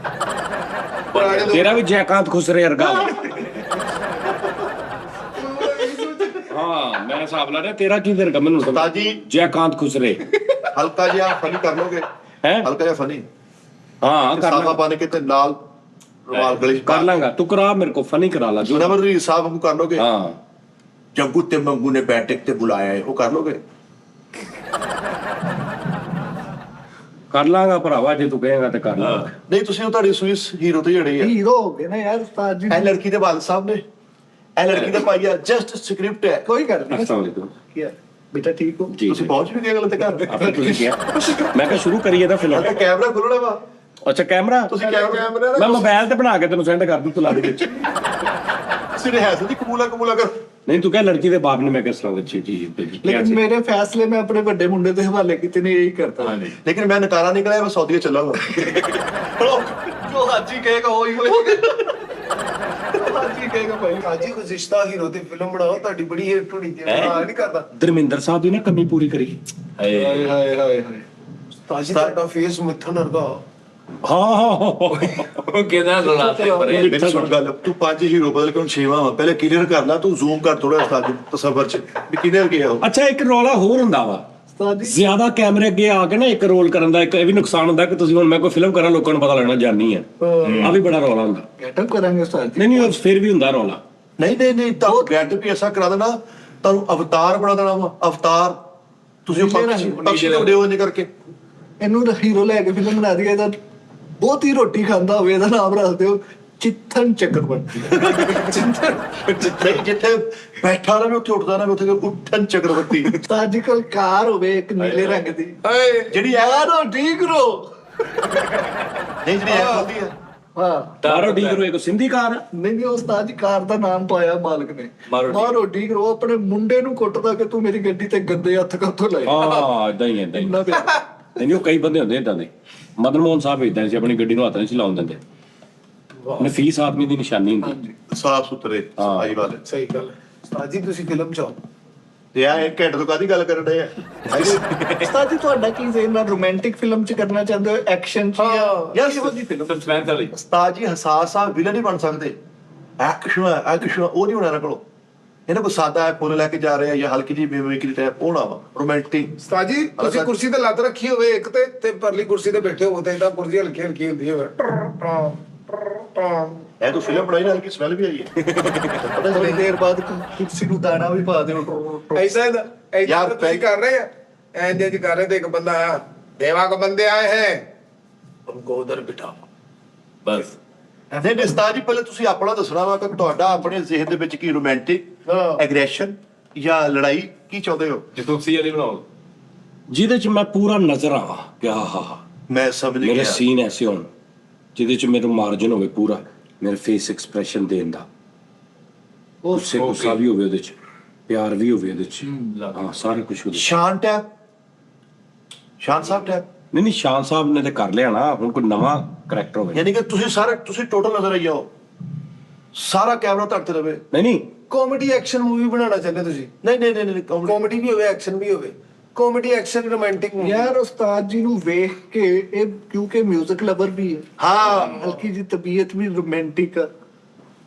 Speaker 1: ਪੁਰਾਣੇ
Speaker 2: ਤੇਰਾ ਵੀ ਜੈਕਾਂਤ ਖੁਸਰੇ ਵਰਗਾ ਵਾ। ਹਾਂ ਮੈਂ ਹਿਸਾਬ ਲਾ ਰਿਹਾ ਤੇਰਾ ਕੀ ਵਰਗਾ ਮੈਨੂੰ ਸਮਝ।
Speaker 4: ਉਸਤਾਦ ਜੀ
Speaker 2: ਜੈਕਾਂਤ ਖੁਸਰੇ
Speaker 4: ਹਲਕਾ ਜਿਹਾ ਫਨੀ ਕਰ ਲੋਗੇ,
Speaker 2: ਹੈ।
Speaker 4: ਹਲਕਾ ਜਿਹਾ ਫਨੀ
Speaker 2: ਹਾਂ ਕਰ
Speaker 4: ਸਾਫਾ
Speaker 2: ਲਾਂਗਾ
Speaker 4: ਪਾਣੇ ਕੇ ਤੇ ਨਾਲ ਰੁਮਾਲ ਗਲੇ 'ਚ ਪਾ
Speaker 2: ਕਰ ਲਾਂਗਾ, ਤੂੰ ਕਰਾ ਮੇਰੇ ਕੋ ਫਨੀ ਕਰਾ ਲਾ ਜੋ।
Speaker 4: ਨਵਰ ਦੀ ਸਾਹਿਬ ਨੂੰ ਕਰ ਲੋਗੇ।
Speaker 2: ਹਾਂ
Speaker 4: ਜੱਗੂ ਤੇ ਮੰਗੂ ਨੇ ਬੈਠਕ ਤੇ ਬੁਲਾਇਆ ਹੈ, ਉਹ ਕਰ ਲੋਗੇ।
Speaker 2: ਕਰ ਲਾਂਗਾ ਭਰਾਵਾ, ਜੇ ਤੂੰ ਕਹੇਗਾ ਤੇ ਕਰ ਲਾਂਗਾ।
Speaker 4: ਨਹੀਂ ਤੁਸੀਂ ਉਹ ਤੁਹਾਡੀ ਸਵਿਸ ਹੀਰੋ ਤੇ ਜੜੇ ਆ।
Speaker 3: ਹੀਰੋ ਹੋ ਗਏ ਨਾ ਯਾਰ ਉਸਤਾਦ ਜੀ।
Speaker 4: ਇਹ ਲੜਕੀ ਦੇ ਵਾਲ ਸਾਹਿਬ ਨੇ, ਇਹ ਲੜਕੀ ਦਾ ਭਾਈ ਆ, ਜਸਟ ਸਕ੍ਰਿਪਟ ਹੈ।
Speaker 3: ਕੋਈ ਗੱਲ ਨਹੀਂ।
Speaker 2: ਅਸਲਾਮ ਵਾਲੇਕੁਮ
Speaker 3: ਕੀ ਹੈ ਬੇਟਾ, ਠੀਕ ਹੋ?
Speaker 2: ਜੀ
Speaker 4: ਤੁਸੀਂ ਪਹੁੰਚ ਵੀ ਗਏ ਗੱਲ ਤੇ ਘਰ।
Speaker 2: ਆਪੇ ਤੁਸੀਂ ਕਿਹਾ ਮੈਂ ਕਿਹਾ ਸ਼ੁਰੂ ਕਰੀਏ ਤਾਂ ਫਿਲਮ।
Speaker 4: ਤੇ ਕੈਮਰਾ ਖੁੱਲਣਾ ਵਾ,
Speaker 2: ਅੱਛਾ ਕੈਮਰਾ
Speaker 4: ਤੁਸੀਂ ਕੈਮਰਾ
Speaker 2: ਮੈਂ ਮੋਬਾਈਲ ਤੇ ਬਣਾ ਕੇ ਤੈਨੂੰ ਸੈਂਡ ਕਰ ਦੂੰ, ਤੂੰ ਲਾ ਦੇ ਵਿੱਚ।
Speaker 4: ਤੁਸੀਂ ਰਿਹਾਇਸ਼ ਦੀ ਕਬੂਲਾ ਕਰ।
Speaker 2: ਨਹੀਂ ਤੂੰ ਕਹਿ ਲੜਕੀ ਦੇ ਬਾਪ ਨੇ ਮੈਂ ਕਿਸ ਤਰ੍ਹਾਂ ਅੱਛੀ ਚੀਜ਼
Speaker 3: ਲੇਕਿਨ ਮੇਰੇ ਫੈਸਲੇ ਮੈਂ ਆਪਣੇ ਵੱਡੇ ਮੁੰਡੇ ਦੇ ਹਵਾਲੇ ਕੀਤੇ ਨੇ, ਇਹੀ ਕਰਤਾ।
Speaker 5: ਹਾਂਜੀ
Speaker 4: ਲੇਕਿਨ ਮੈਂ ਨਕਾਰਾ ਨਿਕਲਿਆ, ਮੈਂ ਸਾਊਦੀ ਚੱਲਾਂਗਾ।
Speaker 3: ਜੋ ਹਾਜੀ ਕਹੇਗਾ ਉਹੀ ਹੋਏਗਾ। ਹਾਜੀ ਕਹੇਗਾ ਭਾਈ।
Speaker 1: ਹਾਜੀ ਗੁਜ਼ਿਸ਼ਤਾ ਹੀਰੋ ਦੀ ਫਿਲਮ ਬਣਾਓ, ਤੁਹਾਡੀ ਬੜੀ ਹਿੱਟ ਹੋਣੀ ਤੇ ਮੈਂ ਨਹੀਂ ਕਰਦਾ।
Speaker 2: ਧਰਮਿੰਦਰ ਸਾਹਿਬ ਦੀ ਨਾ ਕਮੀ ਪੂਰੀ ਕਰੀ।
Speaker 4: ਹਾਏ ਹਾਏ ਹਾਏ।
Speaker 1: ਉਸਤਾਦ ਜੀ ਤੁਹਾਡਾ ਫੇਸ ਮਿੱਠਨ ਵਰਗਾ।
Speaker 2: ਹਾਂ
Speaker 5: ਉਹ ਕਿਹਦਾ ਲੜਾਤੇ ਪਰੇ
Speaker 4: ਮੇਰੀ ਸੁਣ ਗੱਲ, ਤੂੰ 5 ਹੀਰੋ ਬਦਲ ਕੇ ਹੁਣ 6ਵਾਂ ਵਾ। ਪਹਿਲੇ ਕਲੀਅਰ ਕਰ ਲਾ, ਤੂੰ ਜ਼ੂਮ ਕਰ ਥੋੜਾ ਉਸਤਾਦ ਜੀ ਤਸੱਵਰ ਚ ਵੀ ਕਿਹਨੇ ਗਿਆ ਉਹ।
Speaker 2: ਅੱਛਾ ਇੱਕ ਰੋਲਾ ਹੋਰ ਹੁੰਦਾ ਵਾ,
Speaker 3: ਉਸਤਾਦ ਜੀ
Speaker 2: ਜ਼ਿਆਦਾ ਕੈਮਰੇ ਅੱਗੇ ਆ ਕੇ ਨਾ ਇੱਕ ਰੋਲ ਕਰਨ ਦਾ ਇੱਕ ਇਹ ਵੀ ਨੁਕਸਾਨ ਹੁੰਦਾ ਕਿ ਤੁਸੀਂ ਹੁਣ ਮੈਂ ਕੋਈ ਫਿਲਮ ਕਰਾਂ ਲੋਕਾਂ ਨੂੰ ਪਤਾ ਲੱਗਣਾ ਜਾਨੀ ਆ, ਆ ਵੀ ਬੜਾ ਰੋਲਾ ਹੁੰਦਾ।
Speaker 3: ਗੈਟਅਪ ਕਰਾਂਗੇ ਉਸਤਾਦ ਜੀ।
Speaker 2: ਨਹੀਂ ਉਹ ਫਿਰ ਵੀ ਹੁੰਦਾ ਰੋਲਾ।
Speaker 4: ਨਹੀਂ ਤਾਂ ਗੈਟ ਵੀ ਐਸਾ ਕਰਾ ਦੇਣਾ, ਤੁਹਾਨੂੰ ਅਵਤਾਰ ਬਣਾ ਦੇਣਾ ਵਾ। ਅਵਤਾਰ ਤੁਸੀਂ ਉਹ ਪਕਸ਼ੀ ਦੇ ਵੀਡੀਓ ਨੇ ਕਰਕੇ
Speaker 3: ਇਹਨੂੰ ਹੀਰੋ ਲੈ ਕੇ ਫਿਲਮ ਬਣਾ ਦਈਏ ਤਾਂ ਬਹੁਤ ਹੀ ਰੋਟੀ ਖਾਂਦਾ ਹੋਵੇ, ਇਹਦਾ ਨਾਮ ਰੱਖ ਦਿਓ ਚਿੱਥਨ ਚੱਕਰਵਰਤੀ।
Speaker 4: ਜਿੱਥੇ ਬੈਠਾ ਰਹੇ ਉੱਥੇ ਉੱਠਦਾ ਨਾ, ਉੱਥੇ ਉੱਠਣ ਚੱਕਰਵਰਤੀ।
Speaker 3: ਉਸਤਾਦ ਜੀ ਕੋਲ ਕਾਰ ਹੋਵੇ ਇੱਕ ਨੀਲੇ ਰੰਗ ਦੀ,
Speaker 1: ਏ
Speaker 4: ਜਿਹੜੀ
Speaker 3: ਯਾਰੋ ਠੀਕ ਰੋ।
Speaker 4: ਨਹੀਂ ਜਿਹੜੀ ਐ ਹੁੰਦੀ ਹੈ।
Speaker 3: ਹਾਂ
Speaker 2: ਮਾਰੋ ਡੀਗਰੋ ਇੱਕ ਸਿੰਧੀ ਕਾਰ।
Speaker 3: ਨਹੀਂ ਉਸਤਾਦ ਜੀ ਕਾਰ ਦਾ ਨਾਮ ਪਾਇਆ ਮਾਲਕ ਨੇ, ਮਾਰੋ ਠੀਕ ਰੋ। ਆਪਣੇ ਮੁੰਡੇ ਨੂੰ ਕੁੱਟਦਾ ਕਿ ਤੂੰ ਮੇਰੀ ਗੱਡੀ ਤੇ ਗੰਦੇ ਹੱਥ ਕਾਹਤੋਂ ਲਾਏ।
Speaker 2: ਹਾਂ ਇਦਾਂ ਹੀ
Speaker 3: ਇੰਨਾ ਪਿਆਰ।
Speaker 2: ਨਹੀਂ ਉਹ ਕਈ ਬੰਦੇ ਹੁੰਦੇ ਇਦਾਂ ਦੇ। ਮਦਨ ਮੋਹਨ ਸਾਹਿਬ ਇਦਾਂ ਸੀ, ਆਪਣੀ ਗੱਡੀ ਨੂੰ ਹੱਥ ਨਹੀਂ ਸੀ ਲਾਉਣ ਦਿੰਦੇ। ਨਫੀਸ ਆਦਮੀ ਦੀ ਨਿਸ਼ਾਨੀ ਹੁੰਦੀ।
Speaker 4: ਸਾਫ ਸੁਥਰੇ ਸਫਾਈ ਵਾਲੇ।
Speaker 1: ਸਹੀ ਗੱਲ ਹੈ। ਉਸਤਾਦ ਜੀ ਤੁਸੀਂ ਫਿਲਮ ਚ ਆਓ।
Speaker 4: ਤੇ ਆ 1 ਘੰਟੇ ਤੋਂ ਕਾਦੀ ਗੱਲ ਕਰਨ ਡਏ ਆ?
Speaker 3: ਉਸਤਾਦ ਜੀ ਤੁਹਾਡਾ ਕੀ ਜ਼ੇਨ ਹੈ, ਰੋਮਾਂਟਿਕ ਫਿਲਮ ਚ ਕਰਨਾ ਚਾਹੁੰਦੇ ਹੋ, ਐਕਸ਼ਨ ਚ
Speaker 4: ਯਾਰ
Speaker 3: ਕਿਹੋ ਜਿਹੀ ਫਿਲਮ?
Speaker 5: ਸਸਪੈਂਸ ਵਾਲੀ
Speaker 4: ਉਸਤਾਦ ਜੀ ਹਸਾਸ ਆ, ਵਿਲਨ ਨਹੀਂ ਬਣ ਸਕਦੇ। ਐਕਸ਼ਨ ਉਹ ਨਹੀਂ ਹੋਣਾ ਇਹਨਾਂ ਕੋਲੋਂ। ਇਹਨਾਂ ਕੋ ਸਾਦਾ ਫੁੱਲ ਲੈ ਕੇ ਜਾ ਰਹੇ ਆ ਜਾਂ ਹਲਕੀ ਜੀ ਮਿਮਿਕਰੀ ਟਾਈਪ ਹੋਣਾ ਵਾ ਰੋਮਾਂਟਿਕ।
Speaker 1: ਉਸਤਾਦ ਜੀ ਤੁਸੀਂ ਕੁਰਸੀ ਤੇ ਲੱਤ ਰੱਖੀ ਹੋਵੇ ਇੱਕ ਤੇ ਪਰਲੀ ਕੁਰਸੀ ਤੇ ਬੈਠੇ ਹੋ ਤੇ ਇਦਾਂ ਕੁਰਸੀ ਹਲਕੀ ਹਲਕੀ ਹੁੰਦੀ ਹੋਵੇ।
Speaker 4: ਇਹ ਤਾਂ ਫਿਲਮ ਬਣਾਈ ਨਾਲ ਕੀ ਸਮੈਲ ਵੀ ਆਈ ਹੈ।
Speaker 3: ਥੋੜੀ ਦੇਰ ਬਾਅਦ ਕੁਰਸੀ ਨੂੰ ਦਾਣਾ ਵੀ ਪਾ ਦਿਓ।
Speaker 1: ऐसा
Speaker 4: यार,
Speaker 1: यार ਤੁਸੀਂ ਕਰ ਰਹੇ ਆ ਐਂਦੇ ਜੀ ਕਰ ਰਹੇ ਤੇ ਇੱਕ ਬੰਦਾ ਆਇਆ, देवा को बंदे आए हैं उनको उधर बिठाओ।
Speaker 5: ਬਸ
Speaker 4: ਨਹੀਂ ਉਸਤਾਦ ਜੀ ਪਹਿਲੇ ਤੁਸੀਂ ਆਪਣਾ ਦੱਸਣਾ ਵਾ ਕਿ ਤੁਹਾਡਾ ਆਪਣੇ ਜ਼ਿਹਨ ਦੇ ਵਿੱਚ ਕੀ ਰੋਮਾਂਟਿਕ ਐਗਰੈਸ਼ਨ ਜਾਂ ਲੜਾਈ ਕੀ ਚਾਹੁੰਦੇ ਹੋ?
Speaker 5: ਜਤੂਸੀ ਵਾਲੀ ਬਣਾਓ।
Speaker 2: ਜਿਹਦੇ ਚ ਮੈਂ ਪੂਰਾ ਨਜ਼ਰ ਆਵਾਂ ਕਿ ਆਹਾ
Speaker 4: ਮੈਂ ਸਮਝ
Speaker 2: ਮੇਰੇ
Speaker 4: ਗਿਆ।
Speaker 2: ਸੀਨ ਐਸੇ ਹੋਣ ਜਿਹਦੇ ਚ ਮੇਰਾ ਮਾਰਜਨ ਹੋਵੇ ਪੂਰਾ, ਮੇਰੇ ਫੇਸ ਐਕਸਪ੍ਰੈਸ਼ਨ ਦੇਣ ਦਾ। ਉਸੇ ਗੁੱਸਾ ਵੀ ਹੋਵੇ ਉਹਦੇ ਚ, ਪਿਆਰ ਵੀ ਹੋਵੇ ਉਹਦੇ ਚ। ਹਾਂ ਸਾਰਾ ਕੁਝ ਉਹਦੇ ਚ।
Speaker 4: ਸ਼ਾਨ ਟੈਪ, ਸ਼ਾਨ ਸਾਹਿਬ ਟੈਪ,
Speaker 2: ਨਹੀਂ ਸ਼ਾਨ ਸਾਹਿਬ ਨੇ ਤੇ ਕਰ ਲਿਆ ਨਾ, ਹੁਣ ਕੋਈ ਨਵਾਂ ਕਰੈਕਟਰ ਹੋਵੇ।
Speaker 4: ਯਾਨੀ ਕਿ ਤੁਸੀਂ ਟੋਟਲ ਨਜ਼ਰ ਆਈ ਜਾਓ, ਸਾਰਾ ਕੈਮਰਾ ਧੜਤੇ ਰਵੇ।
Speaker 2: ਨਹੀਂ
Speaker 1: कॉमेडी एक्शन मूवी बनाना चाहते हो ਤੁਸੀਂ?
Speaker 4: ਨਹੀਂ
Speaker 1: कॉमेडी भी होवे एक्शन भी होवे, कॉमेडी एक्शन रोमांटिक मूवी।
Speaker 3: ਯਾਰ ਉਸਤਾਦ ਜੀ ਨੂੰ ਵੇਖ ਕੇ ਇਹ ਕਿਉਂਕਿ 뮤직 ਲਵਰ ਵੀ ਹੈ,
Speaker 4: ਹਾਂ
Speaker 3: ਹਲਕੀ ਜੀ ਤਬੀਅਤ ਵੀ ਰੋਮਾਂਟਿਕ ਹੈ,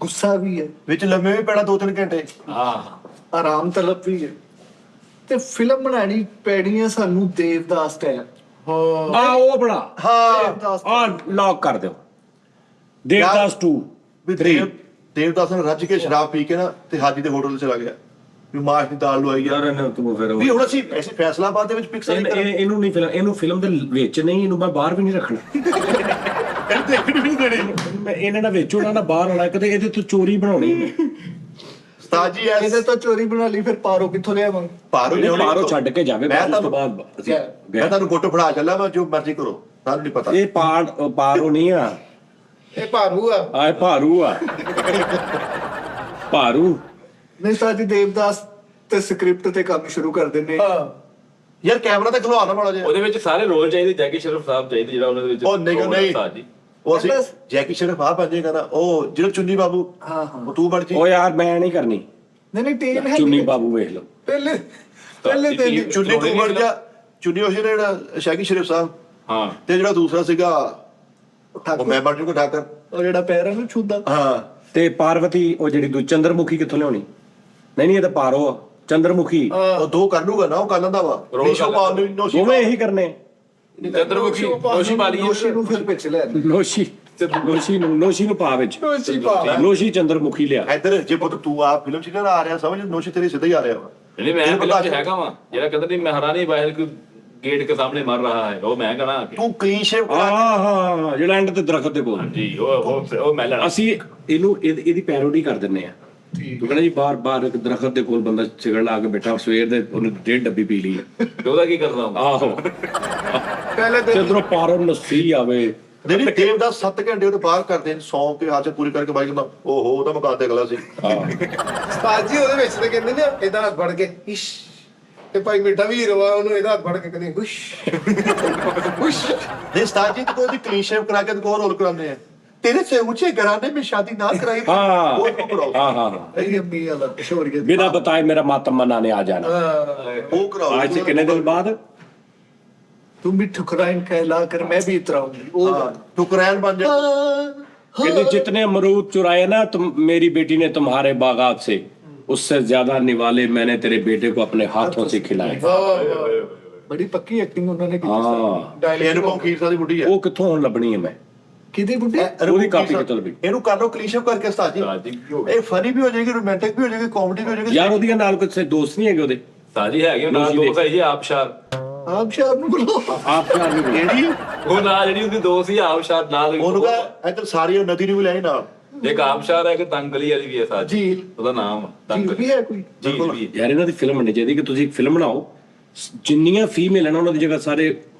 Speaker 3: ਗੁੱਸਾ ਵੀ ਹੈ,
Speaker 4: ਵਿੱਚ ਲੰਮੇ ਵੀ ਪੈਣਾ 2-3 ਘੰਟੇ।
Speaker 5: ਹਾਂ
Speaker 3: ਆਰਾਮ ਤਲਬ ਵੀ ਹੈ, ਤੇ ਫਿਲਮ ਬਣਾਣੀ ਪੈਣੀ ਹੈ ਸਾਨੂੰ ਦੇਵਦਾਸ ਟਾਈਪ।
Speaker 2: ਆ ਉਹ ਬਣਾ
Speaker 3: ਦੇਵਦਾਸ
Speaker 2: ਆ ਲੌਕ ਕਰ ਦਿਓ ਦੇਵਦਾਸ 2
Speaker 4: ਵੀ
Speaker 2: 3।
Speaker 4: ਦੇਵਦਾਸ ਨੇ ਰੱਜ ਕੇ ਸ਼ਰਾਬ ਪੀ ਕੇ ਨਾ ਤੇ ਹਾਜੀ ਦੇ ਹੋਟਲ ਚਲਾ ਗਿਆ ਵੀ ਮਾਸ਼ ਦੀ ਦਾਲ ਲਵਾਈ ਆ।
Speaker 2: ਯਾਰ ਇਹਨੂੰ ਤੂੰ ਫਿਰ
Speaker 4: ਵੀ ਹੁਣ ਅਸੀਂ ਐਸੇ ਫੈਸਲਾਬਾਦ ਦੇ ਵਿੱਚ ਪਿਕਸਲ ਨਹੀਂ ਕਰਾਂਗੇ।
Speaker 2: ਇਹਨੂੰ ਨਹੀਂ ਫਿਲਮ, ਇਹਨੂੰ ਫਿਲਮ ਦੇ ਵਿੱਚ ਨਹੀਂ, ਇਹਨੂੰ ਮੈਂ ਬਾਹਰ ਵੀ ਨਹੀਂ ਰੱਖਣਾ।
Speaker 4: ਇਹ ਦੇਖਣ ਵੀ ਨਹੀਂ ਦੇਣੀ।
Speaker 2: ਮੈਂ ਇਹਨਾਂ ਦਾ ਵਿੱਚ ਹੋਣਾ ਨਾ ਬਾਹਰ ਹੋਣਾ, ਕਿਤੇ ਇਹਦੇ ਤੋਂ ਚੋਰੀ ਬਣਾਉਣੀ ਹੈ।
Speaker 4: ਉਸਤਾਦ ਜੀ
Speaker 3: ਇਹਦੇ ਤੋਂ ਚੋਰੀ ਬਣਾ ਲਈ, ਫਿਰ ਪਾਰੋ ਕਿੱਥੋਂ ਲਿਆਵਾਂਗੇ?
Speaker 2: ਬਾਹਰੋਂ ਛੱਡ ਕੇ ਜਾਵੇ,
Speaker 4: ਮੈਂ
Speaker 2: ਬਾਹਰ ਉਸ ਤੋਂ
Speaker 4: ਤੁਹਾਨੂੰ-
Speaker 2: ਬਾਅਦ ਅਸੀਂ
Speaker 4: ਮੈਂ
Speaker 2: ਗਏ।
Speaker 4: ਤੁਹਾਨੂੰ ਗੁੱਟ ਫੜਾ ਚੱਲਾਂ, ਮੈਂ ਜੋ ਮਰਜ਼ੀ ਕਰੋ, ਤੁਹਾਨੂੰ ਨਹੀਂ ਪਤਾ।
Speaker 2: ਇਹ ਪਾਰੋ ਨਹੀਂ ਆ,
Speaker 1: ਇਹ ਭਾਰੂ ਆ।
Speaker 2: ਆ ਇਹ ਭਾਰੂ ਆ। ਭਾਰੂ
Speaker 3: ਨਹੀਂ ਉਸਤਾਦ ਜੀ ਦੇਵਦਾਸ ਤੇ ਸਕ੍ਰਿਪਟ ਤੇ ਕੰਮ ਸ਼ੁਰੂ ਕਰ ਦਿੰਨੇ।
Speaker 1: ਹਾਂ
Speaker 4: ਯਾਰ ਕੈਮਰਾ ਤਾਂ ਖਲਵਾ ਨਾ ਮਾੜਾ ਜਿਹਾ।
Speaker 5: ਉਹਦੇ ਵਿੱਚ ਸਾਰੇ ਰੋਲ ਚਾਹੀਦੇ, ਜੈਕੀ ਸ਼ਰਫ ਸਾਹਿਬ ਚਾਹੀਦੇ ਜਿਹੜਾ ਉਹਨਾਂ ਦੇ ਵਿੱਚ
Speaker 4: ਉਹ ਨਹੀਂ ਨਹੀਂ
Speaker 5: ਉਸਤਾਦ ਜੀ।
Speaker 4: ਉਹ ਅਸੀਂ ਜੈਕੀ ਸ਼ਰਫ ਆ ਬਣ ਜਾਏਗਾ ਨਾ, ਉਹ ਜਿਹੜਾ ਚੁੰਨੀ ਬਾਬੂ
Speaker 3: ਹਾਂ
Speaker 4: ਉਹ ਤੂੰ ਬਣ ਜੀ।
Speaker 2: ਉਹ ਯਾਰ ਮੈਂ ਨਹੀਂ ਕਰਨੀ,
Speaker 3: ਨਹੀਂ ਟੀਮ ਹੈ
Speaker 2: ਚੁੰਨੀ ਬਾਬੂ ਵੇਖ ਲਓ।
Speaker 1: ਪਹਿਲੇ ਦਿਨ ਹੀ
Speaker 4: ਚੁੰਨੀ ਤੂੰ ਬਣ ਜਾ, ਚੁੰਨੀ ਉਹ ਜਿਹੜਾ ਸ਼ੈਕੀ ਸ਼ਰੀਫ ਸਾਹਿਬ,
Speaker 5: ਹਾਂ
Speaker 4: ਤੇ ਜਿਹੜਾ ਦੂਸਰਾ ਸੀਗਾ ਉਹ ਮੈਂ ਬਣ ਜੂਗਾ ਠਾਕਰ।
Speaker 3: ਉਹ ਜਿਹੜਾ ਪੈਰਾਂ ਨੂੰ ਛੂਦਾ।
Speaker 4: ਹਾਂ
Speaker 2: ਤੇ ਪਾਰਵਤੀ ਉਹ ਜਿਹੜੀ ਦੂ ਚੰਦਰਮੁਖੀ ਕਿੱਥੋਂ ਲਿਆਉਣੀ? ਨਹੀਂ ਇਹ ਤਾਂ ਪਾਰੋ ਆ, ਚੰਦਰਮੁਖੀ
Speaker 4: ਉਹ ਦੋ ਕਰ ਲੂਗਾ ਨਾ, ਉਹ ਕਰ ਲੈਂਦਾ ਵਾ।
Speaker 5: ਰੋਲ
Speaker 4: ਨੀਸ਼ੋ ਪਾ ਨੂੰ ਨੋਸ਼ੀ
Speaker 2: ਦੋਵੇਂ ਇਹੀ ਕਰਨੇ।
Speaker 5: ਚੰਦਰਮੁਖੀ ਨੋਸ਼ੀ ਵਾਲੀ
Speaker 3: ਨੋਸ਼ੀ ਨੂੰ ਫਿਰ ਪਿੱਛੇ ਲੈ ਆਉਂਦੇ।
Speaker 2: ਨੋਸ਼ੀ ਨੂੰ ਪਾ ਵਿੱਚ, ਨੋਸ਼ੀ ਚੰਦਰਮੁਖੀ ਲਿਆ।
Speaker 4: ਇੱਧਰ ਜੇ ਪੁੱਤ ਤੂੰ ਆ ਫਿਲਮ ਚ ਨਾ ਆ ਰਿਹਾ, ਸਮਝ ਨੋਸ਼ੀ ਤੇਰੀ ਸਿੱਧਾ ਹੀ ਆ ਰਿਹਾ ਵਾ।
Speaker 5: ਨਹੀਂ ਮੈਂ ਫਿਲਮ 'ਚ ਹੈਗਾ ਵਾਂ, ਜਿਹੜਾ ਕਹਿੰਦਾ ਨਹੀਂ ਮਹਾਰਾਣੀ ਬਾਹਰ ਕੋਈ ਗੇਟ ਕੇ ਸਾਹਮਣੇ ਮਰ ਰਹਾ ਹੈ, ਉਹ ਮੈਂ ਕਹਣਾ
Speaker 4: ਤੂੰ ਕਲੀਨ ਸ਼ੇਵ
Speaker 2: ਹਾਂ ਜਿਹੜਾ ਐਂਡ ਤੇ ਦਰਖਤ ਦੇ ਕੋਲ।
Speaker 5: ਜੀ ਉਹ ਮੈਂ ਲੈਣਾ।
Speaker 2: ਅਸੀਂ ਇਹਦੀ ਪੈਰੋਡੀ ਕਰ ਦਿੰਨੇ ਆ। ਤੂੰ ਕਹਿੰਦਾ ਜੀ ਬਾਰ ਇੱਕ ਦਰਖਤ ਦੇ ਕੋਲ ਬੰਦਾ ਸਿਗਰਟ ਲਾ ਕੇ ਬੈਠਾ, ਸਵੇਰ ਦੇ ਉਹਨੇ 1.5 ਡੱਬੀ ਪੀ ਲਈ ਹੈ।
Speaker 5: ਤੇ ਉਹਦਾ ਕੀ ਕਰਦਾ ਹੁੰਦਾ?
Speaker 2: ਆਹੋ
Speaker 1: ਪਹਿਲੇ
Speaker 2: ਤੇ
Speaker 1: ਦਿਨ
Speaker 2: ਉਧਰੋਂ ਪਾਰੋ ਨਸੀ ਆਵੇ।
Speaker 4: ਨਹੀਂ ਦੇਵ ਦਾ 7 ਘੰਟੇ ਉਹਦੇ ਬਾਹਰ ਕਰਦੇ ਨੇ, ਸੌਂ ਕੇ ਹਾਜ਼ਰ ਪੂਰੀ ਕਰਕੇ ਬਾਈ ਕਹਿੰਦਾ ਓਹੋ ਉਹਦਾ ਮੁਕਾਬਲੇ ਅਗਲਾ ਸੀ।
Speaker 1: ਉਸਤਾਦ ਜੀ ਉਹਦੇ ਵਿੱਚ ਤੇ ਕਹਿੰਦੇ ਨੇ ਇਹਦਾ ਹੱਥ ਫੜ ਕੇ ਇਸ਼, ਤੇ ਭਾਈ ਮਿੱਠਾ ਵੀ ਹੀਰੋ ਆ, ਉਹਨੂੰ ਇਹਦਾ ਹੱਥ ਫੜ ਕੇ ਕਹਿੰਦੇ ਹੁਸ਼ ਹੁਸ਼।
Speaker 4: ਨਹੀਂ ਉਸਤਾਦ ਜੀ ਤੂੰ ਉਹਦੀ ਕਲੀਨ ਸ਼ੇਵ ਕਰਾ ਕੇ ਤੂੰ ਹੋਰ ਰੋਲ ਕਰਾਉਂਦੇ ਆ। ਤੇਰੇ ਸੇ ਉੱਚੇ ਘਰਾਣੇ में शादी ना कराई
Speaker 2: हाँ।
Speaker 4: वो कराओ।
Speaker 2: ਹਾਂ
Speaker 3: ਇਹ ਅੰਮੀ ਵਾਲਾ ਸ਼ੋਰੀਆ
Speaker 2: ਬਿਨਾਂ ਬਤਾਏ ਮੇਰਾ ਮਾਤਮ ਮਨਾने आ जाना।
Speaker 4: वो कराओ।
Speaker 2: आज से कितने दिन बाद?
Speaker 3: तुम भी ठुकराइन कहला कर मैं भी इतराऊंगी। वो
Speaker 4: हाँ, ठुकरैन बन जा।
Speaker 2: कहते जितने अमरूद चुराए ना तुम मेरी बेटी ने तुम्हारे बागात से, उससे ज्यादा निवाले मैंने तेरे बेटे को अपने हाथों से खिलाए।
Speaker 3: बड़ी पक्की एक्टिंग उन्होंने की।
Speaker 2: ਹਾਂ
Speaker 4: ਇਹ ਅਨੁਪਮ ਖੀਰ ਸਾਹਿਬ ਦੀ ਬੁੱਢੀ ਹੈ।
Speaker 2: ਉਹ ਕਿੱਥੋਂ ਹੁਣ ਲੱਭਣੀ ਹੈ ਮੈਂ?
Speaker 3: किदी बुड्ढी?
Speaker 2: ਉਹਦੀ ਕਾਪੀ ਕਿੱਥੋਂ ਲੱਭੀ?
Speaker 4: ਇਹਨੂੰ ਕਰ ਲਓ ਕਲੀਨ ਸ਼ੇਵ ਕਰਕੇ ਉਸਤਾਦ ਜੀ।
Speaker 5: ਉਸਤਾਦ ਜੀ ਕੀ ਹੋ ਗਿਆ?
Speaker 4: ਇਹ ਫਨੀ ਵੀ ਹੋ ਜਾਏਗੀ, ਰੋਮਾਂਟਿਕ ਵੀ ਹੋ ਜਾਏਗੀ, ਕਾਮੇਡੀ ਵੀ ਹੋ ਜਾਏਗੀ।
Speaker 2: ਯਾਰ ਉਹਦੀਆਂ ਨਾਲ ਕੋਈ ਦੋਸਤ ਨਹੀਂ ਹੈਗੇ ਉਹਦੇ?
Speaker 5: ਸਾਜੀ ਹੈਗੇ ਨਾਲ ਦੋਸਤ ਹੈ ਜੀ ਆਬਸ਼ਾਰ।
Speaker 3: आप शायद नु बोलो।
Speaker 2: ਆਪ ਚਾਰ ਵੀ
Speaker 4: ਕਿਹੜੀ
Speaker 5: ਉਹ ਨਾਲ ਜਿਹੜੀ ਉਹਦੀ ਦੋਸਤ ਸੀ ਆਬਸ਼ਾਰ ਨਾਲ
Speaker 4: ਉਹਨੂੰ ਕਹ ਇੱਧਰ ਸਾਰੀ ਉਹ ਨਦੀ ਨੂੰ ਵੀ ਲੈ ਨਾਲ।
Speaker 5: ਇੱਕ ਆਬਸ਼ਾਰ ਹੈ ਕਿ ਤੰਗਲੀ ਵਾਲੀ ਵੀ ਹੈ ਸਾਜੀ,
Speaker 3: झील
Speaker 5: ਉਹਦਾ ਨਾਮ
Speaker 3: झील
Speaker 5: ਤੰਗਲੀ
Speaker 3: भी है कोई?
Speaker 5: ਜੀ ਵੀ
Speaker 2: ਯਾਰ ਇਹਨਾਂ ਦੀ ਫਿਲਮ ਬਣਨੀ ਚਾਹੀਦੀ ਕਿ ਤੁਸੀਂ ਇੱਕ ਫਿਲਮ ਬਣਾਓ, ਜਿੰਨੀਆਂ ਫੀਮੇਲ ਹਨ ਉਹਨਾਂ ਦੀ ਜਗ੍ਹਾ ਸਾਰੇ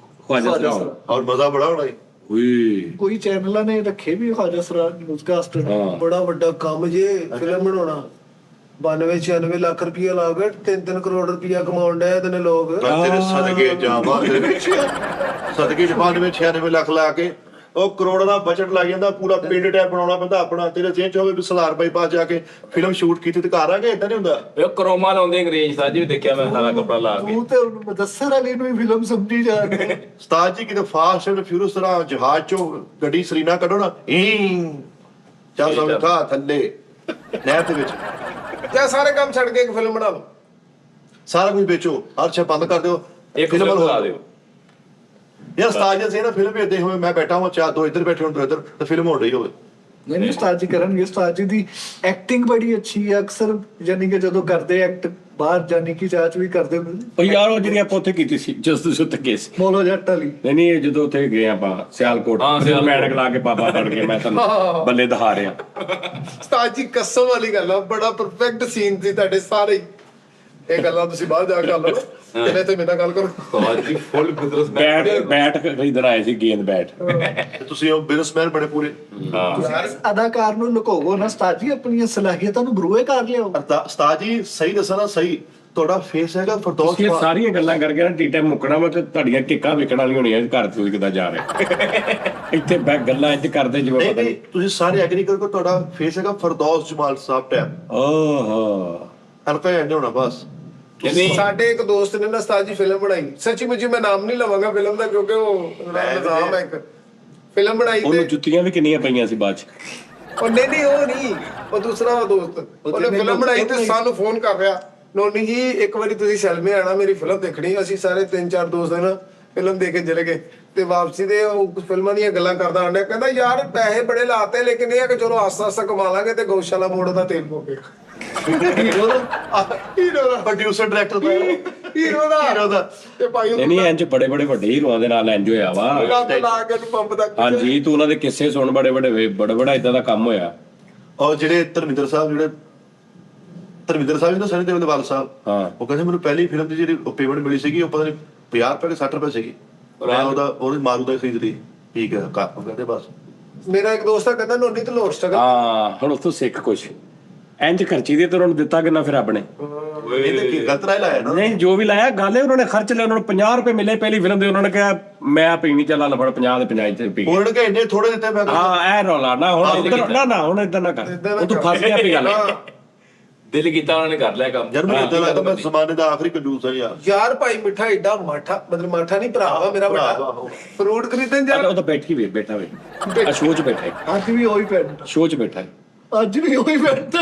Speaker 2: ਖਵਾਜਾ ਸਰਾਓ।
Speaker 4: ਔਰ ਮਜ਼ਾ ਬੜਾ ਹੋਣਾ ਹੈ।
Speaker 2: ਓਏ
Speaker 3: कोई चैनल ने रखे भी ख्वाजा सरार न्यूज़कास्टर।
Speaker 2: ਹਾਂ
Speaker 1: ਬੜਾ ਵੱਡਾ ਕੰਮ ਜੇ ਫਿਲਮ ਬਣਾਉਣਾ। 92-96 ਲੱਖ ਰੁਪਇਆ ਲਾ ਕੇ 3-3 ਕਰੋੜ ਰੁਪਇਆ ਕਮਾਉਣ ਡਏ ਇਹਦੇ ਨੇ ਲੋਕ।
Speaker 4: ਮੈਂ ਤੇਰੇ ਸਦਕੇ ਜਾਵਾਂ ਸਦਕੇ ਜਮਾਨ ਵਿੱਚ 96 ਲੱਖ ਲਾ ਕੇ ਉਹ ਕਰੋੜਾਂ ਦਾ ਬਜਟ ਲੱਗ ਜਾਂਦਾ, ਪੂਰਾ ਪਿੰਡ ਟੈਪ ਬਣਾਉਣਾ ਪੈਂਦਾ ਆਪਣਾ। ਤੇਰੇ ਜੇਬ ਚ ਹੋਵੇ ਵੀ ਸਲਾਰ ਬਾਈਪਾਸ ਜਾ ਕੇ ਫਿਲਮ ਸ਼ੂਟ ਕੀਤੀ ਤੇ ਘਰ ਆ ਕੇ ਇਦਾਂ ਨਹੀਂ ਹੁੰਦਾ।
Speaker 5: ਉਹ ਕਰੋਮਾ ਲਾਉਂਦੇ ਅੰਗਰੇਜ਼ ਸਾਜੀ ਵੀ ਦੇਖਿਆ ਮੈਂ ਸਾਰਾ ਕੱਪੜਾ ਲਾ ਕੇ।
Speaker 3: तू ते मुदस्सर अली नु भी फिल्म समझी जा रही है।
Speaker 4: ਉਸਤਾਦ ਜੀ ਕਿਤੇ ਫਾਸਟ ਐਂਡ ਫਿਊਰੀਅਸ ਤਰ੍ਹਾਂ ਜਹਾਜ਼ ਚੋਂ ਗੱਡੀ ਸਰੀਨਾ ਕੱਢੋ ਨਾ, ਚੱਲ ਸਮਝਾ ਥੱਲੇ ਨਹਿਰ ਦੇ ਵਿੱਚ
Speaker 1: ਜਾਂ ਸਾਰੇ ਕੰਮ ਛੱਡ ਕੇ ਇੱਕ ਫਿਲਮ ਬਣਾ ਲਓ।
Speaker 4: ਸਾਰਾ ਕੁਝ ਵੇਚੋ, ਹਰ ਸ਼ੇ ਬੰਦ ਕਰ ਦਿਓ,
Speaker 5: ਇੱਕ ਫਿਲਮ ਲਾ ਦਿਓ।
Speaker 4: ਯਾਰ ਉਸਤਾਦ ਜੀ ਸੀ ਨਾ ਫਿਲਮ ਵੇਖਦੇ ਹੋਵੇ, ਮੈਂ ਬੈਠਾ ਹਾਂ ਚਾਰ ਦੋ ਇੱਧਰ ਬੈਠੇ ਹੋਣ ਦੋ ਇੱਧਰ, ਤੇ ਫਿਲਮ ਹੋ ਰਹੀ ਹੋਵੇ।
Speaker 3: नहीं उस्ताद जी करेंगे। उस्ताद जी दी एक्टिंग बड़ी अच्छी है। अक्सर यानी कि जो करते एक्ट बाहर जाने की जांच भी करते
Speaker 2: ਉਹ ਯਾਰ ਉਹ ਜਿਹੜੀ ਆਪਾਂ ਉੱਥੇ ਕੀਤੀ ਸੀ ਜਸ ਤੁਸੀਂ ਉੱਥੇ ਗਏ ਸੀ।
Speaker 3: मोलो जट वाली।
Speaker 2: ਨਹੀਂ ਇਹ ਜਦੋਂ ਉੱਥੇ ਗਏ ਆਪਾਂ ਸਿਆਲਕੋਟ,
Speaker 5: ਹਾਂ, ਸਿਆਲਕੋਟ।
Speaker 2: ਮੈਡਕ ਲਾ ਕੇ ਪਾਪਾ ਬਣ ਕੇ ਮੈਂ ਤੁਹਾਨੂੰ ਬੱਲੇ ਦਿਖਾ ਰਿਹਾ।
Speaker 1: ਉਸਤਾਦ ਜੀ ਕਸਮ ਵਾਲੀ ਗੱਲ ਆ, ਬੜਾ ਪਰਫੈਕਟ ਸੀਨ ਸੀ ਤੁਹਾਡੇ ਸਾਰੇ ਹੀ। ਇਹ ਗੱਲਾਂ ਤੁਸੀਂ ਬਾਹਰ ਜਾ ਕੇ ਕਰ ਲਓ, ਇਹਨੇ ਤੇ ਮੇਰੇ ਨਾਲ ਗੱਲ ਕਰੋ।
Speaker 5: ਸਾਜੀ ਫੁੱਲ ਬਿਜ਼ਨਸ
Speaker 2: ਬੈਟ ਖਰੀਦਣ ਆਏ ਸੀ, ਗੇਂਦ ਬੈਟ।
Speaker 4: ਤੇ ਤੁਸੀਂ ਉਹ ਬਿਜ਼ਨਸਮੈਨ ਬੜੇ ਪੂਰੇ।
Speaker 3: ਅਦਾਕਾਰ ਨੂੰ ਲੁਕੋਵੋ ਨਾ ਉਸਤਾਦ ਜੀ, ਆਪਣੀਆਂ ਸਲਾਹੀਅਤਾਂ ਨੂੰ ਬਰੂਏ ਕਰ ਲਿਓ।
Speaker 4: ਉਸਤਾਦ ਜੀ ਸਹੀ ਦੱਸਾਂ ਨਾ, ਸਹੀ ਤੁਹਾਡਾ ਫੇਸ ਹੈਗਾ ਫਰਦੌਸ
Speaker 2: ਇਹ ਸਾਰੀਆਂ ਗੱਲਾਂ ਕਰਕੇ ਨਾ ਟੀਟਾ ਮੁੱਕਣਾ ਵਾ ਤੇ ਤੁਹਾਡੀਆਂ ਟਿੱਕਾਂ ਵਿਕਣ ਵਾਲੀਆਂ ਹੋਣੀਆਂ ਘਰ ਤੁਸੀਂ ਕਿੱਦਾਂ ਜਾ ਰਹੇ ਇੱਥੇ ਬੈ ਗੱਲਾਂ ਇੰਜ ਕਰਦੇ ਜਿਵੇਂ
Speaker 4: ਨਹੀਂ
Speaker 2: ਪਤਾ
Speaker 4: ਨਹੀਂ, ਤੁਸੀਂ ਸਾਰੇ ਐਗਰੀ ਕਰੋ, ਤੁਹਾਡਾ ਫੇਸ ਹੈਗਾ ਫਰਦੌਸ ਜਮਾਲ ਸਾਹਿਬ ਟੈਪ।
Speaker 2: ਓਹੋ
Speaker 4: ਅਨਪੇ ਐਂਡ ਹੋਣਾ ਬਸ।
Speaker 1: ਸਾਡੇ ਇੱਕ ਦੋਸਤ ਨੇ ਨਾ ਉਸਤਾਦ ਜੀ ਫਿਲਮ ਬਣਾਈ, ਸੱਚੀ ਮੁੱਚੀ ਮੈਂ ਨਾਮ ਨਹੀਂ ਲਵਾਂਗਾ ਫਿਲਮ ਦਾ ਕਿਉਂਕਿ ਉਹ ਨਾਮ ਹੈ ਇੱਕ ਫਿਲਮ ਬਣਾਈ
Speaker 2: ਉਹਨੂੰ
Speaker 1: ਤੇ
Speaker 2: ਜੁੱਤੀਆਂ ਵੀ ਕਿੰਨੀਆਂ ਪਈਆਂ ਸੀ ਬਾਅਦ ਚ।
Speaker 1: ਉਹ ਨਹੀਂ ਉਹ ਨਹੀਂ, ਉਹ ਦੂਸਰਾ ਦੋਸਤ, ਉਹਨੇ ਫਿਲਮ ਬਣਾਈ ਤੇ ਸਾਨੂੰ ਫੋਨ ਕਰ ਰਿਹਾ, ਨੋਨੀ ਜੀ ਇੱਕ ਵਾਰੀ ਤੁਸੀਂ ਸੈਲਮੇ ਆਣਾ, ਮੇਰੀ ਫਿਲਮ ਦੇਖਣੀ। ਅਸੀਂ ਸਾਰੇ 3-4 ਦੋਸਤ ਨਾ ਫਿਲਮ ਦੇਖ ਕੇ ਚਲੇ ਗਏ ਤੇ ਵਾਪਸੀ ਦੇ ਉਹ ਫਿਲਮਾਂ ਦੀਆਂ ਗੱਲਾਂ ਕਰਦਾ ਆਂਦਾ, ਕਹਿੰਦਾ ਯਾਰ ਪੈਸੇ ਬੜੇ ਲਾਤੇ ਲੇਕਿਨ ਇਹ ਆ ਕਿ ਚਲੋ ਆਸਤਾ ਆਸਤਾ ਕਮਾ ਲਾਂਗੇ ਤੇ ਗਊਸ਼ਾਲਾ ਮੋੜ ਦਾ ਤੇਲ ਪੋਵੇਗਾ।
Speaker 4: ਹੀਰੋ ਦਾ ਪ੍ਰੋਡਿਊਸਰ ਡਾਇਰੈਕਟਰ ਦਾ
Speaker 1: ਹੀਰੋ ਦਾ ਤੇ ਭਾਈ ਉਹ
Speaker 2: ਨਹੀਂ ਇੰਜ ਬੜੇ ਵੱਡੇ ਹੀਰੋਆਂ ਦੇ ਨਾਲ ਇੰਜ ਹੋਇਆ ਵਾ।
Speaker 1: ਲੱਤ ਲਾ ਕੇ ਪੰਪ ਦਾ
Speaker 2: ਹਾਂਜੀ ਤੂੰ ਉਹਨਾਂ ਦੇ ਕਿੱਸੇ ਸੁਣ, ਬੜਾ ਇਦਾਂ ਦਾ ਕੰਮ ਹੋਇਆ।
Speaker 4: ਔਰ ਜਿਹੜੇ ਧਰਮਿੰਦਰ ਸਾਹਿਬ ਨੇ ਸਨੀ ਦੇਵਲ ਸਾਹਿਬ,
Speaker 2: ਹਾਂ
Speaker 4: ਉਹ ਕਹਿੰਦੇ ਮੈਨੂੰ ਪਹਿਲੀ ਫਿਲਮ ਦੀ ਜਿਹੜੀ ਪੇਮੈਂਟ ਮਿਲੀ ਸੀਗੀ ਉਹ ਪਤਾ ਨਹੀਂ 50 ਰੁਪਏ ਕਿ 60 ਰੁਪਏ ਸੀਗੀ, ਮੈਂ ਉਹਦੀ ਮਾਰੂ ਦਾ ਖਰੀਦ ਲਈ। ਠੀਕ ਹੈ ਕਹਿੰਦੇ ਬਸ।
Speaker 1: ਮੇਰਾ ਇੱਕ ਦੋਸਤ ਆ ਕਹਿੰਦਾ ਨੋਨੀ ਤੇ ਲੋੜ ਸਟਰਗਲ।
Speaker 2: ਹਾਂ ਹੁਣ ਉੱਥੋਂ ਸਿੱਖ ਕੁਛ। ਇੰਜ ਖਰਚੀ ਦੇ ਤੇ ਉਹਨਾਂ ਨੂੰ ਦਿੱਤਾ ਕਿੰਨਾ ਫਿਰ ਰੱਬ ਨੇ?
Speaker 4: ਇਹਦੇ ਕੀ ਗਲਤ ਰਾਹ ਲਾਇਆ ਨਾ
Speaker 2: ਨਹੀਂ ਜੋ ਵੀ ਲਾਇਆ ਗੱਲ ਹੈ ਉਹਨਾਂ ਨੇ ਖਰਚ ਲਿਆ, ਉਹਨਾਂ ਨੂੰ 50 ਰੁਪਏ ਮਿਲੇ ਪਹਿਲੀ ਫਿਲਮ ਦੇ, ਉਹਨਾਂ ਨੇ ਕਿਹਾ ਮੈਂ ਪੀਣੀ ਚੱਲਾ ਲਫੜ 50 ਦੇ 50 ਤੇ ਪੀ ਗਿਆ।
Speaker 4: ਉਹਨਾਂ ਨੇ ਇੰਨੇ ਥੋੜੇ ਦਿੱਤੇ ਮੈਂ ਕਿਹਾ
Speaker 2: ਹਾਂ ਇਹ ਰੌਲਾ ਨਾ ਹੁਣ ਨਾ ਹੁਣ ਇਦਾਂ ਨਾ ਕਰ, ਉਹ ਤੂੰ ਫਸ ਗਿਆ ਵੀ ਗੱਲ।
Speaker 5: ਦਿਲ ਕੀਤਾ ਉਹਨਾਂ ਨੇ ਕਰ ਲਿਆ ਕੰਮ।
Speaker 4: ਯਾਰ ਮੈਨੂੰ ਇਦਾਂ ਲੱਗਦਾ ਮੈਂ ਜ਼ਮਾਨੇ ਦਾ ਆਖਰੀ ਕੰਜੂਸ ਆ ਯਾਰ।
Speaker 1: ਯਾਰ ਭਾਈ ਮਿੱਠਾ ਏਡਾ ਮਾਠਾ, ਮਤਲਬ ਮਾਠਾ ਨਹੀਂ, ਭਰਾ ਵਾ ਮੇਰਾ ਵੱਡਾ, ਫਰੂਟ ਖਰੀਦਣ ਜਾ
Speaker 2: ਉਹ ਤਾਂ ਬੈਠੀ ਵੇ ਬੈਠਾ ਵੇ ਆ ਸ਼ੋਅ 'ਚ ਬੈਠਾ ਹੈ,
Speaker 3: ਅੱਜ ਵੀ ਉਹੀ ਪੈਂਟ,
Speaker 2: ਸ਼ੋਅ 'ਚ ਬੈਠਾ ਹੈ।
Speaker 3: ਅੱਜ ਵੀ ਉਹੀ ਪੈਂਟ।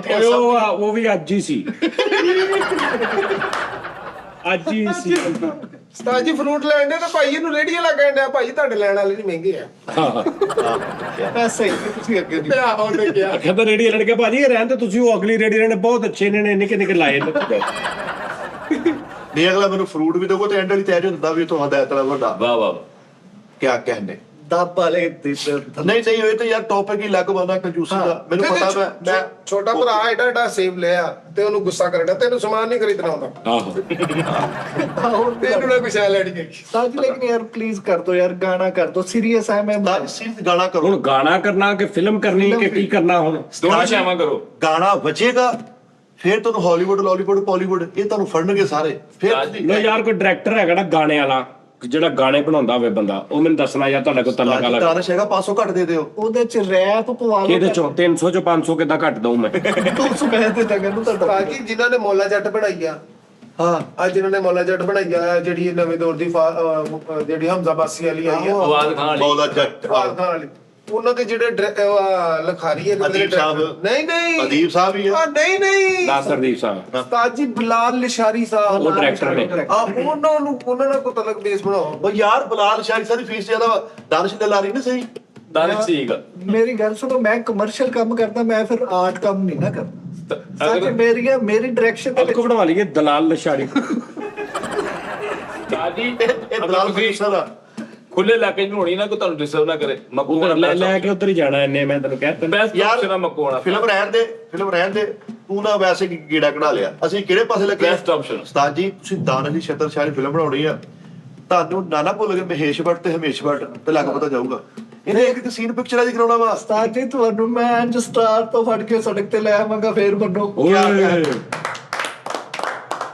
Speaker 2: ਓਏ ਉਹ ਵੀ ਅੱਜ ਹੀ ਸੀ, ਅੱਜ ਹੀ ਸੀ।
Speaker 1: ਉਸਤਾਦ ਜੀ ਫਰੂਟ ਲੈਣ ਦੇ ਤਾਂ ਭਾਈ ਇਹਨੂੰ ਰੇੜੀ ਵਾਲਾ ਕਹਿਣ ਡਿਆ, ਭਾਈ ਤੁਹਾਡੇ ਲੈਣ ਵਾਲੇ ਨਹੀਂ ਮਹਿੰਗੇ ਆ।
Speaker 3: ਐਸਾ ਹੀ ਤੁਸੀਂ ਅੱਗੇ ਨਹੀਂ।
Speaker 1: ਤੇ ਉਹਨੇ ਕਿਹਾ
Speaker 2: ਕਹਿੰਦਾ ਰੇੜੀ ਲੜ ਕੇ ਭਾਜੀ ਇਹ ਰਹਿਣ ਤੇ ਤੁਸੀਂ, ਉਹ ਅਗਲੀ ਰੇੜੀ ਲੈਣੇ ਬਹੁਤ ਅੱਛੇ ਨੇ ਨਿੱਕੇ ਨਿੱਕੇ ਲਾਏ ਨੇ।
Speaker 4: ਨਹੀਂ ਅਗਲਾ ਮੈਨੂੰ ਫਰੂਟ ਵੀ ਦੋਗੋ ਤੇ ਐਂਡ ਵਾਲੀ ਤੈਨੂੰ ਹੁੰਦਾ ਵੀ ਤੂੰ ਹਦਾਇਤ ਵਾਲਾ ਵੱਡਾ
Speaker 5: ਵਾਹ ਵਾਹ
Speaker 4: ਕਿਆ ਕਹਿੰਦੇ।
Speaker 3: ਦੱਬ ਵਾਲੇ ਤੇ
Speaker 4: ਨਹੀਂ ਨਹੀਂ ਇਹ ਤਾਂ ਯਾਰ ਟੌਪਿਕ ਹੀ ਲੱਗ ਬੰਦਾ ਕੰਜੂਸੀ ਦਾ। ਮੈਨੂੰ ਪਤਾ ਮੈਂ
Speaker 1: ਛੋਟਾ ਭਰਾ ਏਡਾ ਏਡਾ ਸੇਬ ਲਿਆ ਤੇ ਉਹਨੂੰ ਗੁੱਸਾ ਕਰਦਾ, ਤੈਨੂੰ ਸਮਾਨ ਨਹੀਂ ਖਰੀਦਣਾ ਹੁੰਦਾ,
Speaker 2: ਆਹੋ
Speaker 1: ਤੈਨੂੰ ਨਾ ਕੁਛ ਲੈਣੀ ਹੈ।
Speaker 3: ਸਾਜ ਲੇਕਿਨ ਯਾਰ ਪਲੀਜ਼ ਕਰ ਦੋ ਯਾਰ, ਗਾਣਾ ਕਰ ਦੋ, ਸੀਰੀਅਸ ਹੈ ਮੈਂ।
Speaker 4: ਸਿਰਫ ਗਾਣਾ ਕਰੋ।
Speaker 2: ਹੁਣ ਗਾਣਾ ਕਰਨਾ ਕਿ ਫਿਲਮ ਕਰਨੀ ਕਿ ਕੀ ਕਰਨਾ? ਹੁਣ
Speaker 5: ਦੋਨੋਂ ਸ਼ਾਮਾਂ ਕਰੋ।
Speaker 4: ਗਾਣਾ ਵੱਜੇਗਾ ਫਿਰ ਤੁਹਾਨੂੰ ਹਾਲੀਵੁੱਡ ਲਾਲੀਵੁੱਡ ਬਾਲੀਵੁੱਡ ਇਹ ਤੁਹਾਨੂੰ ਫੜਨਗੇ ਸਾਰੇ। ਫਿਰ
Speaker 2: ਲੋ ਯਾਰ ਕੋਈ ਡਾਇਰੈਕਟਰ ਹੈਗਾ ਨਾ ਗਾਣੇ ਵਾਲਾ ਜਿਹੜਾ ਗਾਣੇ ਬਣਾਉਂਦਾ ਹੋਵੇ ਬੰਦਾ, ਉਹ ਮੈਨੂੰ ਦੱਸਣਾ ਯਾਰ ਤੁਹਾਡਾ ਕੋਈ ਤਲਕ ਵਾਲਾ
Speaker 4: ਤਾਨਸ਼ ਹੈਗਾ 500 ਘੱਟ ਦੇ ਦਿਓ।
Speaker 3: ਉਹਦੇ ਚ ਰੈਪ ਪਵਾ ਲਓ।
Speaker 2: ਇਹਦੇ ਚੋਂ 300 ਚੋਂ 500 ਕਿੱਦਾਂ ਘੱਟ ਦਊਂ ਮੈਂ?
Speaker 3: 200 ਮੈਂ ਦੇ ਦਾਂਗਾ ਨੂੰ ਤੁਹਾਡਾ।
Speaker 1: ਬਾਕੀ ਜਿਨ੍ਹਾਂ ਨੇ ਮੌਲਾ ਜੱਟ ਬਣਾਈ ਆ,
Speaker 4: ਹਾਂ
Speaker 1: ਅੱਜ ਜਿਨ੍ਹਾਂ ਨੇ ਮੌਲਾ ਜੱਟ ਬਣਾਈ ਆ, ਜਿਹੜੀ ਨਵੇਂ ਦੌਰ ਦੀ ਜਿਹੜੀ ਹਮਜ਼ਾ ਬਾਸੀ ਵਾਲੀ ਆਈ ਆ,
Speaker 5: ਆਵਾਜ਼ ਖਾਨ ਵਾਲੀ।
Speaker 4: ਮੌਲਾ ਜੱਟ
Speaker 1: ਫਾਲ ਖਾਨ ਵਾਲੀ, ਉਹਨਾਂ ਦੇ ਜਿਹੜੇ ਲਖਾਰੀ ਹੈ,
Speaker 4: ਅਦੀਬ ਸਾਹਿਬ।
Speaker 1: ਨਹੀਂ
Speaker 4: ਅਦੀਬ ਸਾਹਿਬ ਹੀ ਆ।
Speaker 1: ਨਹੀਂ ਨਹੀਂ
Speaker 2: ਨਾਸਰਦੀਪ ਸਾਹਿਬ
Speaker 1: ਉਸਤਾਦ ਜੀ ਬਲਾਲ ਲਿਸ਼ਾਰੀ ਸਾਹਿਬ,
Speaker 2: ਉਹ ਡਾਇਰੈਕਟਰ ਨੇ।
Speaker 1: ਉਹਨਾਂ ਨਾਲ ਕੋ ਤਲਕ ਬੇਸ ਬਣਾਓ।
Speaker 4: ਉਹ ਯਾਰ ਬਲਾਲ ਸ਼ਾਰੀ ਸਾਡੀ ਫੀਸ ਜ਼ਿਆਦਾ ਵਾ। ਦਾਨਿਸ਼ ਨੇ ਲਾਰੀ ਨਹੀਂ ਸਹੀ।
Speaker 5: ਦਾਨਿਸ਼ ਠੀਕ ਆ।
Speaker 3: ਮੇਰੀ ਗੱਲ ਸੁਣੋ, ਮੈਂ ਕਮਰਸ਼ੀਅਲ ਕੰਮ ਕਰਦਾ, ਮੈਂ ਫਿਰ ਆਰਟ ਕੰਮ ਨਹੀਂ ਨਾ ਕਰਦਾ। ਸਾਜ ਮੇਰੀ ਡਾਇਰੈਕਸ਼ਨ ਦੇ
Speaker 2: ਕੋ ਬਣਵਾ ਲਈਏ ਦਲਾਲ ਲਸ਼ਾਰੀ।
Speaker 5: ਸਾਜੀ
Speaker 4: ਇਹ ਦਲਾਲ ਪ੍ਰੋਡਿਊਸਰ ਆ।
Speaker 5: ਖੁੱਲੇ ਇਲਾਕੇ 'ਚ ਹੋਣੀ ਨਾ, ਕੋਈ ਤੁਹਾਨੂੰ ਡਿਸਟਰਬ ਨਾ ਕਰੇ। ਮੱਕੂ
Speaker 2: ਉਧਰ ਲੈ ਕੇ ਉਧਰ ਹੀ ਜਾਣਾ ਇਹਨੇ, ਮੈਂ ਤੈਨੂੰ ਕਹਿ
Speaker 5: ਬੈਸਟ
Speaker 4: ਯਾਰ
Speaker 5: ਆਪਸ਼ਨ ਆ ਮੱਕੂ ਹੋਣਾ।
Speaker 4: ਫਿਲਮ ਰਹਿਣ ਦੇ ਤੂੰ ਨਾ ਵੈਸੇ ਕੀੜਾ ਕਢਾ ਲਿਆ। ਅਸੀਂ ਕਿਹੜੇ ਪਾਸੇ ਲੱਗੇ?
Speaker 5: Best option।
Speaker 4: ਉਸਤਾਦ ਜੀ ਤੁਸੀਂ ਦਾਨਿਸ਼ ਦੀ ਛਤਰ ਸ਼ਾਰੀ ਫਿਲਮ ਬਣਾਉਣੀ ਆ, ਤੁਹਾਨੂੰ ਨਾ ਭੁੱਲ ਗਏ ਮਹੇਸ਼ ਭੱਟ ਤੇ ਹਮੇਸ਼ ਭੱਟ ਤੇ ਲੱਗ ਪਤਾ ਜਾਊਗਾ। ਇਹਨੇ ਇੱਕ ਸੀਨ ਪਿਕਚਰਾਂ ਦੀ ਕਰਾਉਣਾ ਵਾ।
Speaker 3: ਉਸਤਾਦ ਜੀ ਤੁਹਾਨੂੰ ਮੈਂ ਅੱਜ ਸਟਾਰ ਤੋਂ ਫੜ ਕੇ ਸੜਕ ਤੇ ਲੈ ਆਵਾਂਗਾ, ਫੇਰ ਮੰਨੋ।
Speaker 2: ਓਏ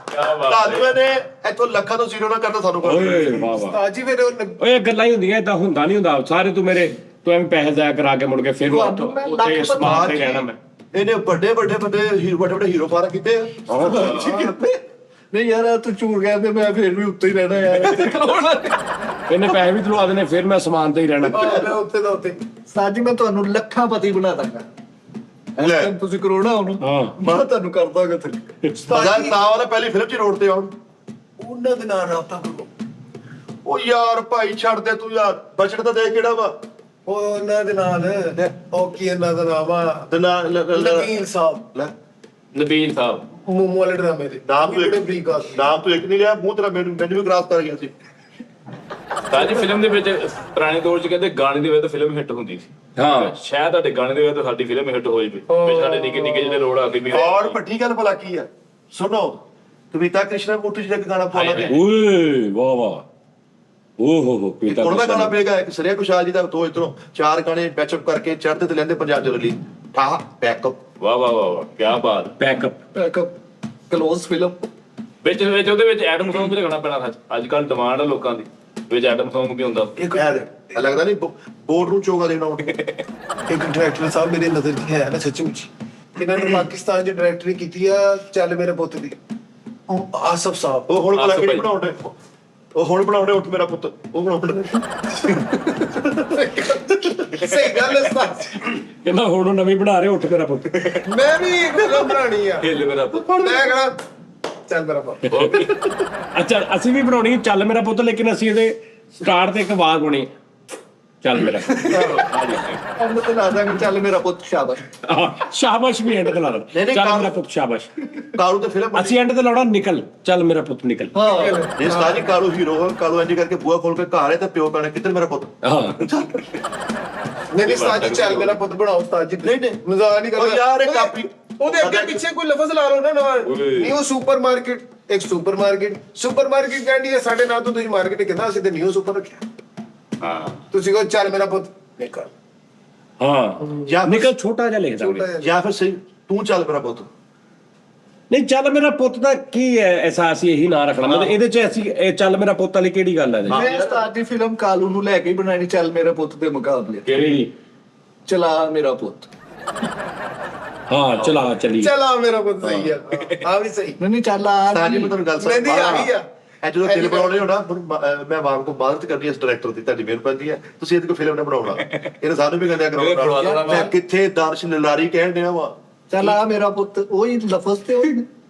Speaker 5: ਕਿਆ ਬਾਤ
Speaker 4: ਤੁਹਾਨੂੰ ਇਹਨੇ ਇੱਥੋਂ ਲੱਖਾਂ ਤੋਂ ਜ਼ੀਰੋ ਨਾ ਕਰਦਾ ਸਾਨੂੰ ਕਰ
Speaker 2: ਓਏ ਵਾਹ ਵਾਹ।
Speaker 1: ਉਸਤਾਦ ਜੀ ਫਿਰ
Speaker 2: ਓਏ ਗੱਲਾਂ ਹੀ ਹੁੰਦੀਆਂ, ਏਦਾਂ ਹੁੰਦਾ ਨਹੀਂ ਹੁੰਦਾ ਸਾਰੇ। ਤੂੰ ਐਵੇਂ ਪੈਸੇ ਜ਼ਾਇਆ ਕਰਾ ਕੇ ਮੁੜ ਕੇ ਫਿਰ
Speaker 3: ਤੁਹਾਨੂੰ ਮੈਂ
Speaker 2: ਉੱਥੇ
Speaker 3: ਲੱਖ
Speaker 2: ਸਮਾਨ ਤੇ ਰਹਿਣਾ ਮੈਂ।
Speaker 4: ਇਹਨੇ ਵੱਡੇ ਵੱਡੇ ਹੀਰੋ ਫਾਰ ਕੀਤੇ ਆ।
Speaker 3: ਨਹੀਂ ਯਾਰ ਤੂੰ ਝੂਠ ਕਹਿੰਦੇ, ਮੈਂ ਫੇਰ ਵੀ ਉੱਤੇ ਹੀ ਰਹਿਣਾ ਯਾਰ।
Speaker 2: ਇਹਨੇ ਪੈਸੇ ਵੀ ਤਲਵਾ ਦੇਣੇ, ਫਿਰ ਮੈਂ ਸਮਾਨ ਤੇ ਹੀ ਰਹਿਣਾ।
Speaker 1: ਉੱਥੇ ਦਾ ਉੱਥੇ।
Speaker 3: ਸਾਜੀ ਮੈਂ ਤੁਹਾਨੂੰ ਲੱਖਾਂ ਪਤੀ ਬਣਾ ਦਾਂਗਾ।
Speaker 4: ਲੈ।
Speaker 3: ਤੁਸੀਂ ਕਰੋਨਾ ਹੁਣ
Speaker 2: ਹਾਂ।
Speaker 3: ਮੈਂ ਤੁਹਾਨੂੰ ਕਰ ਦਾਂਗਾ ਤੇ।
Speaker 4: ਮਜ਼ਾ ਤਾਂ ਵਾਲਾ ਪਹਿਲੀ ਫਿਲਮ 'ਚ ਰੋਡ ਤੇ ਆਉਣ।
Speaker 1: ਉਹਨਾਂ ਦੇ ਨਾਲ ਰਾਬਤਾ ਕਰੋ।
Speaker 4: ਉਹ ਯਾਰ ਭਾਈ ਛੱਡ ਦੇ ਤੂੰ ਯਾਰ, ਬਜਟ ਤਾਂ ਦੇ ਕਿਹੜਾ ਵਾ।
Speaker 1: ਉਹ ਉਹਨਾਂ ਦੇ ਨਾਲ ਉਹ ਕੀ ਇਹਨਾਂ ਦਾ ਨਾਮ ਆ,
Speaker 4: ਤੇ ਨਾ
Speaker 1: ਨਕੀਲ ਸਾਹਿਬ,
Speaker 4: ਲੈ
Speaker 5: ਨਬੀਲ ਸਾਹਿਬ।
Speaker 1: ਮੂਮੂ ਵਾਲੇ ਡਰਾਮੇ ਦੇ
Speaker 4: ਨਾਮ
Speaker 1: ਬੜੇ ਬਰੀਕ ਆ।
Speaker 4: ਤੂੰ ਇੱਕ ਨਹੀਂ ਲਿਆ, ਮੂੰਹ ਤੇਰਾ ਮੈਨੂੰ ਵੀ ਕ੍ਰਾਸ ਕਰ ਗਿਆ ਸੀ।
Speaker 5: ਸਾਜੀ ਫਿਲਮ ਦੇ ਵਿੱਚ ਪੁਰਾਣੇ ਦੌਰ 'ਚ ਕਹਿੰਦੇ ਗਾਣੇ ਦੀ ਵਜ੍ਹਾ ਤੋਂ ਫਿਲਮ ਹਿੱਟ ਹੁੰਦੀ ਸੀ।
Speaker 2: ਹਾਂ
Speaker 5: ਸ਼ਾਇਦ ਤੁਹਾਡੇ ਗਾਣੇ ਦੀ ਵਜ੍ਹਾ ਤੋਂ ਸਾਡੀ ਫਿਲਮ ਹਿੱਟ ਹੋਈ ਵੀ ਸਾਡੇ ਨਿੱਕੇ ਨਿੱਕੇ ਜਿਹੜੇ ਰੋਡ ਆ ਗਏ ਵੀ।
Speaker 4: ਔਰ ਵੱਡੀ ਗੱਲ ਭਲਾ ਕੀ ਆ, ਸੁਣੋ ਕਵਿਤਾ ਕ੍ਰਿਸ਼ਨਾ ਮੂਰਤੀ ਜੀ ਦਾ ਇੱਕ ਗਾਣਾ ਪਾਉਣਾ ਤੇ
Speaker 2: ਓਏ ਵਾਹ ਵਾਹ। ਓਹ ਪੀਤਾ
Speaker 4: ਕੋਣ ਦਾ ਗਾਣਾ ਪਏਗਾ, ਇੱਕ ਸਰਿਆ ਕੁਸ਼ਾਲ ਜੀ ਦਾ ਤੋਂ ਇਧਰੋਂ 4 ਗਾਣੇ ਪੈਚਅਪ ਕਰਕੇ ਚੜ੍ਹਦੇ ਤੇ ਲੈਂਦੇ ਪੰਜਾਬ ਚ ਰਲੀ ਠਾ ਬੈਕਅਪ।
Speaker 5: ਵਾਹ ਵਾਹ ਵਾਹ ਵਾਹ ਕੀ ਬਾਤ।
Speaker 2: ਪੈਕਅਪ
Speaker 3: ਕਲੋਜ਼ ਫਿਲਮ
Speaker 5: ਵਿੱਚ ਉਹਦੇ ਵਿੱਚ ਐਡਮ Song ਵੀ ਲੱਗਣਾ ਪੈਣਾ ਸੱਚ। ਅੱਜ ਕੱਲ ਡਿਮਾਂਡ ਆ ਲੋਕਾਂ ਦੀ, ਵਿੱਚ ਐਡਮ Song ਵੀ ਹੁੰਦਾ।
Speaker 1: ਇੱਕ
Speaker 4: ਲੱਗਦਾ ਨਹੀਂ ਬੋਰਡ ਨੂੰ ਚੋਗਾ ਦੇਣਾ ਉੱਠ ਕੇ।
Speaker 1: ਇੱਕ ਡਾਇਰੈਕਟਰ ਸਾਹਿਬ ਮੇਰੇ ਨਜ਼ਰ 'ਚ ਹੈ ਨਾ ਸੱਚਮੁੱਚ, ਇਹਨਾਂ ਨੇ ਪਾਕਿਸਤਾਨ 'ਚ ਡਾਇਰੈਕਟਰੀ ਕੀਤੀ ਆ ਚੱਲ ਮੇਰੇ ਪੁੱਤ ਦੀ, ਉਹ ਆਸਫ ਸਾਹਿਬ।
Speaker 4: ਉਹ ਹੁਣ
Speaker 5: ਆਸਫ
Speaker 4: ਕਿਹੜੀ
Speaker 5: ਭਾਈ।
Speaker 4: ਬਣਾਉਂਦੇ, ਉਹ ਹੁਣ ਬਣਾਉਂਦੇ ਉੱਠ ਮੇਰਾ ਪੁੱਤ, ਉਹ ਬਣਾਉਂਦੇ।
Speaker 1: ਸਹੀ ਗੱਲ ਹੈ ਉਸਤਾਦ।
Speaker 2: ਕਹਿੰਦਾ ਹੁਣ ਉਹ ਨਵੀਂ ਬਣਾ ਰਹੇ, ਉੱਠ ਮੇਰਾ ਪੁੱਤ।
Speaker 1: ਮੈਂ ਵੀ ਇੱਕ ਫਿਲਮ ਬਣਾਉਣੀ ਆ,
Speaker 5: ਹਿੱਲ ਮੇਰਾ ਪੁੱਤ।
Speaker 1: ਮੈਂ ਕਹਣਾ ਚੱਲ ਮੇਰਾ ਪੁੱਤ।
Speaker 2: ਅੱਛਾ ਅਸੀਂ ਵੀ ਬਣਾਉਣੀ ਚੱਲ ਮੇਰਾ ਪੁੱਤ, ਲੇਕਿਨ ਅਸੀਂ ਇਹਦੇ ਸਟਾਰਟ ਤੇ ਇੱਕ ਆਵਾਜ਼ ਹੋਣੀ ਚੱਲ ਮੇਰਾ
Speaker 3: ਅੰਨ ਤੇ ਲਾ ਦਾਂਗੇ ਚੱਲ ਮੇਰਾ ਪੁੱਤ। ਸ਼ਾਬਾਸ਼।
Speaker 2: ਸ਼ਾਬਾਸ਼ ਵੀ ਐਂਡ ਤੇ ਲਾ ਦੇਣਾ,
Speaker 4: ਨਹੀਂ,
Speaker 2: ਚੱਲ
Speaker 4: ਕੰਮ-
Speaker 2: ਮੇਰਾ ਪੁੱਤ ਸ਼ਾਬਾਸ਼।
Speaker 4: ਕਾਲੂ ਤੇ ਫਿਲਮ
Speaker 2: ਅਸੀਂ ਐਂਡ ਤੇ ਲਾਉਣਾ ਨਿਕਲ, ਚੱਲ ਮੇਰਾ ਪੁੱਤ ਨਿਕਲ।
Speaker 3: ਹਾਂ
Speaker 4: ਇਸ ਸਾਜੀ ਕਾਲੂ ਹੀਰੋ ਹੋ, ਕਾਲੂ ਇੰਜ ਕਰਕੇ ਬੂਆ ਖੋਲ ਕੇ ਘਰ ਹੈ ਤੇ ਪਿਓ ਕਹਿੰਦਾ ਕਿੱਧਰ ਮੇਰਾ ਪੁੱਤ।
Speaker 2: ਹਾਂ
Speaker 1: ਨਹੀਂ ਉਸਤਾਦ ਜੀ ਚੱਲ ਮੇਰਾ ਪੁੱਤ ਬਣਾਓ ਉਸਤਾਦ ਜੀ।
Speaker 4: ਨਹੀਂ, ਨਹੀਂ।
Speaker 1: ਮਜ਼ਾਕ ਨਹੀਂ
Speaker 4: ਉਹ ਯਾਰ ਇਹ ਕਾਪੀ
Speaker 1: ਉਹਦੇ ਅੱਗੇ ਪਿੱਛੇ ਕੋਈ ਲਫ਼ਜ਼ ਲਾ ਲਓ ਨਾ ਨਵਾਂ। ਨਿਊ ਸੁਪਰਮਾਰਕਟ, ਇੱਕ ਸੁਪਰਮਾਰਕਟ ਕਹਿੰਦੀ ਹੈ ਸਾਡੇ ਨਾਂ ਤੋਂ ਤੁਸੀਂ ਮਾਰਕੀਟ ਕਿਦਾਂ, ਅਸੀਂ ਤੇ ਨਿਊ ਸੁਪਰ ਰੱਖਿਆ।
Speaker 5: ਹਾਂ
Speaker 1: ਤੁਸੀਂ ਕਹੋ ਚੱਲ ਮੇਰਾ ਪੁੱਤ ਨਿਕਲ।
Speaker 2: ਹਾਂ
Speaker 4: ਜਾਂ
Speaker 2: ਨਿਕਲ ਛੋਟਾ ਜਿਹਾ ਲਿਖ ਦਾਂਗੇ।
Speaker 1: ਛੋਟਾ ਜਿਹਾ।
Speaker 4: ਜਾਂ ਫਿਰ ਸਹੀ ਤੂੰ ਚੱਲ ਮੇਰਾ ਪੁੱਤ।
Speaker 2: ਨਹੀਂ ਚੱਲ ਮੇਰਾ ਪੁੱਤ ਦਾ ਕੀ ਹੈ ਅਹਿਸਾਸ ਹੀ ਇਹੀ ਨਾਂ ਰੱਖਣਾ ਮਤਲਬ ਇਹਦੇ ਚ ਐਸੀ ਇਹ ਚੱਲ ਮੇਰਾ ਪੁੱਤ ਵਾਲੀ ਕਿਹੜੀ ਗੱਲ ਹੈ ਜੀ?
Speaker 3: ਮੈਂ ਉਸਤਾਦ ਦੀ ਫਿਲਮ ਕਾਲੂ ਨੂੰ ਲੈ ਕੇ ਹੀ ਬਣਾਣੀ, ਚੱਲ ਮੇਰੇ ਪੁੱਤ ਦੇ ਮੁਕਾਬਲੇ
Speaker 2: ਕਿਹੜੀ?
Speaker 3: ਚਲਾ ਮੇਰਾ ਪੁੱਤ।
Speaker 2: ਹਾਂ ਚਲਾ ਚਲੀ
Speaker 1: ਚਲਾ ਮੇਰਾ ਪੁੱਤ ਸਹੀ ਆ ਆ ਵੀ ਸਹੀ
Speaker 3: ਨਹੀਂ ਚੱਲ ਆ
Speaker 4: ਸਾਜੀ ਮੈਂ ਤੁਹਾਨੂੰ ਗੱਲ
Speaker 1: ਨਹੀਂ, ਨਹੀਂ, ਆਹੀ ਆ।
Speaker 4: ਇਹ ਜਦੋਂ ਤੇਲ ਬਣਾਉਣੇ ਹੋਣਾ ਮੈਂ ਆਵਾਮ ਕੋ ਮਦਦ ਕਰਨੀ ਇਸ ਡਾਇਰੈਕਟਰ ਦੀ, ਤੁਹਾਡੀ ਮਿਹਰਬਾਨੀ ਹੈ, ਤੁਸੀਂ ਇਹਦੀ ਕੋਈ ਫਿਲਮ ਨਾ ਬਣਾਉਣਾ। ਇਹਨੇ ਸਾਨੂੰ ਵੀ ਕਹਿੰਦੇ ਕਰਾਉਣਾ। ਮੈਂ ਕਿੱਥੇ ਦਰਸ਼ ਲਲਾਰੀ ਕਹਿਣ ਡਿਆ ਵਾ।
Speaker 3: ਚੱਲ ਆ ਮੇਰਾ ਪੁੱਤ, ਉਹੀ ਲਫ਼ਜ਼ ਤੇ ਉਹੀ ਨੇ।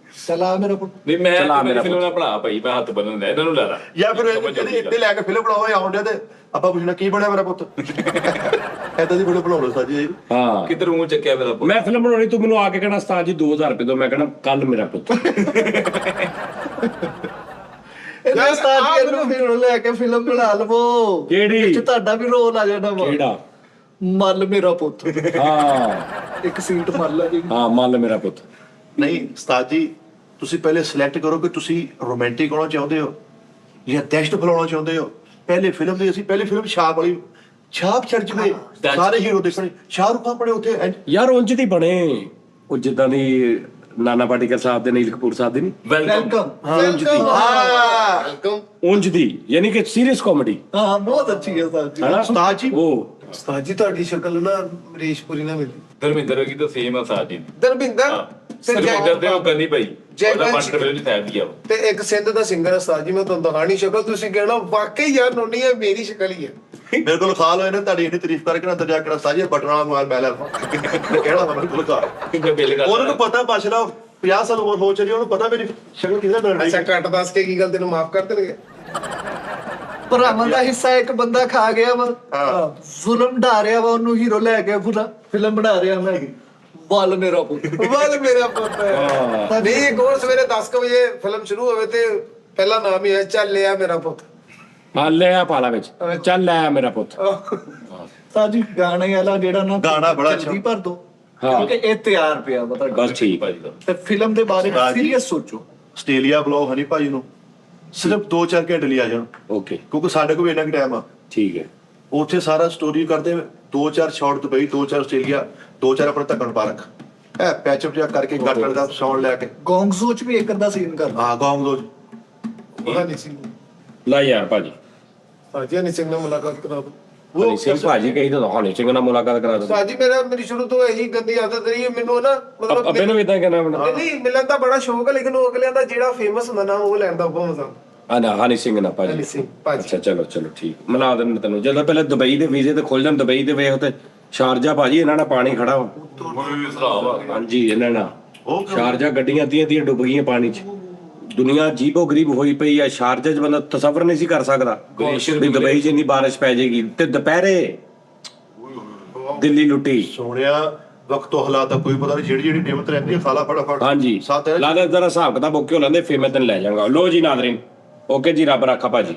Speaker 3: ਚੱਲ ਆ ਮੇਰਾ ਪੁੱਤ।
Speaker 5: ਨਹੀਂ ਮੈਂ
Speaker 2: ਚਲਾ
Speaker 5: ਮੇਰੀ
Speaker 2: ਮੇਰਾ
Speaker 5: ਫਿਲਮ ਨਾਲ ਬਣਾ ਭਾਈ, ਮੈਂ ਹੱਥ ਬੰਨਣ ਦਾ ਇਹਨਾਂ ਨੂੰ ਲਾ ਲਾ
Speaker 4: ਜਾਂ ਫਿਰ ਜਿਹੜੀ ਇੱਥੇ ਲੈ ਕੇ ਫਿਲਮ ਬਣਾਓ ਆਉਂਦੇ ਤੇ ਆਪਾਂ ਪੁੱਛਣਾ ਕੀ ਬਣਿਆ ਮੇਰਾ ਪੁੱਤ। ਐਦਾਂ ਦੀ ਫਿਲਮ ਬਣਾਉਣਾ ਸਾਜੀ।
Speaker 2: ਹਾਂ
Speaker 5: ਕਿੱਧਰ ਮੂੰਹ ਚੱਕਿਆ ਮੇਰਾ ਪੁੱਤ।
Speaker 2: ਮੈਂ ਫਿਲਮ ਬਣਾਉਣੀ ਤੂੰ ਮੈਨੂੰ ਆ ਕੇ ਕਹਿਣਾ ਉਸਤਾਦ ਜੀ 2000 ਰੁਪਏ ਦੋ, ਮੈਂ ਕਹਿਣਾ ਕੱਲ ਮੇਰਾ ਪੁੱਤ।
Speaker 3: ਇਹਨੇ ਉਸਤਾਦ ਜੀ ਇਹਨੂੰ ਫਿਰ ਲੈ ਕੇ ਫਿਲਮ ਬਣਾ ਲਵੋ।
Speaker 2: ਕਿਹੜੀ?
Speaker 3: ਵਿੱਚ ਤੁਹਾਡਾ ਵੀ ਰੋਲ ਆ ਜਾਣਾ ਵਾ।
Speaker 2: ਕਿਹੜਾ?
Speaker 3: ਮੱਲ ਮੇਰਾ ਪੁੱਤ।
Speaker 2: ਹਾਂ
Speaker 3: ਇੱਕ ਸੀਟ ਮੱਲ ਆ ਜੀ।
Speaker 2: ਹਾਂ ਮੰਨ ਮੇਰਾ ਪੁੱਤ।
Speaker 4: ਨਹੀਂ ਉਸਤਾਦ ਜੀ, ਤੁਸੀਂ ਪਹਿਲੇ ਸਿਲੈਕਟ ਕਰੋ ਕਿ ਤੁਸੀਂ ਰੋਮਾਂਟਿਕ ਹੋਣਾ ਚਾਹੁੰਦੇ ਹੋ ਜਾਂ ਦਹਿਸ਼ਤ ਫੈਲਾਉਣਾ ਚਾਹੁੰਦੇ ਹੋ। ਪਹਿਲੇ ਫਿਲਮ ਦੀ ਅਸੀਂ ਪਹਿਲੀ ਫਿਲਮ ਛਾਪ ਵਾਲੀ ਛਾਪ ਛੱਡ ਚੁੱਕੇ ਸਾਰੇ ਹੀਰੋ ਦੇਖਣੇ। ਸ਼ਾਹਰੁਖ ਆਪਣੇ ਉੱਥੇ
Speaker 2: ਯਾਰ ਉਂਝ ਦੀ ਬਣੇ ਉਹ ਜਿੱਦਾਂ ਦੀ ਨਾਨਾ ਪਾਟੇਕਰ ਸਾਹਿਬ ਦੇ ਨੀਲ ਕਪੂਰ ਸਾਹਿਬ ਦੀ ਨਹੀਂ
Speaker 3: ਵੈਲਕਮ।
Speaker 1: ਵੈਲਕਮ।
Speaker 2: ਉਂਝ ਦੀ ਯਾਨੀ ਕਿ ਸੀਰੀਅਸ ਕਾਮੇਡੀ
Speaker 3: ਹਾਂ ਬਹੁਤ ਅੱਛੀ ਹੈ ਉਸਤਾਦ ਜੀ।
Speaker 4: ਉਸਤਾਦ ਜੀ
Speaker 2: ਉਹ
Speaker 1: ਉਸਤਾਦ ਜੀ ਤੁਹਾਡੀ ਸ਼ਕਲ ਨਾ ਮਰੀਸ਼ਪੁਰੀ ਨਾ ਮਿਲੀ।
Speaker 5: ਧਰਮਿੰਦਰ ਕੀ ਤਾਂ ਸੇਮ ਆ ਸਾਜੀ ਦੀ।
Speaker 1: ਦਰਬਿੰਦਰ ਤੇ
Speaker 5: ਧਰਮਿੰਦਰ ਦੇ ਉਹ ਕਰਨੀ ਪਈ
Speaker 1: ਜੈ
Speaker 5: ਉਹਦਾ
Speaker 1: ਵੰਸ਼।
Speaker 5: ਬੰਦ ਫਿਲਮ ਚ ਫੈਲ ਗਿਆ ਉਹ।
Speaker 1: ਤੇ ਇੱਕ ਸਿੰਧ ਦਾ ਸਿੰਗਰ ਉਸਤਾਦ ਜੀ, ਮੈਂ ਤੁਹਾਨੂੰ ਦਿਖਾਣੀ ਸ਼ਕਲ, ਤੁਸੀਂ ਕਹਿਣਾ ਵਾਕਈ ਯਾਰ ਨੋਨੀ ਹੈ ਮੇਰੀ ਸ਼ਕਲ ਹੀ ਹੈ।
Speaker 4: ਮੇਰੇ ਕੋਲ ਖਾਲ ਹੋਏ ਨੇ ਤੁਹਾਡੀ ਇੰਨੀ ਤਾਰੀਫ ਕਰਕੇ ਨਾ ਦਰਿਆ ਕਿਹੜਾ ਸਾਜੀ ਬਟਨਾ ਵਾਲਾ ਮਾਲ ਮੈਂ ਲੈ ਕਿਹੜਾ ਮੇਰੇ ਕੋਲ ਖਾ
Speaker 5: ਕਿੰਨੇ ਬਿੱਲ ਕਰ
Speaker 4: ਉਹਨਾਂ ਨੂੰ ਪਤਾ ਬਾਸ਼ਲਾ 50 ਸਾਲ ਉਮਰ ਹੋ ਚਲੀ, ਉਹਨੂੰ ਪਤਾ ਮੇਰੀ ਸ਼ਕਲ ਕਿਹਦਾ ਬਣਾਈ।
Speaker 1: ਅੱਛਾ ਕੱਟ ਦੱਸ ਕੇ ਕੀ ਗੱਲ ਤੈਨੂੰ ਮਾਫ ਕਰ ਦੇਣਗੇ?
Speaker 3: ਭਰਾਵਾਂ ਦਾ ਹਿੱਸਾ ਇੱਕ ਬੰਦਾ ਖਾ ਗਿਆ ਵਾ।
Speaker 4: ਹਾਂ।
Speaker 3: ਜ਼ੁਲਮ ਢਾ ਰਿਹਾ ਵਾ ਉਹਨੂੰ ਹੀਰੋ ਲੈ ਕੇ ਪੂਰਾ ਫਿਲਮ ਬਣਾ ਰਿਹਾ ਮੈਂ। ਵੱਲ ਮੇਰਾ ਪੁੱਤ।
Speaker 1: ਵੱਲ ਮੇਰਾ ਪੁੱਤ। ਨਹੀਂ ਇੱਕ ਹੋਰ ਸਵੇਰੇ 10 ਵਜੇ ਫਿਲਮ ਸ਼ੁਰੂ ਹੋਵੇ ਤੇ ਪਹਿਲਾ ਨਾਮ ਹੀ ਹੈ ਚੱਲ ਲਿਆ ਮੇਰਾ ਪੁੱਤ।
Speaker 2: ਹਾਂ ਲੈ ਆ ਪਾਲਾ ਵਿੱਚ ਚੱਲ ਲੈ ਆ ਮੇਰਾ ਪੁੱਤ।
Speaker 3: ਸਾਜੀ ਗਾਣੇ ਵਾਲਾ ਜਿਹੜਾ ਨਾ
Speaker 4: ਗਾਣਾ ਬੜਾ ਅੱਛਾ।
Speaker 3: ਜਲਦੀ ਭਰ ਦੋ
Speaker 2: ਹਾਂ।
Speaker 3: ਕਿਉਂਕਿ ਇਹ ਤਿਆਰ ਪਿਆ ਵਾ ਤੁਹਾਡਾ।
Speaker 2: ਬਸ ਠੀਕ
Speaker 5: ਭਾਜੀ ਦਾ
Speaker 3: ਤੇ ਫਿਲਮ ਦੇ ਬਾਰੇ
Speaker 4: ਉਸਤਾਦ ਜੀ।
Speaker 3: ਸੀਰੀਅਸ ਸੋਚੋ।
Speaker 4: ਆਸਟ੍ਰੇਲੀਆ ਬੁਲਾਓ ਹਨੀ ਭਾਜੀ ਨੂੰ, ਸਿਰਫ 2-4 ਘੰਟੇ ਲਈ ਆ ਜਾਣ
Speaker 2: ਓਕੇ
Speaker 4: ਕਿਉਂਕਿ ਸਾਡੇ ਕੋਲ ਇੰਨਾ ਕੁ ਟਾਈਮ ਆ।
Speaker 2: ਠੀਕ ਹੈ
Speaker 4: ਉੱਥੇ ਸਾਰਾ ਸਟੋਰੀ ਕਰਦੇ 2-4 ਸ਼ਾਟ ਦੁਬਈ, 2-4 ਆਸਟ੍ਰੇਲੀਆ, 2-4 ਆਪਣੇ ਧੱਕਣ ਪਾਰਕ ਇਹ ਪੈਚਅਪ ਜਿਹਾ ਕਰਕੇ ਗੱਟ ਦਾ ਸਾਊਂਡ ਲੈ ਕੇ
Speaker 3: ਗੋਂਗਜ਼ੋ ਚ ਵੀ ਇੱਕ ਅੱਧਾ ਸੀਨ ਕਰਨਾ।
Speaker 4: ਆ ਗਾਉਂਗ ਦੋ।
Speaker 1: ਹਨੀ ਸਿੰਘ।
Speaker 2: ਲੈ ਯਾਰ ਭਾਜੀ
Speaker 1: ਹਾਂਜੀ ਹਨੀ ਸਿੰਘ ਨਾਲ ਮੁਲਾਕਾਤ ਕਰਾ ਦੋ।
Speaker 2: ਹਨੀ ਸਿੰਘ ਭਾਜੀ ਕਹੀ ਤਾਂ ਹਨੀ ਸਿੰਘ ਨਾਲ ਮੁਲਾਕਾਤ ਕਰਾ ਦੋ।
Speaker 1: ਸਾਜੀ ਮੇਰੀ ਸ਼ੁਰੂ ਤੋਂ ਇਹੀ ਗੰਦੀ ਆਦਤ ਰਹੀ ਹੈ ਮੈਨੂੰ ਨਾ ਮਤਲਬ
Speaker 2: ਅੱਬੇ ਨੂੰ ਵੀ ਤਾਂ ਕਹਿਣਾ ਬਣਾ
Speaker 1: ਨਹੀਂ ਮਿਲਣ ਦਾ ਬੜਾ ਸ਼ੌਕ ਹੈ ਲੇਕਿਨ ਉਹ ਅਗਲਿਆਂ ਦਾ ਜਿਹੜਾ ਫੇਮਸ ਹੁੰਦਾ ਨਾ ਉਹ ਲੈਣ ਦਾ ਬਹੁਤ ਮਜ਼ਾ ਆਉਂਦਾ।
Speaker 2: ਨਾ ਹਨੀ ਸਿੰਘ ਨਾ ਭਾਜੀ।
Speaker 1: ਹਨੀ ਸਿੰਘ ਭਾਜੀ।
Speaker 2: ਅੱਛਾ ਚਲੋ ਚਲੋ ਠੀਕ ਮਿਲਾ ਦਿੰਦੇ ਤੈਨੂੰ ਜਦੋਂ ਪਹਿਲੇ ਦੁਬਈ ਦੇ ਵੀਜ਼ੇ ਤੇ ਖੁੱਲ ਜਾਣ ਦੁਬਈ ਦੇ ਵੇਖ ਤੇ ਸ਼ਾਰਜਾ ਭਾਜੀ ਇਹਨਾਂ ਨਾਲ ਪਾਣੀ ਖੜਾ ਵਾ। ਹਾਂਜੀ ਇਹਨਾਂ ਨਾਲ
Speaker 4: ਉਹ
Speaker 2: ਸ਼ਾਰਜਾ ਗੱਡੀਆਂ ਦੀਆਂ ਡੁੱਬ ਗਈਆਂ ਪਾਣੀ 'ਚ। ਦੁਨੀਆ ਜੀਬੋ ਗਰੀਬ ਹੋਈ ਪਈ ਆ। ਸ਼ਾਰਜਾ 'ਚ ਬੰਦਾ ਤਸੱਵਰ ਨਹੀਂ ਸੀ ਕਰ ਸਕਦਾ ਵੀ ਦੁਬਈ 'ਚ ਇੰਨੀ ਬਾਰਿਸ਼ ਪੈ ਜਾਏਗੀ ਤੇ ਦੁਪਹਿਰੇ ਦਿੱਲੀ ਲੁੱਟੀ।
Speaker 4: ਸੋਹਣਿਆ ਵਕਤੋਂ ਹਾਲਾਤ ਦਾ ਕੋਈ ਪਤਾ ਨਹੀਂ, ਜਿਹੜੀ ਜਿਹੜੀ ਨਿਯਮਤ ਰਹਿੰਦੀ ਹੈ ਖਾਲਾ ਫਟਾਫਟ।
Speaker 2: ਹਾਂਜੀ
Speaker 4: ਸਾਥ
Speaker 2: ਲਾਦਾ ਜ਼ਰਾ ਹਿਸਾਬ ਕਿਤਾਬ ਓਕੇ ਹੋ ਲੈਂਦੇ ਫਿਰ ਮੈਂ ਤੈਨੂੰ ਲੈ ਜਾਵਾਂਗਾ। ਲੋ ਜੀ ਨਾਜ਼ਰੀਨ ਓਕੇ ਜੀ ਰੱਬ ਰਾਖਾ ਭਾਜੀ।